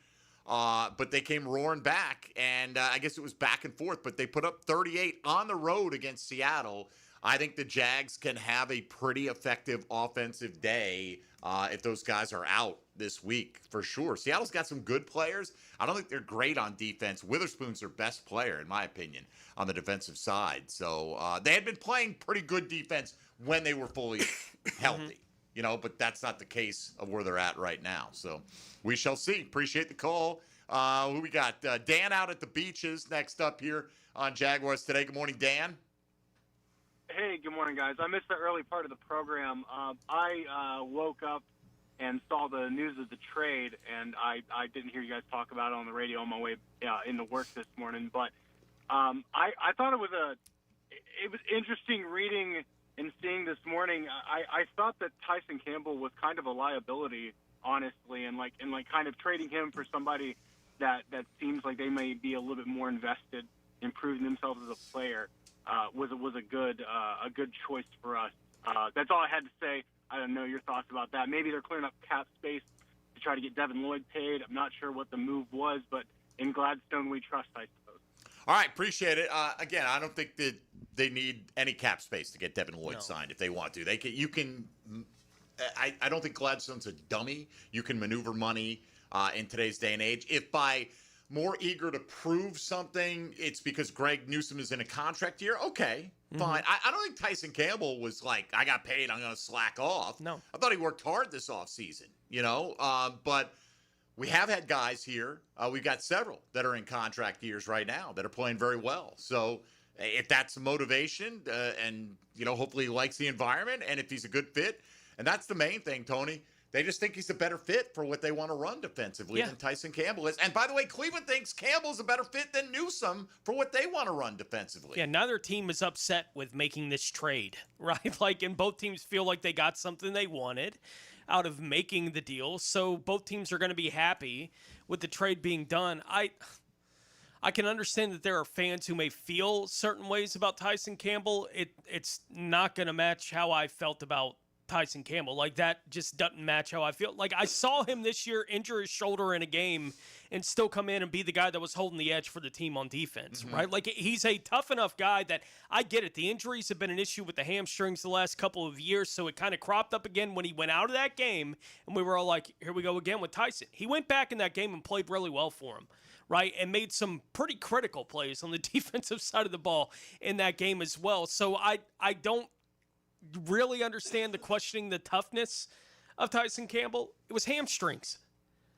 Speaker 5: But they came roaring back, and I guess it was back and forth, but they put up 38 on the road against Seattle. I think the Jags can have a pretty effective offensive day if those guys are out this week, for sure. Seattle's got some good players. I don't think they're great on defense. Witherspoon's their best player, in my opinion, on the defensive side. So they had been playing pretty good defense when they were fully healthy. But that's not the case of where they're at right now. So we shall see. Appreciate the call. Who we got? Dan out at the beaches next up here on Jaguars Today. Good morning, Dan.
Speaker 10: Hey, good morning, guys. I missed the early part of the program. I woke up and saw the news of the trade, and I didn't hear you guys talk about it on the radio on my way into work this morning. But I thought it was interesting reading and seeing this morning. I thought that Tyson Campbell was kind of a liability, honestly, and kind of trading him for somebody that seems like they may be a little bit more invested in proving themselves as a player was a good choice for us. That's all I had to say. I don't know your thoughts about that. Maybe they're clearing up cap space to try to get Devin Lloyd paid. I'm not sure what the move was, but in Gladstone we trust, I suppose.
Speaker 5: All right, appreciate it. Again, I don't think that they need any cap space to get Devin Lloyd signed if they want to. I don't think Gladstone's a dummy. You can maneuver money in today's day and age. If by more eager to prove something, it's because Greg Newsome is in a contract year, okay, fine. I don't think Tyson Campbell was like, I got paid, I'm going to slack off.
Speaker 6: No.
Speaker 5: I thought he worked hard this offseason, but we have had guys here. We've got several that are in contract years right now that are playing very well. So if that's the motivation and, hopefully he likes the environment and if he's a good fit, and that's the main thing, Tony, they just think he's a better fit for what they want to run defensively than Tyson Campbell is. And by the way, Cleveland thinks Campbell's a better fit than Newsome for what they want to run defensively.
Speaker 6: Yeah, neither team is upset with making this trade, right? And both teams feel like they got something they wanted out of making the deal. So both teams are going to be happy with the trade being done. I can understand that there are fans who may feel certain ways about Tyson Campbell. It's not going to match how I felt about Tyson Campbell. Like, that just doesn't match how I feel. Like, I saw him this year injure his shoulder in a game and still come in and be the guy that was holding the edge for the team on defense, right? Like, he's a tough enough guy that I get it. The injuries have been an issue with the hamstrings the last couple of years, so it kind of cropped up again when he went out of that game, and we were all like, here we go again with Tyson. He went back in that game and played really well for him, right? And made some pretty critical plays on the defensive side of the ball in that game as well. So I don't really understand the questioning the toughness of Tyson Campbell, it was hamstrings.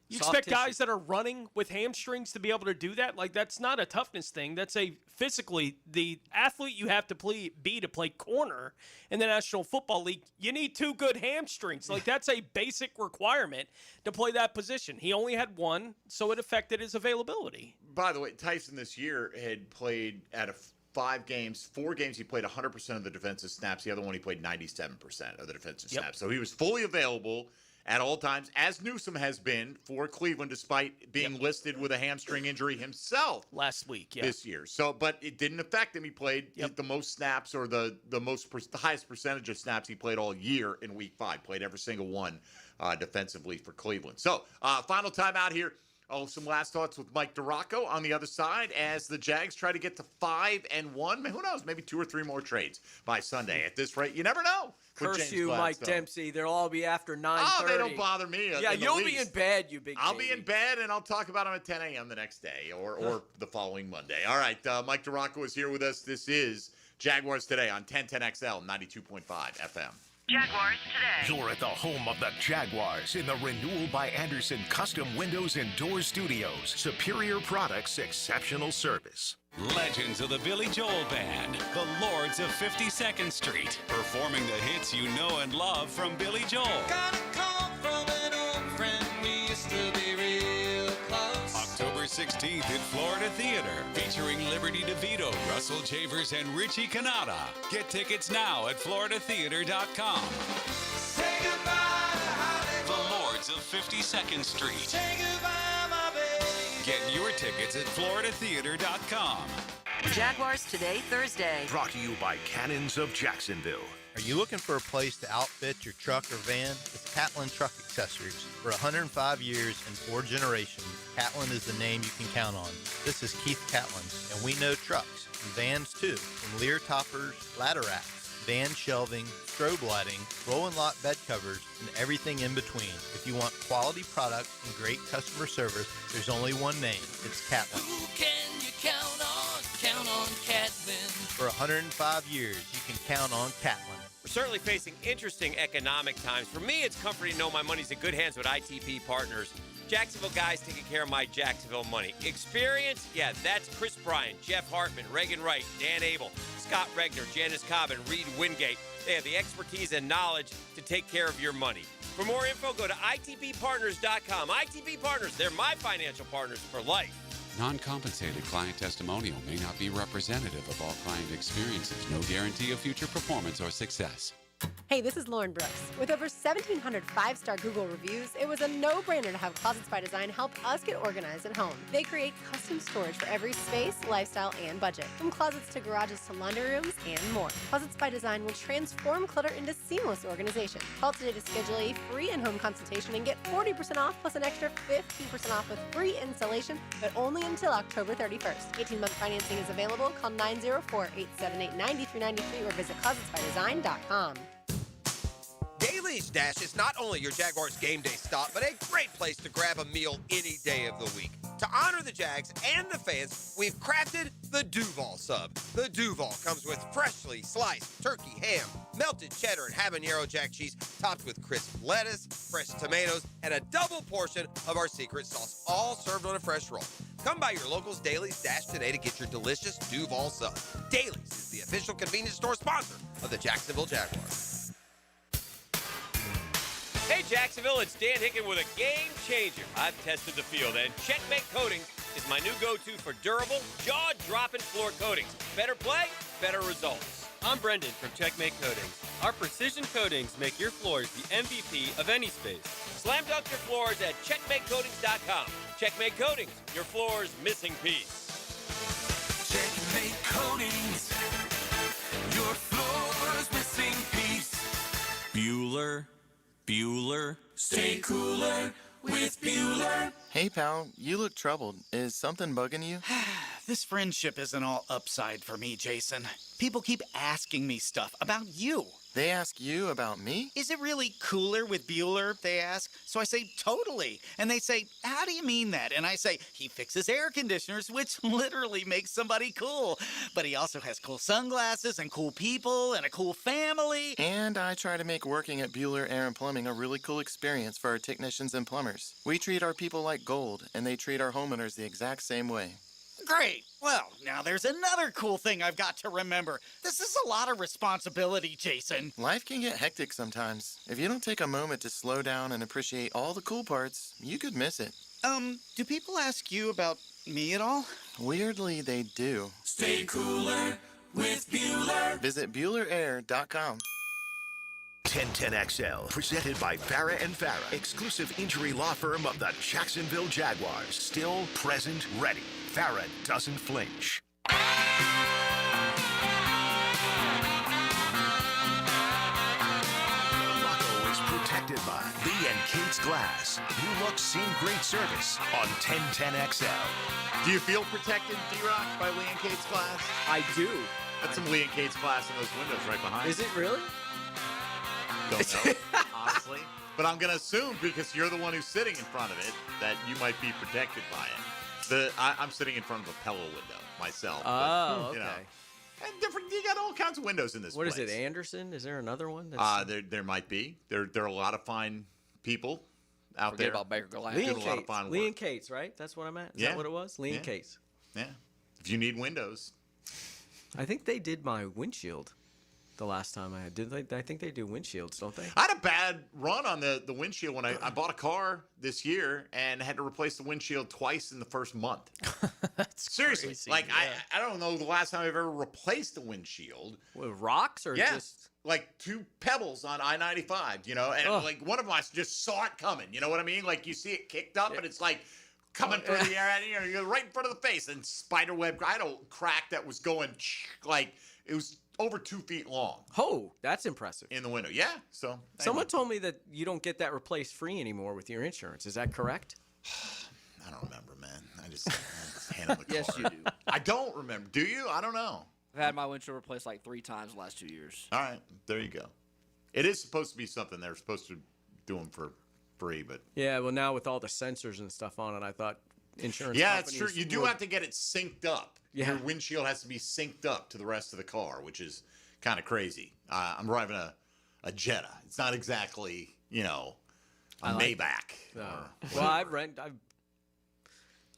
Speaker 6: You
Speaker 12: Soft
Speaker 6: expect guys
Speaker 12: tissue.
Speaker 6: that are running with hamstrings to be able to do that? Like, that's not a toughness thing. That's a physically, the athlete you have to be to play corner in the National Football League, you need 2 good hamstrings. Like, that's a basic requirement to play that position. He only had 1, so it affected his availability.
Speaker 5: By the way, Tyson this year had played out of 4 games, he played 100% of the defensive snaps. The other one, he played 97% of the defensive snaps. So he was fully available at all times, as Newsome has been for Cleveland, despite being listed with a hamstring injury himself
Speaker 6: last week
Speaker 5: this year. So, but it didn't affect him. He played the most snaps, or the highest percentage of snaps he played all year in Week 5. Played every single one defensively for Cleveland. So, final time out here. Some last thoughts with Mike DiRocco on the other side as the Jags try to get to 5-1. Who knows? Maybe 2 or 3 more trades by Sunday. At this rate, you never know.
Speaker 12: Curse you, Mike Dempsey. They'll all be after 9:30.
Speaker 5: Oh, they don't bother me.
Speaker 12: Yeah, you'll be in bed, you big
Speaker 5: I'll
Speaker 12: baby.
Speaker 5: be in bed, and I'll talk about them at 10 a.m. the next day or the following Monday. All right, Mike DiRocco is here with us. This is Jaguars Today on 1010XL, 92.5 FM.
Speaker 8: Jaguars Today.
Speaker 1: You're at the home of the Jaguars in the Renewal by Anderson Custom Windows and Doors Studios. Superior products, exceptional service.
Speaker 4: Legends of the Billy Joel Band, the Lords of 52nd Street, performing the hits you know and love from Billy Joel.
Speaker 11: Got a call from an old friend, we used to be real close.
Speaker 4: October 16th at Florida Theater, featuring Liberty DeVito, Russell Chavers, and Richie Canada. Get tickets now at floridatheater.com.
Speaker 11: Say goodbye to Hollywood.
Speaker 4: The Lords of 52nd Street.
Speaker 11: Say goodbye, my baby.
Speaker 4: Get your tickets at floridatheater.com.
Speaker 8: Jaguars Today, Thursday.
Speaker 1: Brought to you by Cannons of Jacksonville.
Speaker 14: Are you looking for a place to outfit your truck or van? It's Catlin Truck Accessories. For 105 years and 4 generations, Catlin is the name you can count on. This is Keith Catlin, and we know trucks and vans too, from Lear toppers, ladder racks, van shelving, strobe lighting, roll and lock bed covers, and everything in between. If you want quality products and great customer service, there's only one name. It's Catlin.
Speaker 11: Who can you count on? Count on Catlin.
Speaker 14: For 105 years, you can count on Catlin.
Speaker 22: We're certainly facing interesting economic times. For me, it's comforting to know my money's in good hands with ITP Partners. Jacksonville guys taking care of my Jacksonville money. Experience? Yeah, that's Chris Bryan, Jeff Hartman, Reagan Wright, Dan Abel, Scott Regner, Janice Cobb, and Reed Wingate. They have the expertise and knowledge to take care of your money. For more info, go to itppartners.com. ITP Partners, they're my financial partners for life.
Speaker 4: Non-compensated client testimonial may not be representative of all client experiences. No guarantee of future performance or success.
Speaker 23: Hey, this is Lauren Brooks. With over 1,700 5-star Google reviews, it was a no-brainer to have Closets by Design help us get organized at home. They create custom storage for every space, lifestyle, and budget. From closets to garages to laundry rooms and more. Closets by Design will transform clutter into seamless organization. Call today to schedule a free in-home consultation and get 40% off plus an extra 50% off with free installation, but only until October 31st. 18-month financing is available. Call 904-878-9393 or visit closetsbydesign.com.
Speaker 24: Daly's Dash is not only your Jaguars game day stop, but a great place to grab a meal any day of the week. To honor the Jags and the fans, we've crafted the Duval Sub. The Duval comes with freshly sliced turkey ham, melted cheddar and habanero jack cheese, topped with crisp lettuce, fresh tomatoes, and a double portion of our secret sauce, all served on a fresh roll. Come by your local's Daly's Dash today to get your delicious Duval Sub. Daly's is the official convenience store sponsor of the Jacksonville Jaguars.
Speaker 22: Hey Jacksonville, it's Dan Hicken with a game changer. I've tested the field, and Checkmate Coatings is my new go-to for durable, jaw-dropping floor coatings. Better play, better results.
Speaker 25: I'm Brendan from Checkmate Coatings. Our precision coatings make your floors the MVP of any space.
Speaker 22: Slam dunk your floors at checkmatecoatings.com. Checkmate Coatings, your floor's missing piece.
Speaker 11: Checkmate Coatings, your floor's missing piece.
Speaker 26: Bueller.
Speaker 11: Stay cooler with Bueller.
Speaker 26: Hey, pal, you look troubled. Is something bugging you?
Speaker 16: This friendship isn't all upside for me, Jason. People keep asking me stuff about you.
Speaker 26: They ask you about me?
Speaker 2: Is it really cooler with Bueller, they ask. So I say, totally. And they say, how do you mean that? And I say, he fixes air conditioners, which literally makes somebody cool. But he also has cool sunglasses and cool people and a cool family.
Speaker 26: And I try to make working at Bueller Air and Plumbing a really cool experience for our technicians and plumbers. We treat our people like gold, and they treat our homeowners the exact same way.
Speaker 2: Great. Well, now there's another cool thing I've got to remember. This is a lot of responsibility, Jason.
Speaker 26: Life can get hectic sometimes. If you don't take a moment to slow down and appreciate all the cool parts, you could miss it.
Speaker 2: Do people ask you about me at all?
Speaker 26: Weirdly, they do.
Speaker 11: Stay cooler with Bueller.
Speaker 26: Visit BuellerAir.com.
Speaker 1: 1010XL, presented by Farrah and Farrah, exclusive injury law firm of the Jacksonville Jaguars. Still, present, ready. Farrah doesn't flinch. Rocco is protected by Lee and Kate's Glass. New look, same great service on 1010XL.
Speaker 5: Do you feel protected, D-Rock, by Lee and Kate's Glass?
Speaker 12: I do.
Speaker 5: That's some Lee and Kate's Glass in those windows right behind.
Speaker 12: Is it really?
Speaker 5: Don't know, honestly. But I'm going to assume, because you're the one who's sitting in front of it, that you might be protected by it. I'm sitting in front of a pillow window myself.
Speaker 12: Oh, okay.
Speaker 5: And different. You got all kinds of windows in this place.
Speaker 12: What is it, Anderson? Is there another one? That's...
Speaker 5: There might be. There are a lot of fine people out
Speaker 3: Forget
Speaker 5: there.
Speaker 3: about Baker Glass.
Speaker 12: Lee and
Speaker 5: doing a lot of
Speaker 12: Kate's.
Speaker 5: fine
Speaker 12: Lee
Speaker 5: work.
Speaker 12: and Kate's, right? That's what I'm at. Is
Speaker 5: Yeah.
Speaker 12: that what it was? Lee and Kate's.
Speaker 5: Yeah. If you need windows.
Speaker 12: I think they did my windshield the last time I had. Did they? I think they do windshields, don't they?
Speaker 5: I had a bad run on the windshield when I bought a car this year and had to replace the windshield twice in the first month.
Speaker 6: That's
Speaker 5: seriously.
Speaker 6: crazy,
Speaker 5: Like,
Speaker 6: yeah.
Speaker 5: I don't know the last time I've ever replaced a windshield.
Speaker 12: With rocks or
Speaker 5: Yeah.
Speaker 12: just
Speaker 5: Like 2 pebbles on I-95, and like one of them I just saw it coming. You know what I mean? Like you see it kicked up, and it's like coming through the air, and you're right in front of the face, and spiderweb. I had a crack that was going like it was over 2 feet long.
Speaker 12: Oh, that's impressive.
Speaker 5: In the window, yeah. So
Speaker 12: Someone told me that you don't get that replaced free anymore with your insurance. Is that correct?
Speaker 5: I don't remember, man. I just hand him the
Speaker 3: Yes,
Speaker 5: card.
Speaker 3: you do.
Speaker 5: I don't remember. Do you? I don't know.
Speaker 3: I've had my windshield replaced like 3 times the last 2 years.
Speaker 5: All right, there you go. It is supposed to be something they're supposed to do them for free, but
Speaker 12: Yeah, well, now with all the sensors and stuff on it, I thought insurance
Speaker 5: yeah, it's
Speaker 12: companies
Speaker 5: true. You do
Speaker 12: would-
Speaker 5: have to get it synced up.
Speaker 12: Yeah.
Speaker 5: Your windshield has to be synced up to the rest of the car, which is kind of crazy. I'm driving a Jetta. It's not exactly, a Maybach.
Speaker 12: Well,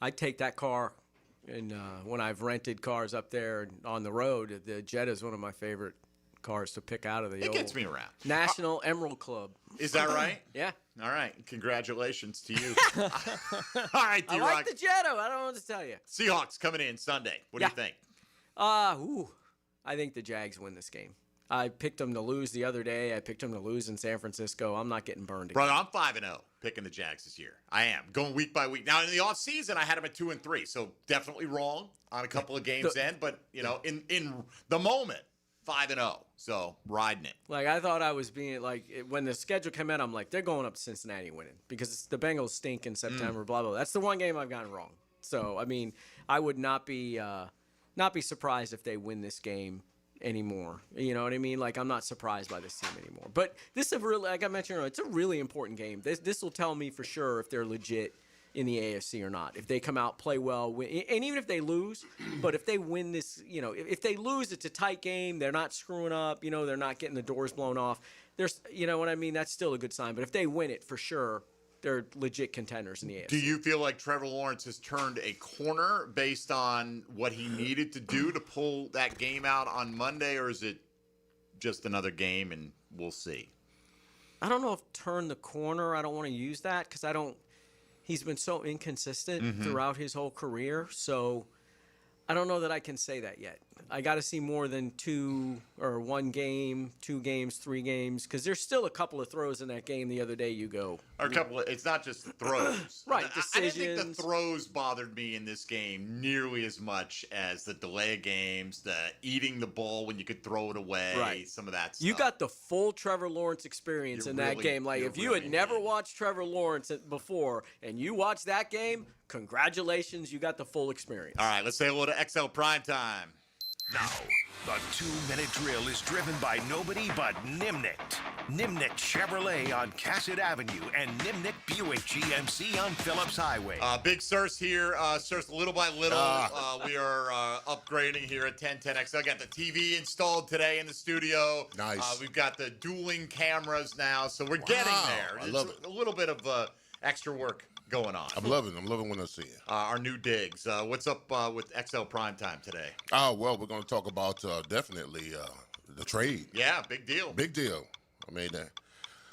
Speaker 12: I take that car, and when I've rented cars up there on the road, the Jetta is one of my favorite cars to pick out of the
Speaker 5: It
Speaker 12: old
Speaker 5: gets me around.
Speaker 12: National Emerald Club.
Speaker 5: Is that right?
Speaker 12: Yeah.
Speaker 5: All right. Congratulations to you. All right,
Speaker 12: I
Speaker 5: D-Rock.
Speaker 12: like the Jetta. I don't know what to tell you.
Speaker 5: Seahawks coming in Sunday. What do you think?
Speaker 12: I think the Jags win this game. I picked them to lose the other day. I picked them to lose in San Francisco. I'm not getting burned again.
Speaker 5: Brother, I'm 5-0 picking the Jags this year. I am. Going week by week. Now, in the offseason, I had them at 2-3, so definitely wrong on a couple of games in. But, in the moment, 5-0. So, riding it.
Speaker 12: Like, I thought I was being, when the schedule came out, I'm like, they're going up to Cincinnati winning because the Bengals stink in September, blah, blah, blah. That's the one game I've gotten wrong. So, I mean, I would not be surprised if they win this game anymore. You know what I mean? Like, I'm not surprised by this team anymore. But this is really, like I mentioned earlier, it's a really important game. This will tell me for sure if they're legit in the AFC or not. If they come out, play well, win, and even if they lose, but if they win this, if they lose, it's a tight game. They're not screwing up. They're not getting the doors blown off. There's, you know what I mean? That's still a good sign. But if they win it, for sure, they're legit contenders in the AFC.
Speaker 5: Do you feel like Trevor Lawrence has turned a corner based on what he needed to do to pull that game out on Monday, or is it just another game and we'll see?
Speaker 12: I don't know if turn the corner. I don't want to use that because he's been so inconsistent throughout his whole career. So I don't know that I can say that yet. I got to see more than 1 game, 2 games, 3 games, because there's still a couple of throws in that game the other day you go.
Speaker 5: Or a couple of, it's not just throws.
Speaker 12: Right,
Speaker 5: I didn't think the throws bothered me in this game nearly as much as the delay of games, the eating the ball when you could throw it away,
Speaker 12: Right.
Speaker 5: some of that stuff.
Speaker 12: You got the full Trevor Lawrence experience in that game. Like, if you had never watched Trevor Lawrence before and you watched that game, congratulations, you got the full experience.
Speaker 5: All right, let's say hello to XL Primetime.
Speaker 1: Now, the 2-minute drill is driven by nobody but Nimnik. Nimnik Chevrolet on Cassett Avenue and Nimnik Buick GMC on Phillips Highway.
Speaker 5: Big Sirs here. Sirs, little by little, we are upgrading here at 1010XL. Got the TV installed today in the studio.
Speaker 7: Nice.
Speaker 5: We've got the dueling cameras now, so we're getting there.
Speaker 7: I love it.
Speaker 5: A little bit of extra work going on.
Speaker 7: I'm loving when I see it.
Speaker 5: Our new digs. What's up with XL Primetime today?
Speaker 7: Oh, well, we're going to talk about definitely the trade.
Speaker 5: Yeah, big deal.
Speaker 7: Big deal. I mean,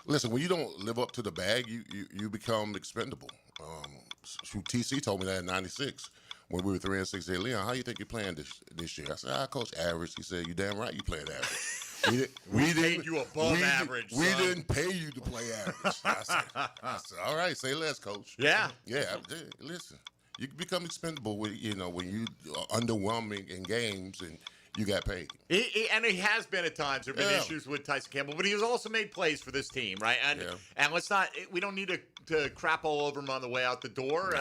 Speaker 7: listen, when you don't live up to the bag, you become expendable. TC told me that in 96 when we were 3-6. Hey, Leon, how you think you're playing this year? I said, Coach, average. He said, you damn right you playing average. We
Speaker 5: paid you above average.
Speaker 7: We didn't pay you to play average. I said, all right, say less, Coach.
Speaker 5: Yeah.
Speaker 7: Yeah, listen, you become expendable when you are underwhelming in games and you got paid.
Speaker 5: And he has been at times. There have been issues with Tyson Campbell, but he has also made plays for this team, right? And let's not. We don't need to crap all over him on the way out the door.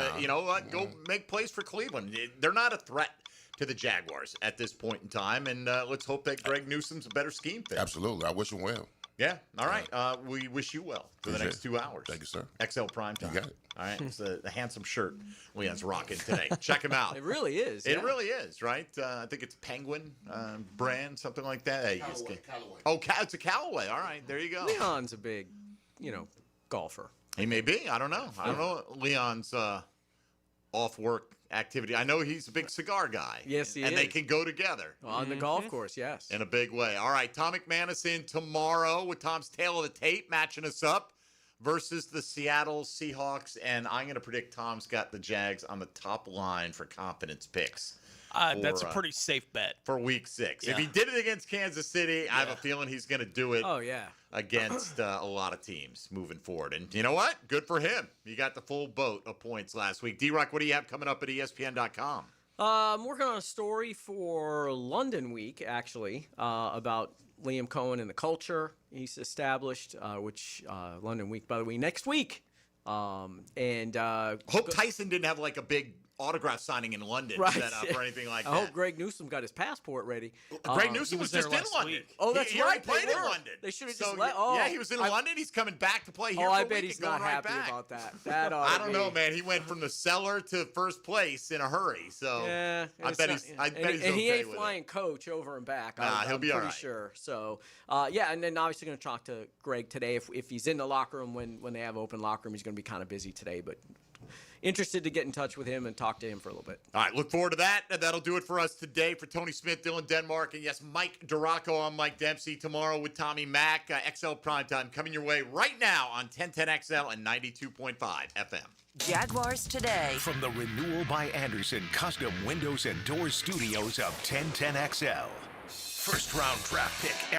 Speaker 5: Go make plays for Cleveland. They're not a threat to the Jaguars at this point in time, and let's hope that Greg Newsome's a better scheme fit.
Speaker 7: Absolutely, I wish him well.
Speaker 5: Yeah. All right. We wish you well for the next 2 hours.
Speaker 7: Thank you, sir.
Speaker 5: XL Primetime.
Speaker 7: You got it.
Speaker 5: All right. It's a handsome shirt Leon's rocking today. Check him out.
Speaker 12: It really is.
Speaker 5: It really is, right? I think it's Penguin brand, something like that.
Speaker 7: Callaway.
Speaker 5: Oh, it's a Callaway. All right. There you go.
Speaker 12: Leon's a big, golfer.
Speaker 5: He may be. I don't know. I don't know Leon's off-work activity. I know he's a big cigar guy.
Speaker 12: Yes, he is.
Speaker 5: And they can go together.
Speaker 12: On the golf course, yes.
Speaker 5: In a big way. All right, Tom McManus in tomorrow with Tom's Tale of the Tape matching us up versus the Seattle Seahawks. And I'm going to predict Tom's got the Jags on the top line for confidence picks.
Speaker 6: That's a pretty safe bet.
Speaker 5: For week 6.
Speaker 6: Yeah.
Speaker 5: If he did it against Kansas City, I have a feeling he's going to do it against a lot of teams moving forward. And you know what? Good for him. He got the full boat of points last week. D-Rock, what do you have coming up at ESPN.com?
Speaker 12: I'm working on a story for London Week, actually, about Liam Cohen and the culture he's established, which London Week, by the way, next week.
Speaker 5: Hope Tyson didn't have like a big autograph signing in London set up or anything like that.
Speaker 12: I hope Greg Newsome got his passport ready.
Speaker 5: Greg Newsome was just in London.
Speaker 12: Oh, that's
Speaker 5: he
Speaker 12: right.
Speaker 5: He played in
Speaker 12: were.
Speaker 5: London.
Speaker 12: They should have
Speaker 5: So,
Speaker 12: just let.
Speaker 5: yeah, he was in London. He's coming back to play here.
Speaker 12: Oh,
Speaker 5: for
Speaker 12: I
Speaker 5: a
Speaker 12: bet
Speaker 5: week
Speaker 12: he's
Speaker 5: and going
Speaker 12: not happy
Speaker 5: back.
Speaker 12: about that. That
Speaker 5: I don't know, man. He went from the cellar to first place in a hurry. So
Speaker 12: yeah,
Speaker 5: I bet he's okay
Speaker 12: he ain't
Speaker 5: with
Speaker 12: flying coach over and back.
Speaker 5: He'll be all
Speaker 12: pretty
Speaker 5: right.
Speaker 12: sure. So and then obviously going to talk to Greg today. If he's in the locker room when they have open locker room, he's going to be kind of busy today, but interested to get in touch with him and talk to him for a little bit.
Speaker 5: All right, look forward to that. And that'll do it for us today. For Tony Smith, Dylan Denmark, and yes, Mike Duraco, I'm Mike Dempsey. Tomorrow with Tommy Mack, XL Primetime coming your way right now on 1010XL and 92.5 FM.
Speaker 8: Jaguars Today.
Speaker 1: From the Renewal by Anderson Custom Windows and Doors Studios of 1010XL. First round draft pick